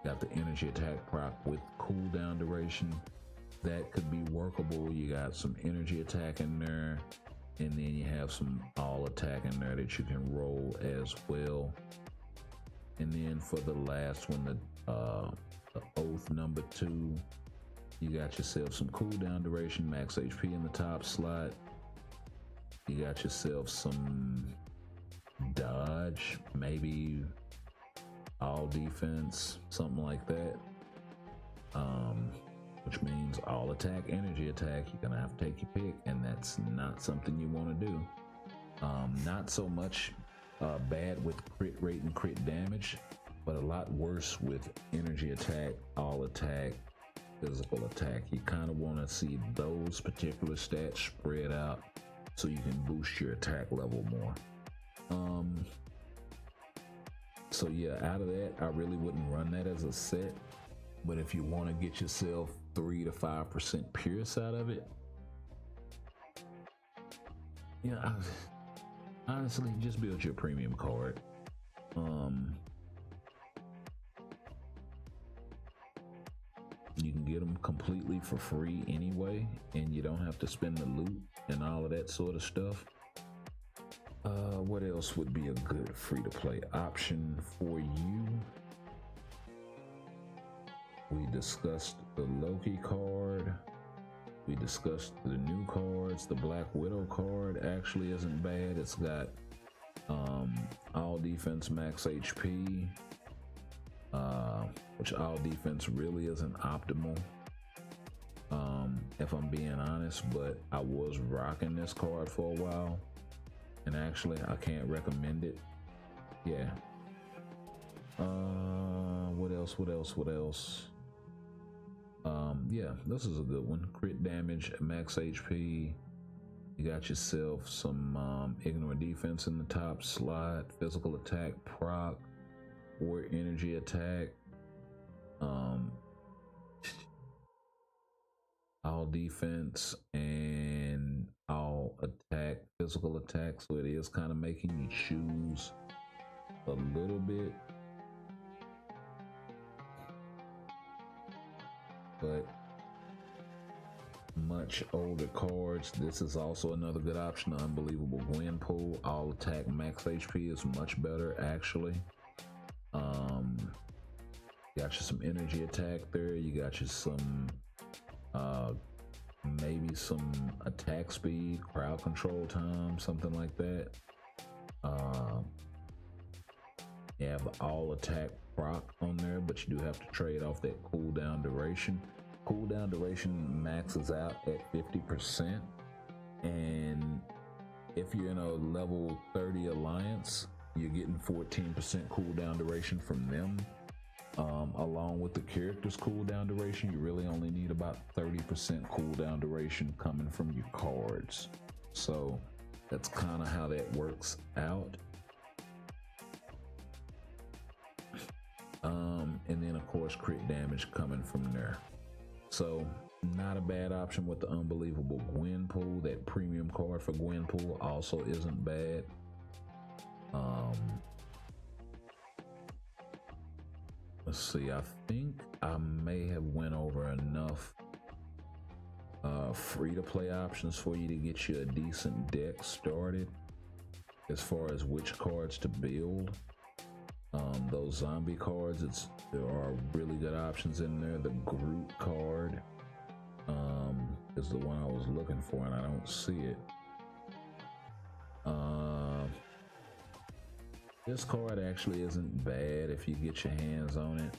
Speaker 4: Got the energy attack proc with cooldown duration, that could be workable. You got some energy attack in there, and then you have some all attack in there that you can roll as well. And then for the last one, the Oath number 2, You got yourself some cooldown duration, max HP in the top slot. You got yourself some dodge, maybe all defense, something like that. Which means all attack, energy attack. You're gonna have to take your pick, and that's not something you want to do. Not so much bad with crit rate and crit damage, but a lot worse with energy attack, all attack, physical attack. You kind of want to see those particular stats spread out so you can boost your attack level more. So yeah, out of that, I really wouldn't run that as a set. But if you want to get yourself 3 to 5% pierce out of it, yeah, honestly, just build your premium card. You can get them completely for free anyway, and you don't have to spend the loot and all of that sort of stuff. What else would be a good free-to-play option for you? We discussed the Loki card. We discussed the new cards. The Black Widow card actually isn't bad. It's got all defense, max HP, which all defense really isn't optimal, if I'm being honest, but I was rocking this card for a while, and actually I can't recommend it. Yeah. What else? Yeah, this is a good one. Crit damage, max HP. You got yourself some ignore defense in the top slot, physical attack proc, or energy attack. All defense and all attack, physical attack. So it is kind of making you choose a little bit. But much older cards. This is also another good option. The Unbelievable Gwen Pool. All attack, max HP is much better actually. Got you some energy attack there. You got you some maybe some attack speed, crowd control time, something like that. You have all attack proc on there, but you do have to trade off that cooldown duration. Cooldown duration maxes out at 50%, and if you're in a level 30 alliance, you're getting 14% cooldown duration from them. Along with the character's cooldown duration, you really only need about 30% cooldown duration coming from your cards. So that's kind of how that works out. And then of course crit damage coming from there. So not a bad option with the Unbelievable Gwen Pool. That premium card for Gwen Pool also isn't bad. Let's see, I think I may have went over enough free-to-play options for you to get you a decent deck started as far as which cards to build. Those zombie cards, there are really good options in there. The Groot card is the one I was looking for, and I don't see it. This card actually isn't bad if you get your hands on it.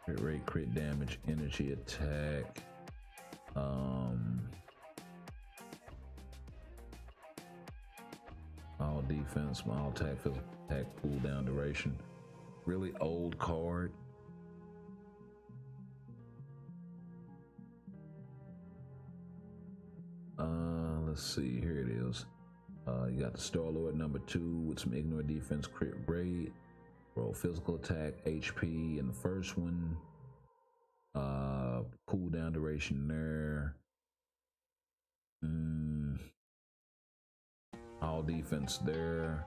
Speaker 4: Crit rate, crit damage, energy attack. All defense, all attack, physical attack, cooldown duration. Really old card. Let's see, here it is. You got the Star-Lord number 2 with some ignore defense, crit rate, roll physical attack, HP in the first one. Cooldown duration there. All defense there,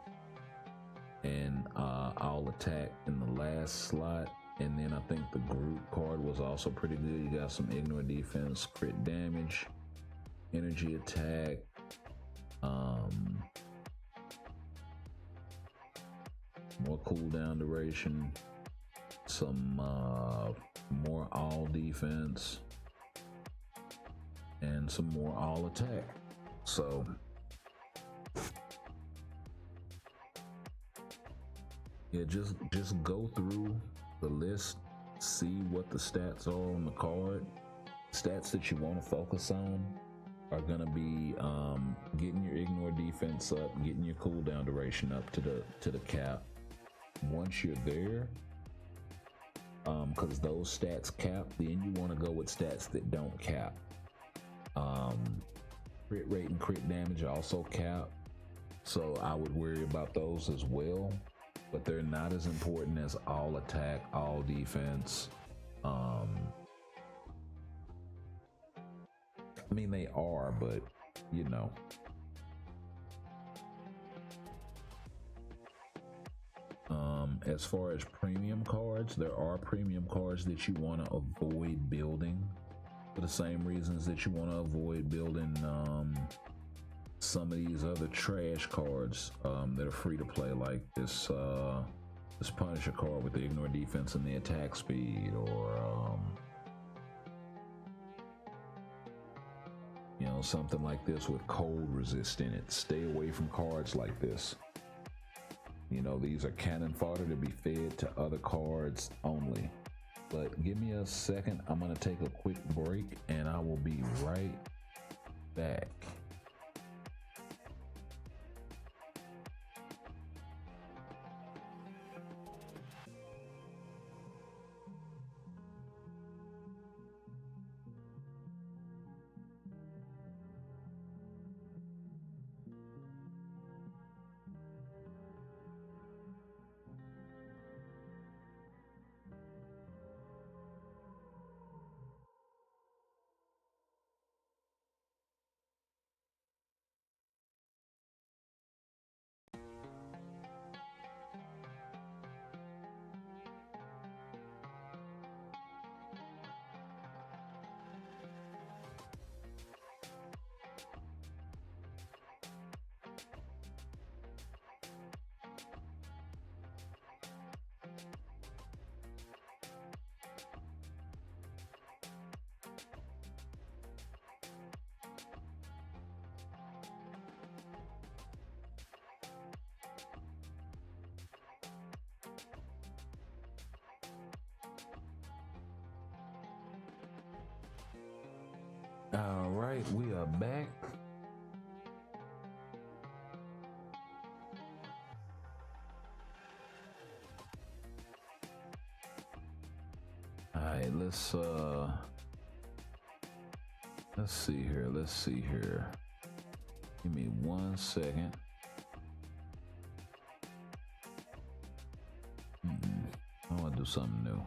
Speaker 4: and all attack in the last slot. And then I think the Groot card was also pretty good. You got some ignore defense, crit damage, energy attack, more cooldown duration, some more all defense, and some more all attack. So yeah, just go through the list, see what the stats are on the card. Stats that you want to focus on are gonna be getting your ignore defense up, getting your cooldown duration up to the cap. Once you're there, because those stats cap, then you want to go with stats that don't cap. Crit rate and crit damage also cap, so I would worry about those as well, but they're not as important as all attack, all defense. I mean, they are, but you know. As far as premium cards, there are premium cards that you want to avoid building for the same reasons that you want to avoid building some of these other trash cards that are free to play, like this Punisher card with the ignore defense and the attack speed, or you know, something like this with cold resist in it. Stay away from cards like this. You know, these are cannon fodder to be fed to other cards only. But give me a second. I'm going to take a quick break and I will be right back. All right, we are back. All right, let's see here. Let's see here. Give me 1 second. I want to do something new.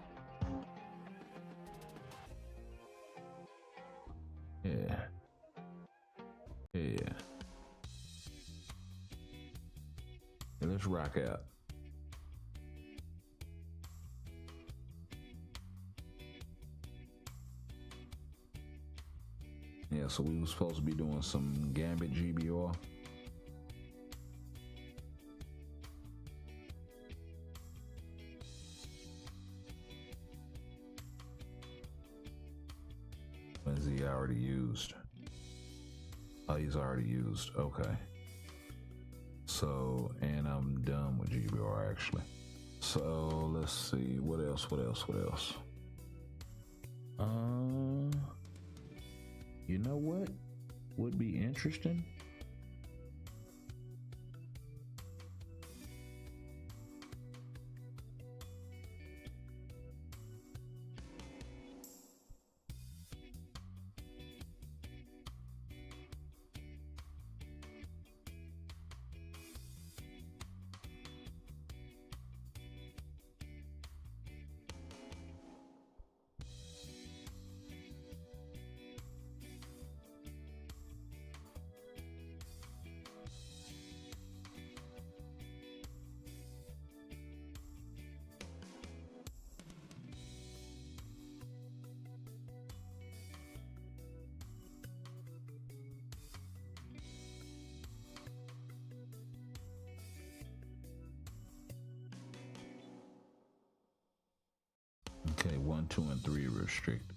Speaker 4: Yeah. Let's rock out. Yeah, so we were supposed to be doing some Gambit GBR. Is he already used? Oh, he's already used. Okay. So, and I'm done with GBR actually. So let's see, what else? You know what would be interesting? Okay, 1, 2, and 3 are restricted.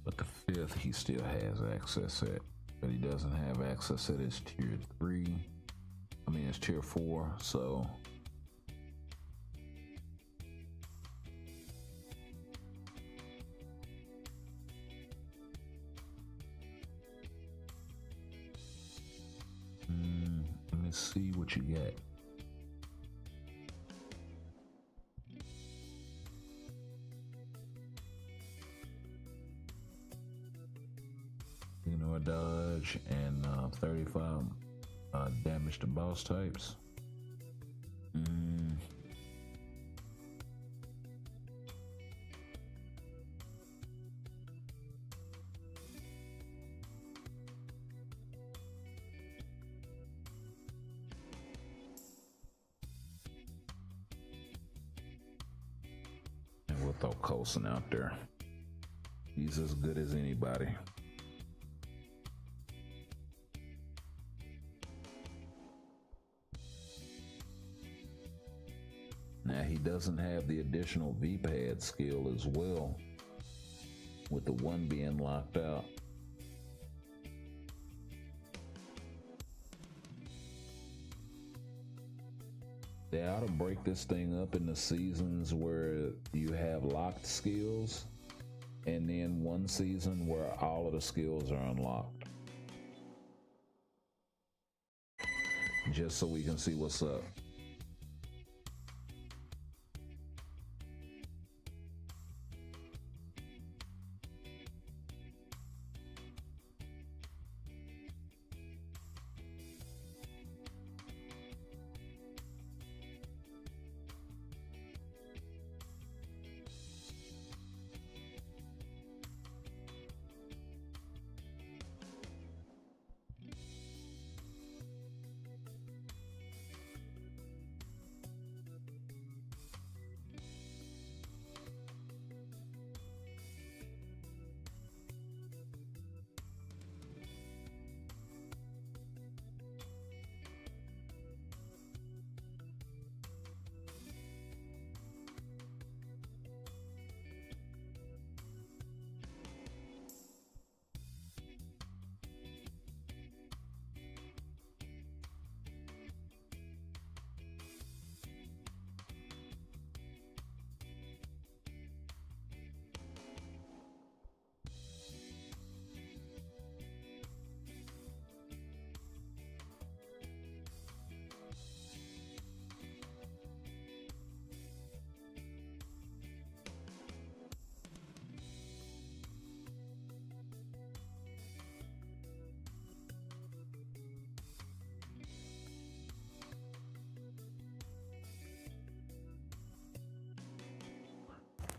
Speaker 4: But the 5th he still has access at. But he doesn't have access at his tier 3. I mean, it's tier 4, so. Let me see what you got. Ignore dodge and 35 damage to boss types. And we'll throw Coulson out there. He's as good as anybody. Now he doesn't have the additional V-pad skill as well, with the 1 being locked out. They ought to break this thing up into seasons where you have locked skills, and then one season where all of the skills are unlocked. Just so we can see what's up.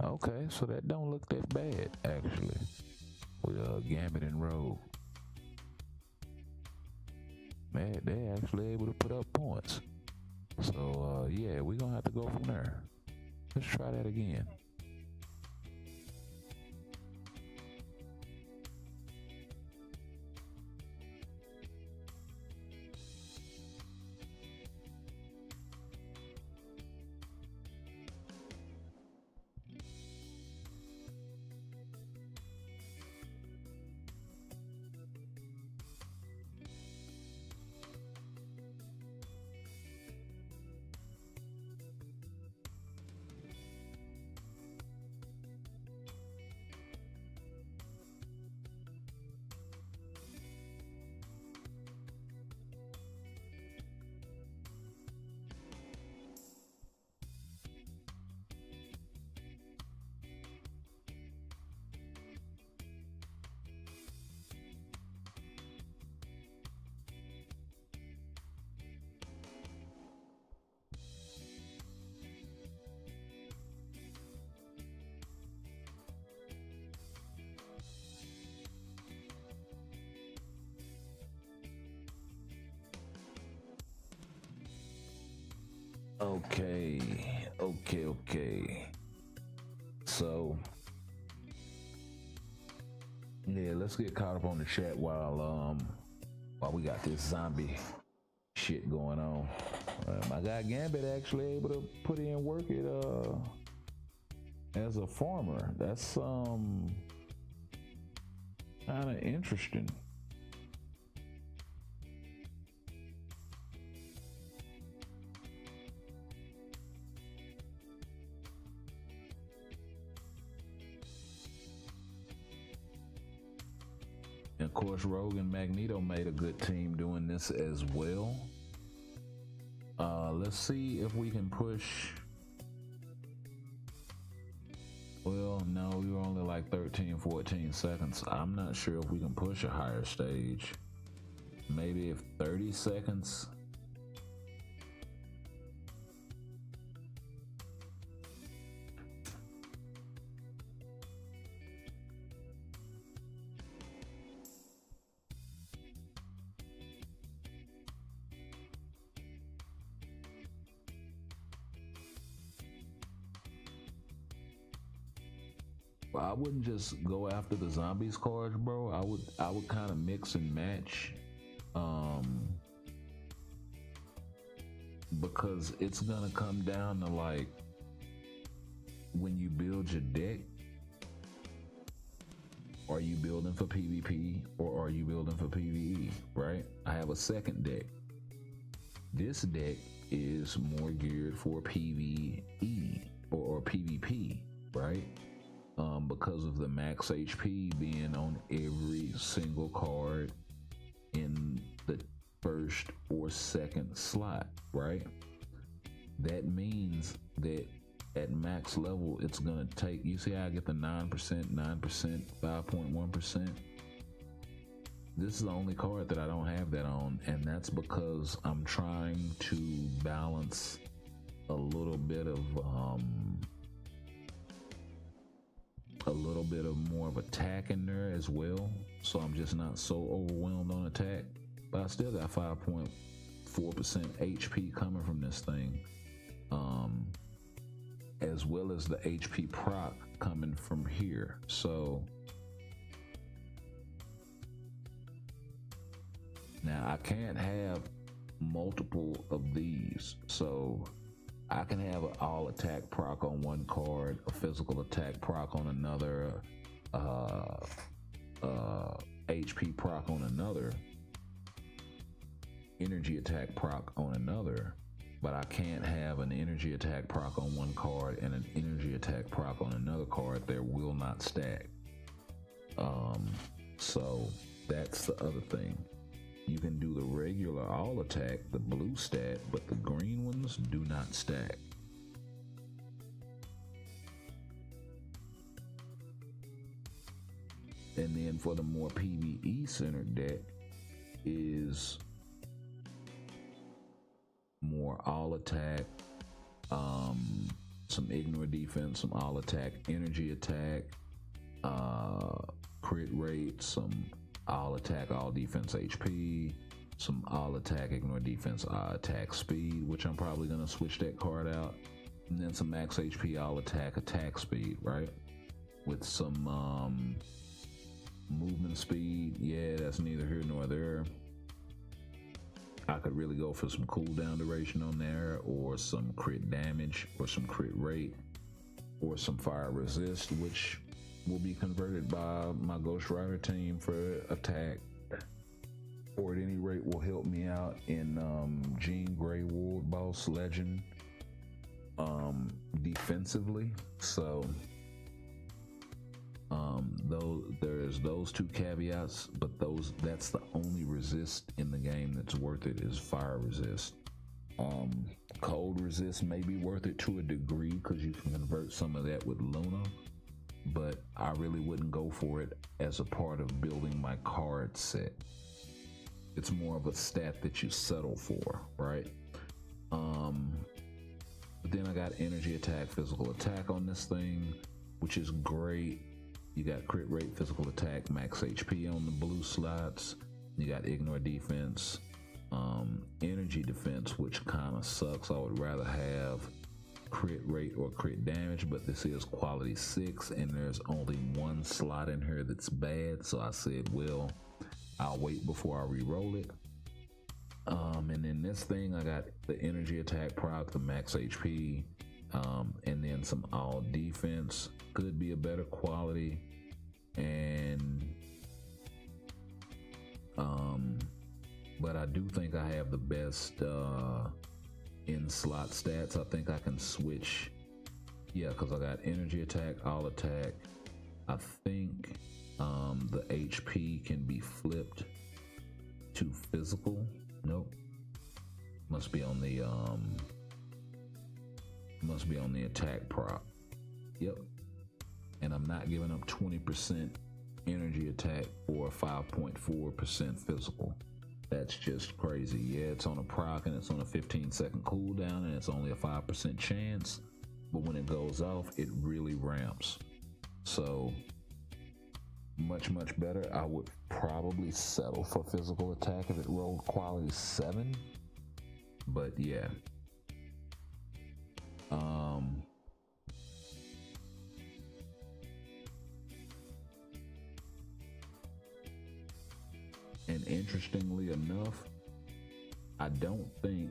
Speaker 4: Okay, so that don't look that bad, actually, with Gambit and Rogue. Man, they actually able to put up points. So, yeah, we're going to have to go from there. Let's try that again. Okay. So, yeah, let's get caught up on the chat while we got this zombie shit going on. My guy Gambit actually able to put in work at as a farmer. That's kind of interesting. And of course, Rogue and Magneto made a good team doing this as well. Let's see if we can push. Well, no, we were only like 13, 14 seconds. I'm not sure if we can push a higher stage. Maybe if 30 seconds. I wouldn't just go after the zombies cards, bro. I would kind of mix and match, because it's gonna come down to like when you build your deck. Are you building for PvP or are you building for PvE? Right? I have a second deck. This deck is more geared for PvE or PvP, right? Because of the max HP being on every single card in the first or second slot, right? That means that at max level, it's gonna take, you see how I get the 9%, 5.1%? This is the only card that I don't have that on, and that's because I'm trying to balance a little bit of more of attack in there as well, so I'm just not so overwhelmed on attack. But I still got 5.4% HP coming from this thing, as well as the HP proc coming from here. So now I can't have multiple of these, so I can have an all attack proc on one card, a physical attack proc on another, HP proc on another, energy attack proc on another, but I can't have an energy attack proc on one card and an energy attack proc on another card. They will not stack. So that's the other thing. You can do the regular all attack, the blue stat, but the green ones do not stack. And then for the more PvE centered deck is more all attack, some ignore defense, some all attack, energy attack, crit rate, some all attack, all defense HP, some all attack, ignore defense, attack speed, which I'm probably gonna switch that card out, and then some max HP, all attack, attack speed, right? With some movement speed. Yeah, that's neither here nor there. I could really go for some cooldown duration on there, or some crit damage, or some crit rate, or some fire resist, which will be converted by my Ghost Rider team for attack, or at any rate will help me out in Jean Grey World Boss Legend defensively. So there's those two caveats, but that's the only resist in the game that's worth it, is fire resist. Cold resist may be worth it to a degree because you can convert some of that with Luna, but I really wouldn't go for it as a part of building my card set. It's more of a stat that you settle for, right? But then I got energy attack, physical attack on this thing, which is great. You got crit rate, physical attack, max HP on the blue slots. You got ignore defense, energy defense, which kind of sucks. I would rather have crit rate or crit damage, but this is quality 6 and there's only one slot in here that's bad, so I said, well, I'll wait before I re-roll it. And then this thing, I got the energy attack proc, the max HP, and then some all defense could be a better quality, and but I do think I have the best in slot stats. I think I can switch, yeah, because I got energy attack, all attack. I think the HP can be flipped to physical. Nope, must be on the attack prop. Yep, and I'm not giving up 20% energy attack or 5.4% physical. That's just crazy. Yeah, it's on a proc and it's on a 15-second cooldown and it's only a 5% chance, but when it goes off, it really ramps. So much better. I would probably settle for physical attack if it rolled quality 7, but yeah. And interestingly enough, I don't think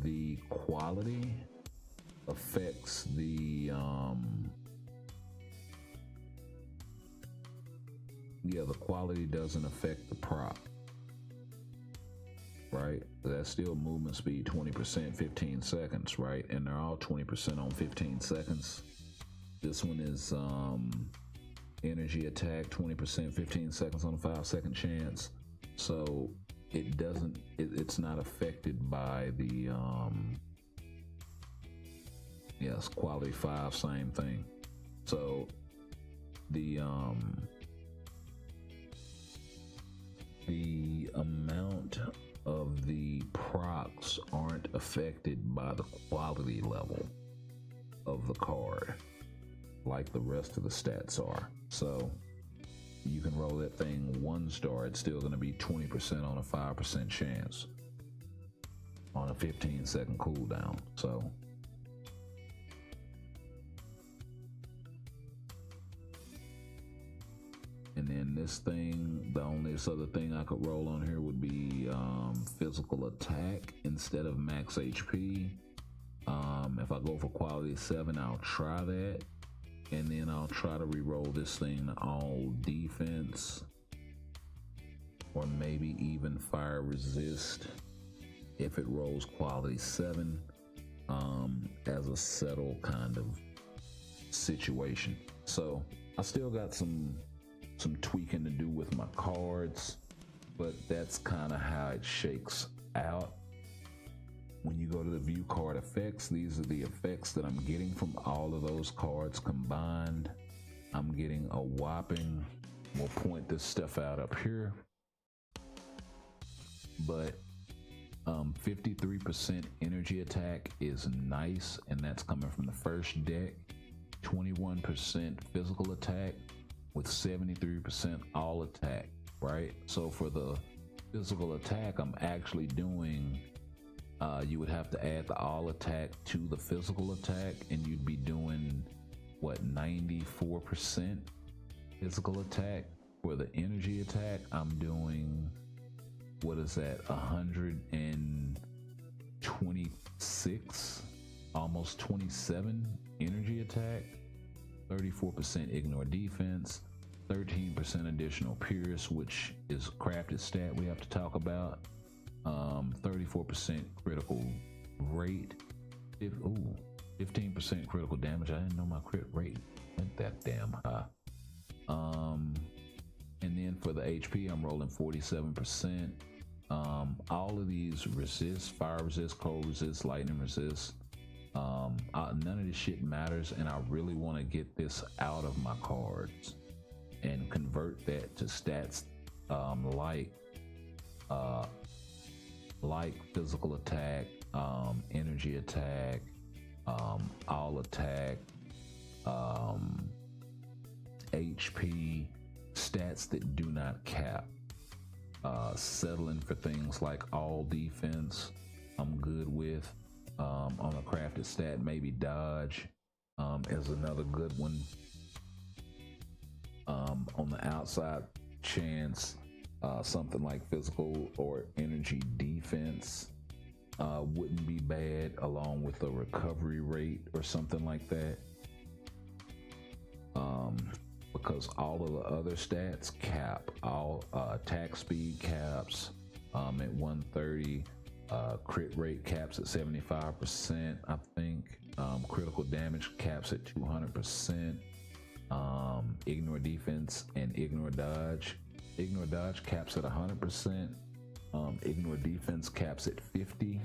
Speaker 4: the quality affects the the quality doesn't affect the prop, right? That's still movement speed 20%, 15 seconds, right? And they're all 20% on 15 seconds. This one is energy attack 20%, 15 seconds on a 5-second chance. So it doesn't, it's not affected by the yes, quality 5, same thing. So the amount of the procs aren't affected by the quality level of the card like the rest of the stats are. So you can roll that thing 1 star, it's still going to be 20% on a 5% chance on a 15-second cooldown. So and then this thing, the only other thing I could roll on here would be physical attack instead of max HP. If I go for quality 7, I'll try that, and then I'll try to re-roll this thing to all defense, or maybe even fire resist if it rolls quality 7, as a settle kind of situation. So I still got some tweaking to do with my cards, but that's kind of how it shakes out. When you go to the view card effects, these are the effects that I'm getting from all of those cards combined. I'm getting a whopping, we'll point this stuff out up here, but 53% energy attack is nice, and that's coming from the first deck. 21% physical attack with 73% all attack, right? So for the physical attack, I'm actually doing, you would have to add the all attack to the physical attack, and you'd be doing what, 94% physical attack. For the energy attack, I'm doing, what is that, 126, almost 27 energy attack, 34% ignore defense, 13% additional pierce, which is a crafted stat we have to talk about, 34% critical rate, 15% critical damage. I didn't know my crit rate went that damn high. And then for the HP, I'm rolling 47%. All of these resist, fire resist, cold resist, lightning resist. None of this shit matters, and I really want to get this out of my cards and convert that to stats like physical attack, energy attack, all attack, HP, stats that do not cap. Settling for things like all defense, I'm good with. On a crafted stat, maybe dodge is another good one. On the outside chance, something like physical or energy defense. wouldn't be bad, along with a recovery rate or something like that. Because all of the other stats cap, all attack speed caps at 130, crit rate caps at 75%, I think. Critical damage caps at 200%. Ignore defense and ignore dodge. Ignore dodge caps at 100%. Ignore defense caps at 50.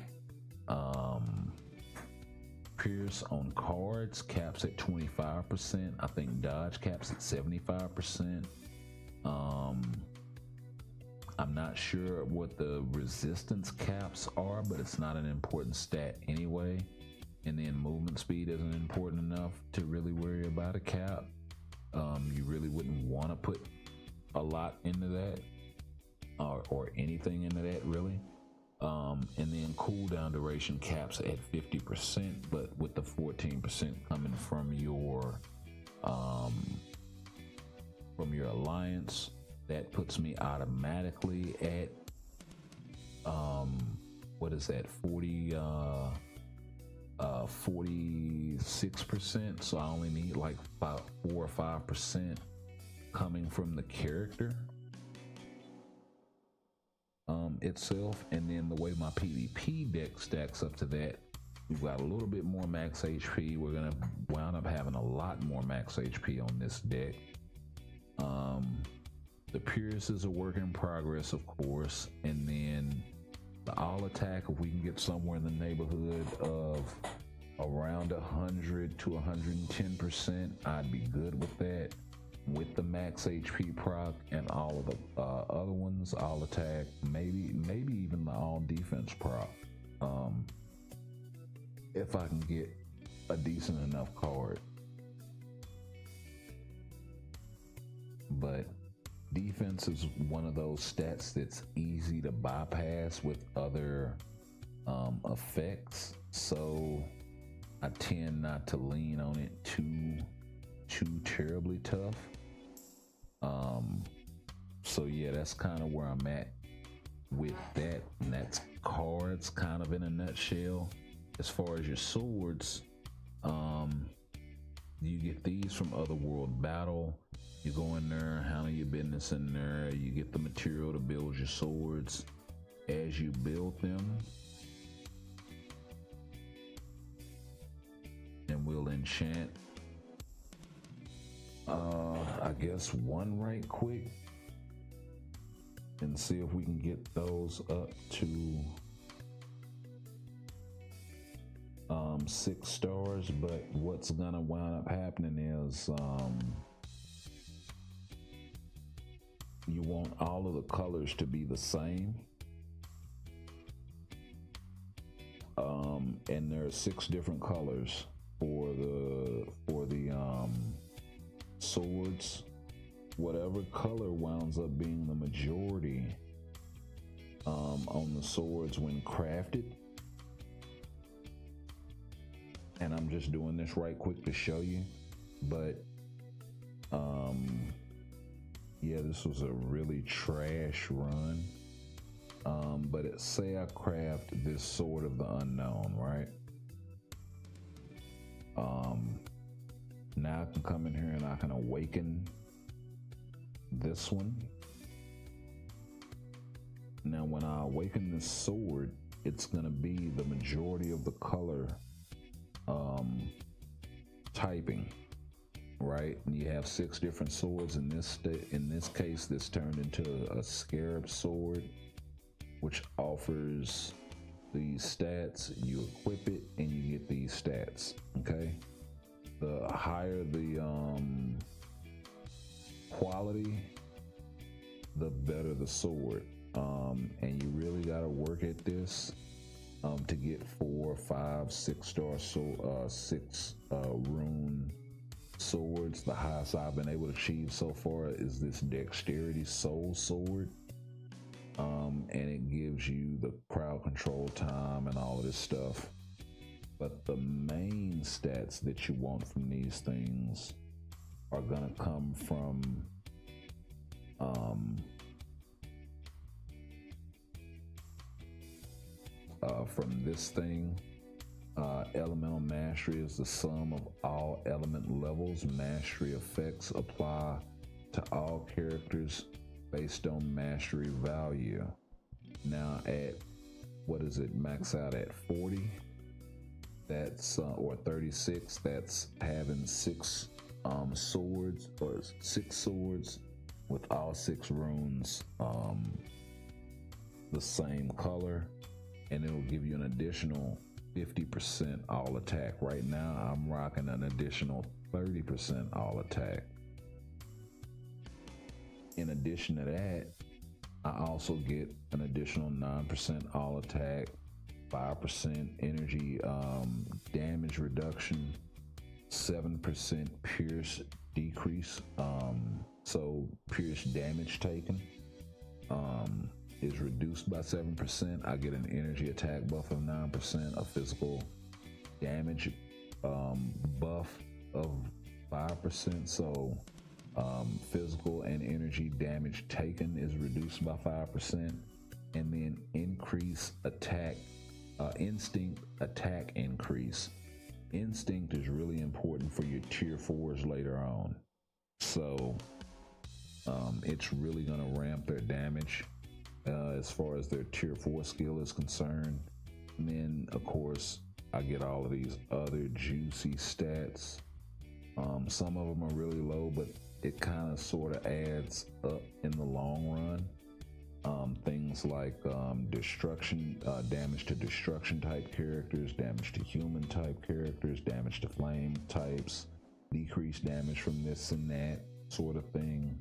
Speaker 4: Pierce on cards caps at 25%. I think dodge caps at 75%. I'm not sure what the resistance caps are, but it's not an important stat anyway. And then movement speed isn't important enough to really worry about a cap. You really wouldn't want to put a lot into that, or anything into that really. And then cooldown duration caps at 50%, but with the 14% coming from your alliance, that puts me automatically at what is that, 46%. So I only need like 4 or 5% coming from the character itself. And then the way my PvP deck stacks up to that, we've got a little bit more max HP. We're gonna wound up having a lot more max HP on this deck. The Pierce is a work in progress, of course, and then the all attack, if we can get somewhere in the neighborhood of around 100 to 110%, I'd be good with that. With the max HP proc and all of the other ones, all attack, maybe even the all defense proc, if I can get a decent enough card. But defense is one of those stats that's easy to bypass with other effects, so I tend not to lean on it too terribly tough. So yeah, that's kind of where I'm at with that, and that's cards kind of in a nutshell. As far as your swords, you get these from Otherworld Battle. You go in there, handle your business in there. You get the material to build your swords. As you build them, and we'll enchant I guess one right quick and see if we can get those up to 6 stars. But what's gonna wind up happening is you want all of the colors to be the same, and there are 6 different colors for the swords. Whatever color winds up being the majority on the swords when crafted, and I'm just doing this right quick to show you, but yeah, this was a really trash run. But say I craft this Sword of the Unknown, right? Now I can come in here and I can awaken this one. Now when I awaken this sword, it's gonna be the majority of the color typing, right? And you have 6 different swords. In this case, this turned into a scarab sword, which offers these stats. You equip it and you get these stats. Okay, the higher the quality, the better the sword. And you really got to work at this to get 4, 5, 6 star, 6 rune swords. The highest I've been able to achieve so far is this Dexterity Soul Sword. And it gives you the crowd control time and all of this stuff. But the main stats that you want from these things are gonna come from from this thing. Elemental mastery is the sum of all element levels. Mastery effects apply to all characters based on mastery value. Now at, what is it, max out at 40? That's or 36. That's having 6 swords, or 6 swords with all 6 runes the same color, and it'll give you an additional 50% all attack. Right now I'm rocking an additional 30% all attack. In addition to that, I also get an additional 9% all attack, 5% energy damage reduction, 7% pierce decrease. So pierce damage taken is reduced by 7%. I get an energy attack buff of 9%, a physical damage buff of 5%. So physical and energy damage taken is reduced by 5%, and then increase attack, instinct attack increase. Instinct is really important for your tier 4s later on, so it's really going to ramp their damage as far as their tier 4 skill is concerned. And then of course I get all of these other juicy stats. Some of them are really low, but it kind of sort of adds up in the long run. Things like destruction, damage to destruction type characters, damage to human type characters, damage to flame types, decreased damage from this and that sort of thing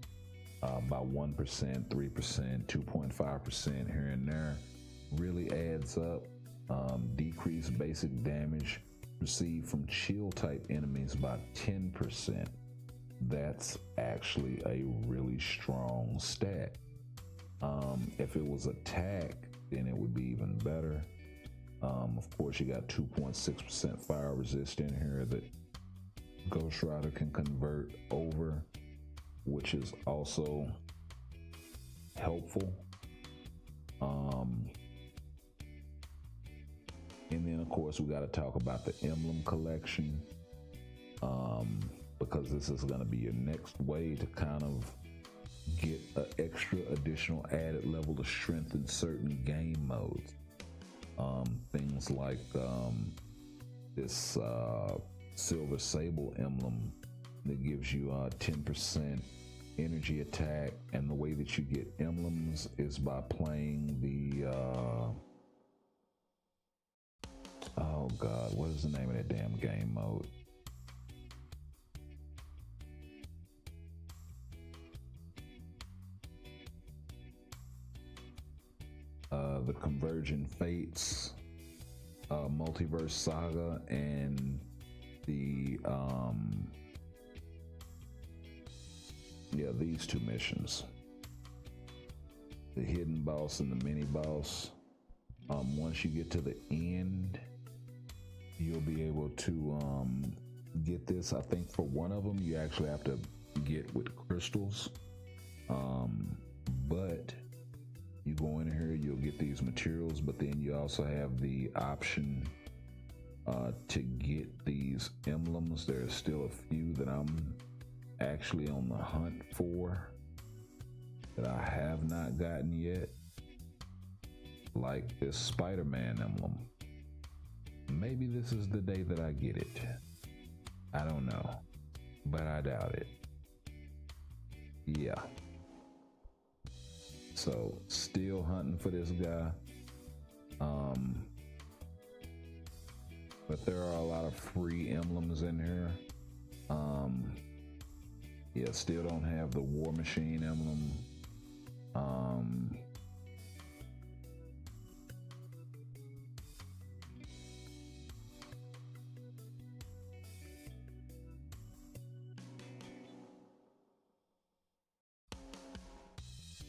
Speaker 4: by 1%, 3%, 2.5% here and there. Really adds up. Decreased basic damage received from chill type enemies by 10%. That's actually a really strong stat. If it was attack, then it would be even better. Of course, you got 2.6% fire resist in here that Ghost Rider can convert over, which is also helpful. And then of course we got to talk about the emblem collection, because this is going to be your next way to kind of get an extra additional added level of strength in certain game modes. Things like this Silver Sable emblem that gives you 10% energy attack, and the way that you get emblems is by playing the oh god, what is the name of that damn game mode? The Converging Fates, Multiverse Saga, and the these 2 missions, the hidden boss and the mini boss. Once you get to the end, you'll be able to get this. I think for one of them you actually have to get with crystals, but you go in here, you'll get these materials, but then you also have the option to get these emblems. There's still a few that I'm actually on the hunt for that I have not gotten yet, like this Spider-Man emblem. Maybe this is the day that I get it. I don't know, but I doubt it. Yeah. So still hunting for this guy. But there are a lot of free emblems in here. Yeah, still don't have the War Machine emblem.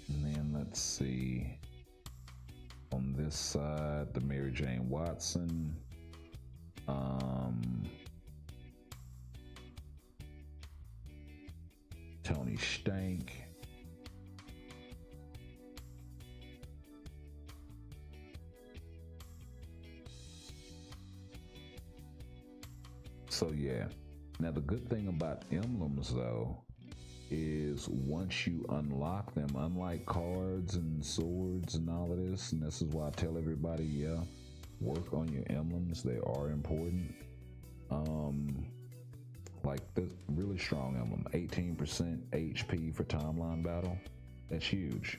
Speaker 4: And then let's see. On this side, the Mary Jane Watson. Tony Stank. So yeah. Now the good thing about emblems though is once you unlock them, unlike cards and swords and all of this, and this is why I tell everybody, yeah, work on your emblems. They are important. Like the really strong emblem, 18% HP for timeline battle. That's huge.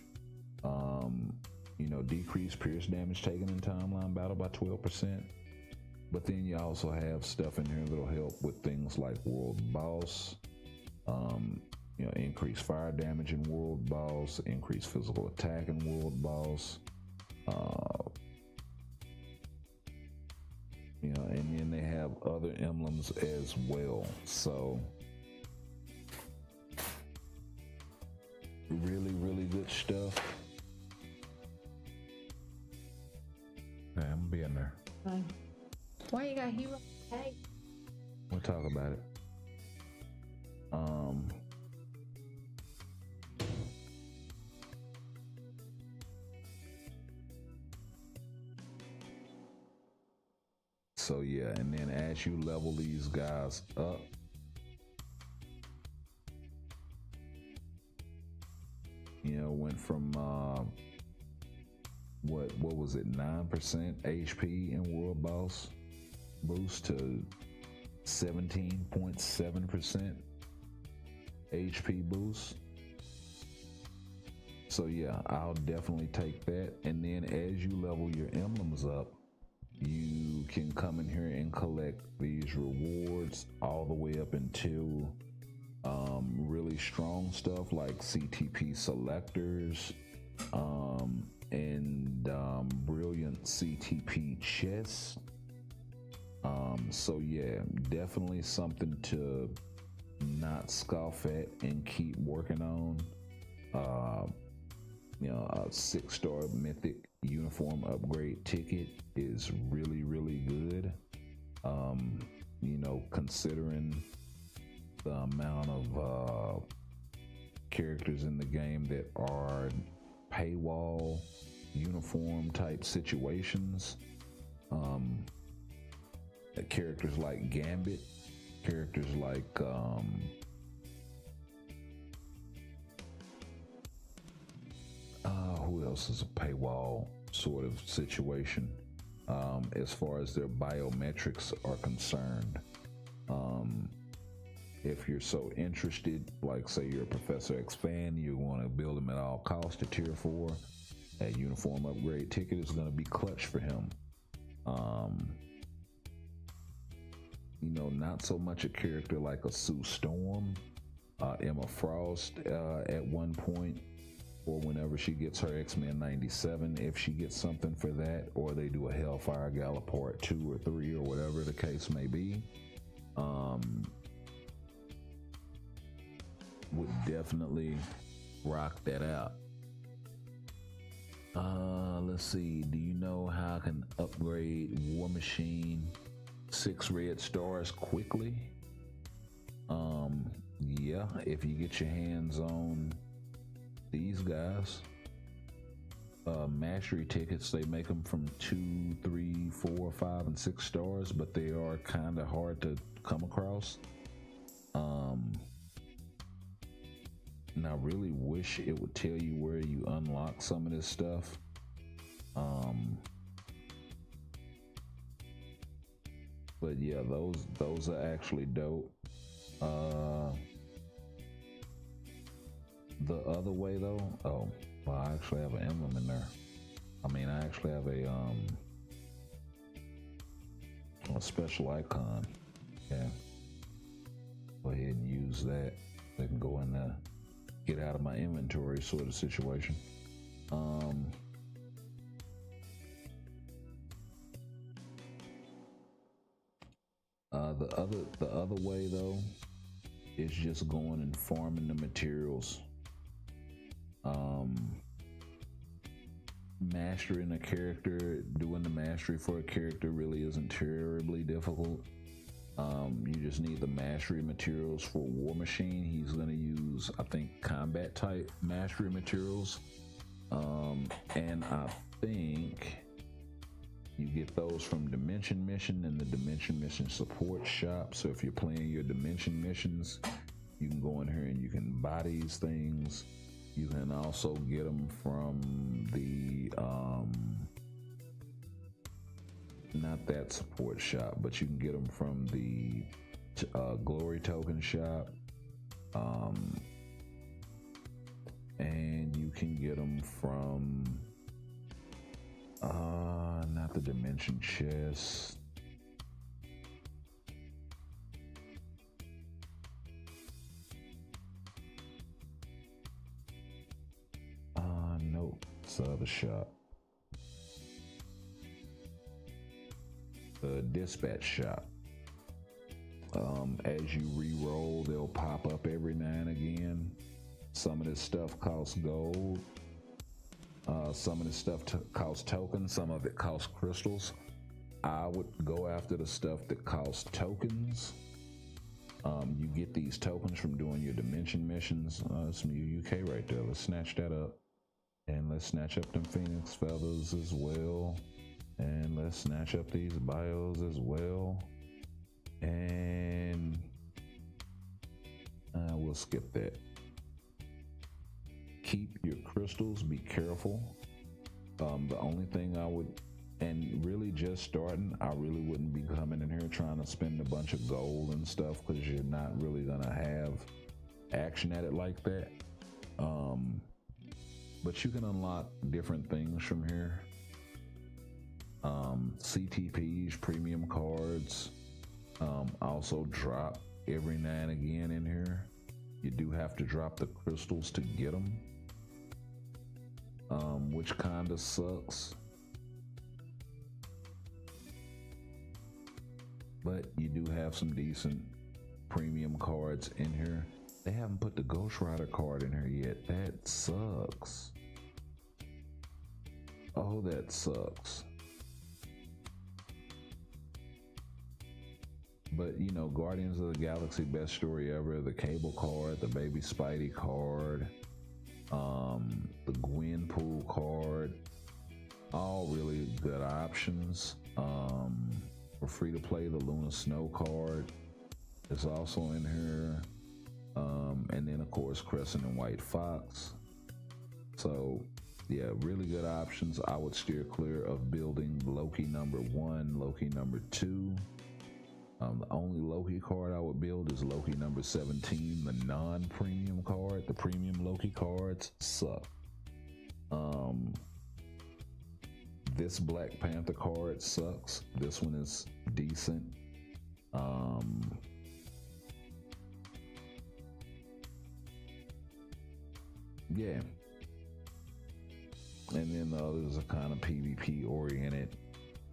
Speaker 4: You know, decrease pierce damage taken in timeline battle by 12%. But then you also have stuff in here that'll help with things like world boss, you know, increase fire damage in world boss, increase physical attack in world boss, you know, and then they have other emblems as well. So really, really good stuff. Man, I'm gonna be in there.
Speaker 6: Why you got hero? Hey.
Speaker 4: We'll talk about it. So yeah, and then as you level these guys up, you know, went from what was it, 9% HP in world boss boost to 17.7% HP boost. So yeah, I'll definitely take that. And then as you level your emblems up, you can come in here and collect these rewards all the way up until really strong stuff like CTP selectors and brilliant CTP chests. So yeah, definitely something to not scoff at and keep working on. You know, a 6-star mythic uniform upgrade ticket is really, really good. You know, considering the amount of characters in the game that are paywall uniform type situations. Characters like Gambit, characters like who else is a paywall sort of situation as far as their biometrics are concerned. If you're so interested, like say you're a Professor X fan, you want to build him at all costs to tier 4, that uniform upgrade ticket is going to be clutch for him. You know, not so much a character like a Sue Storm, Emma Frost at one point, or whenever she gets her X-Men 97, if she gets something for that, or they do a Hellfire Gala Part 2 or 3 or whatever the case may be, would definitely rock that out. Let's see, do you know how I can upgrade War Machine 6 red stars quickly? Yeah, if you get your hands on these guys, mastery tickets, they make them from 2, 3, 4, 5, and 6 stars, but they are kind of hard to come across. And I really wish it would tell you where you unlock some of this stuff. But yeah, those are actually dope. The other way though, oh, well, I actually have an emblem in there. I mean, I actually have a special icon. Yeah, go ahead and use that. They can go in there, get out of my inventory sort of situation. The other way though is just going and farming the materials. Mastering a character, doing the mastery for a character really isn't terribly difficult. You just need the mastery materials for War Machine. He's going to use, I think, combat type mastery materials. And I think you get get those from Dimension Mission and the Dimension Mission support shop. So if you're playing your Dimension missions, you can go in here and you can buy these things. You can also get them from the not that support shop, but you can get them from the Glory Token shop, and you can get them from not the Dimension chest. Nope, it's the other shop. The dispatch shop. As you re-roll, they'll pop up every now and again. Some of this stuff costs gold. Some of this stuff costs tokens. Some of it costs crystals. I would go after the stuff that costs tokens. You get these tokens from doing your Dimension missions. Some UK right there. Let's snatch that up. And let's snatch up them Phoenix feathers as well. And let's snatch up these bios as well. And we'll skip that. Keep your crystals, be careful. The only thing I would, and really just starting, I really wouldn't be coming in here trying to spend a bunch of gold and stuff, because you're not really gonna have action at it like that. But you can unlock different things from here. CTPs, premium cards, also drop every now and again in here. You do have to drop the crystals to get them, which kind of sucks. But you do have some decent premium cards in here. They haven't put the Ghost Rider card in here yet. That sucks. Oh, that sucks. But you know, Guardians of the Galaxy best story ever, the Cable card, the Baby Spidey card, the Gwenpool card, all really good options. For free to play, the Luna Snow card is also in here. And then of course Crescent and White Fox. So yeah, really good options. I would steer clear of building Loki number 1, Loki number 2. The only Loki card I would build is Loki number 17, the non-premium card. The premium Loki cards suck. This Black Panther card sucks. This one is decent. Yeah. And then the others are kind of PvP oriented.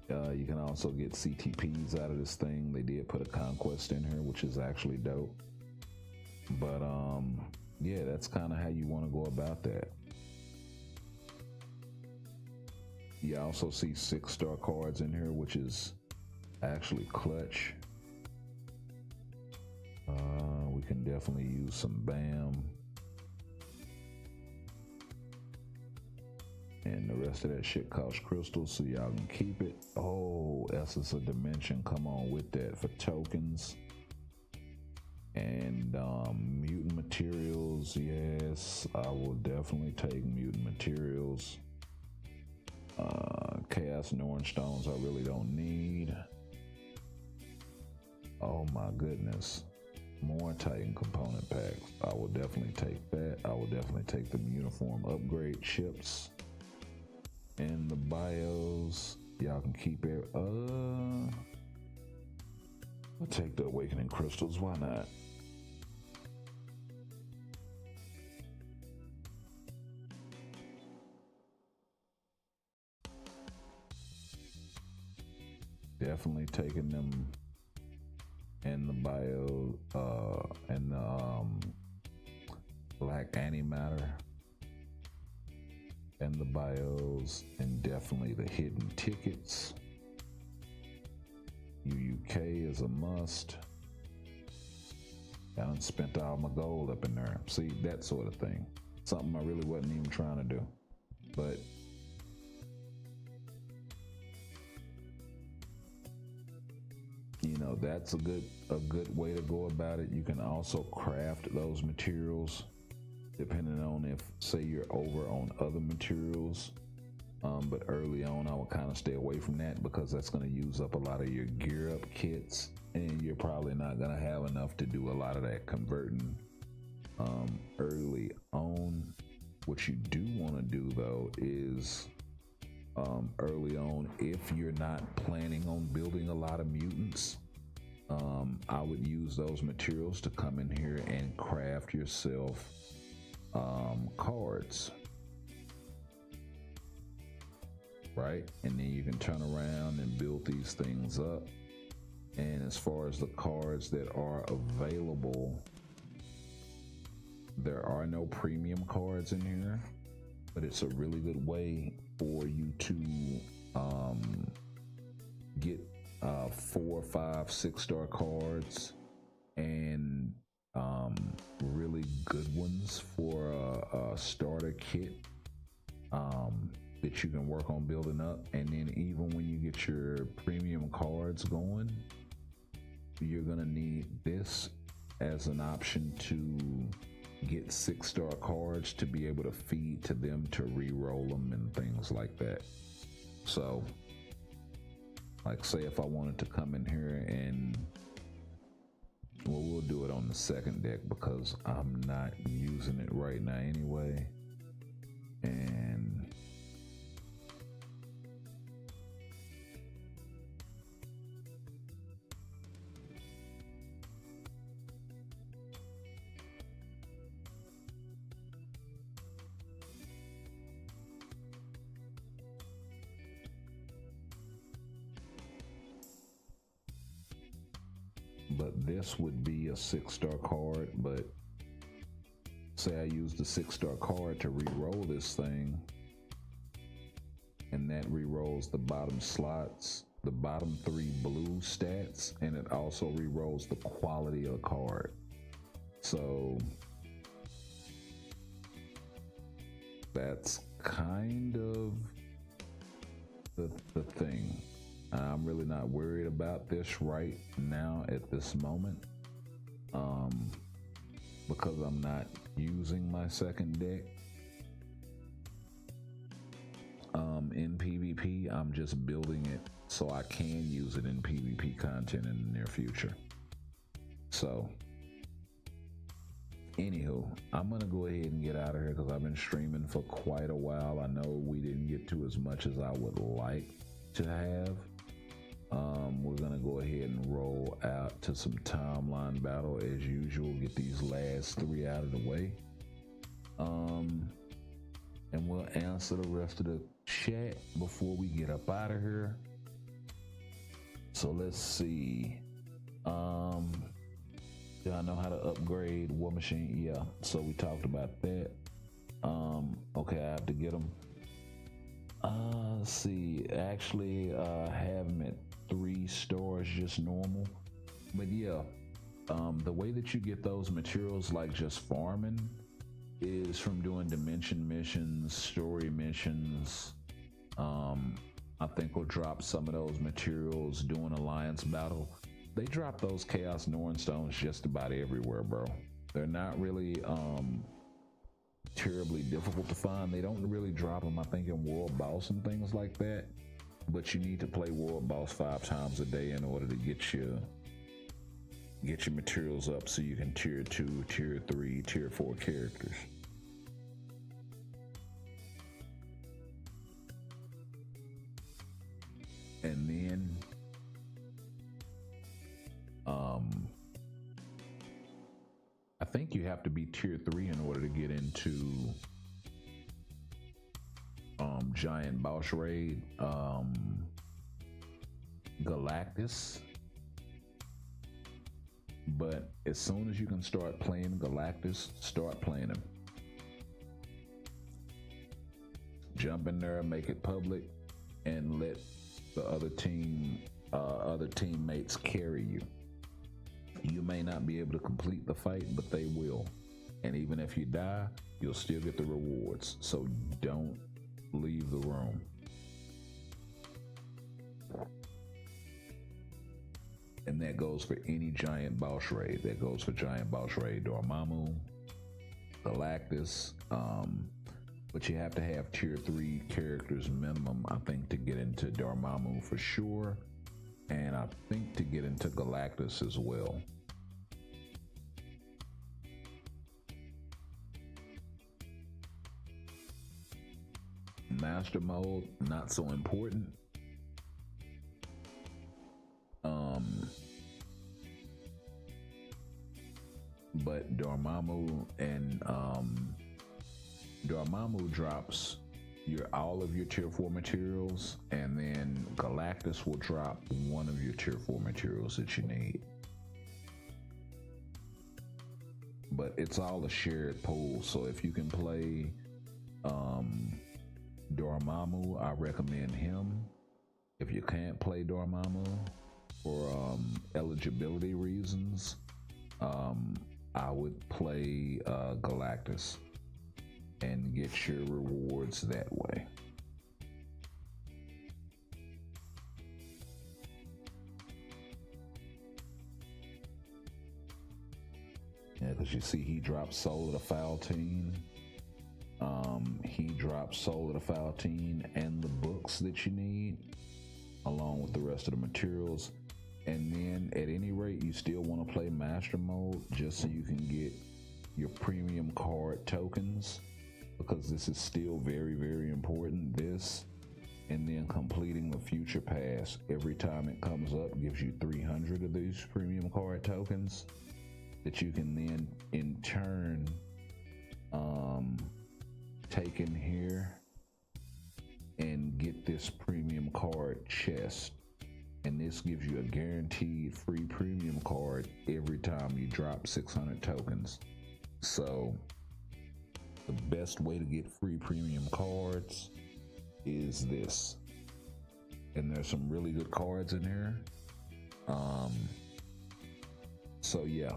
Speaker 4: You can also get CTPs out of this thing. They did put a conquest in here, which is actually dope. But yeah, that's kind of how you want to go about that. You also see 6-star cards in here, which is actually clutch. We can definitely use some BAM. And the rest of that shit costs crystals, so y'all can keep it. Oh, Essence of Dimension, come on with that for tokens. And mutant materials, yes, I will definitely take mutant materials. Chaos and Orange Stones I really don't need. Oh my goodness. More Titan component packs. I will definitely take that. I will definitely take the uniform upgrade chips. And the bios, y'all can keep it. I'll take the Awakening Crystals, why not? Definitely taking them and the bio and the Black Antimatter and the bios, and definitely the hidden tickets. UUK is a must. I done spent all my gold up in there. See, that sort of thing. Something I really wasn't even trying to do. But know, that's a good way to go about it. You can also craft those materials depending on if, say, you're over on other materials. But early on, I would kind of stay away from that because that's going to use up a lot of your gear up kits, and you're probably not going to have enough to do a lot of that converting early on. What you do want to do though is early on, if you're not planning on building a lot of mutants, I would use those materials to come in here and craft yourself cards, right? And then you can turn around and build these things up. And as far as the cards that are available, there are no premium cards in here, but it's a really good way for you to get 4, 5, 6-star cards and really good ones for a starter kit that you can work on building up. And then even when you get your premium cards going, you're gonna need this as an option to get 6-star cards to be able to feed to them to re-roll them and things like that. So like, say if I wanted to come in here and, well, we'll do it on the second deck because I'm not using it right now anyway. And this would be a 6-star card, but say I use the 6-star card to re-roll this thing, and that re-rolls the bottom slots, the bottom 3 blue stats, and it also re-rolls the quality of the card. So that's kind of the thing. I'm really not worried about this right now at this moment, because I'm not using my second deck in PvP. I'm just building it so I can use it in PvP content in the near future. So anywho, I'm gonna go ahead and get out of here because I've been streaming for quite a while. I know we didn't get to as much as I would like to have. We're gonna go ahead and roll out to some timeline battle as usual, get these last 3 out of the way, and we'll answer the rest of the chat before we get up out of here. So let's see. Do I know how to upgrade War Machine? Yeah, so we talked about that. Okay, I have to get them. Let's see, actually have them at 3 stars, just normal. But yeah, the way that you get those materials, like just farming, is from doing dimension missions, story missions. I think we'll drop some of those materials doing alliance battle. They drop those Chaos Norn stones just about everywhere, bro. They're not really terribly difficult to find. They don't really drop them, I think, in World Boss and things like that, but you need to play World Boss 5 times a day in order to get your materials up so you can tier 2, tier 3, tier 4 characters. And then I think you have to be tier 3 in order to get into Giant Boss Raid, Galactus. But as soon as you can start playing Galactus, start playing him. Jump in there, make it public, and let the other teammates carry you. You may not be able to complete the fight, but they will. And even if you die, you'll still get the rewards. So don't leave the room. And that goes for any giant boss raid. That goes for giant boss raid Dormammu, Galactus, but you have to have tier 3 characters minimum, I think, to get into Dormammu for sure, and I think to get into Galactus as well. Master mode, not so important. But Dormammu and Dormammu drops all of your tier 4 materials, and then Galactus will drop one of your tier 4 materials that you need. But it's all a shared pool, so if you can play Dormammu, I recommend him. If you can't play Dormammu for eligibility reasons, I would play Galactus and get your rewards that way. Yeah, because you see he drops Soul of the Faltine. He drops Soul of the Faltine and the books that you need, along with the rest of the materials. And then at any rate, you still want to play Master Mode just so you can get your premium card tokens, because this is still very, very important. This, and then completing the Future Pass every time it comes up, gives you 300 of these premium card tokens that you can then in turn take in here and get this premium card chest. And this gives you a guaranteed free premium card every time you drop 600 tokens. So the best way to get free premium cards is this. And there's some really good cards in here. So yeah,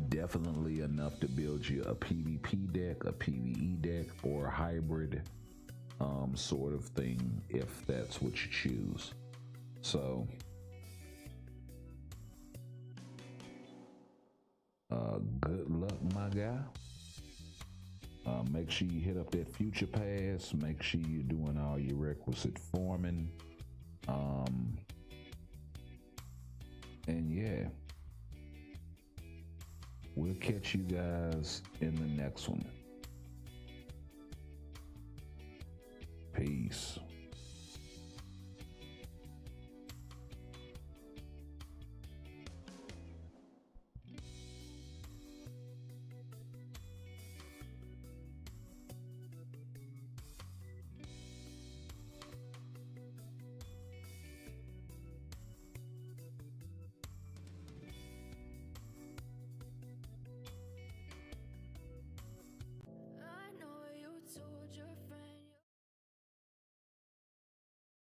Speaker 4: definitely enough to build you a PvP deck, a PvE deck, or a hybrid sort of thing if that's what you choose. So good luck, my guy. Make sure you hit up that Future Pass. Make sure you're doing all your requisite farming. And yeah, we'll catch you guys in the next one. Peace.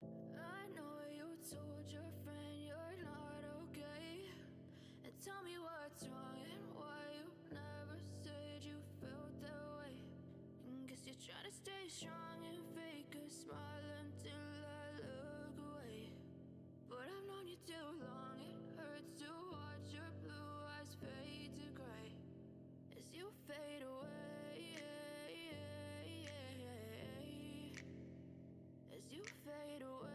Speaker 2: I know you told your friend you're not okay. And tell me what's wrong and why you never said you felt that way. Guess you're trying to stay strong and fake a smile until I look away. But I've known you too long, it hurts to watch your blue eyes fade to gray as you fade away. As you fade away.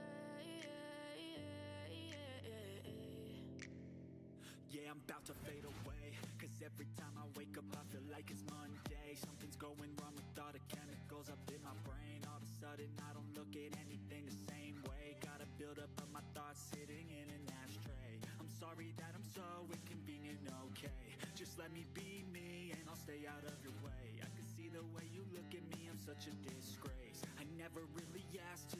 Speaker 3: Yeah, I'm about to fade away, cause every time I wake up I feel like it's Monday. Something's going wrong with all the chemicals up in my brain. All of a sudden I don't look at anything the same way. Gotta build up of my thoughts sitting in an ashtray. I'm sorry that I'm so inconvenient, okay. Just let me be me and I'll stay out of your way. I can see the way you look at me, I'm such a disgrace. I never really asked to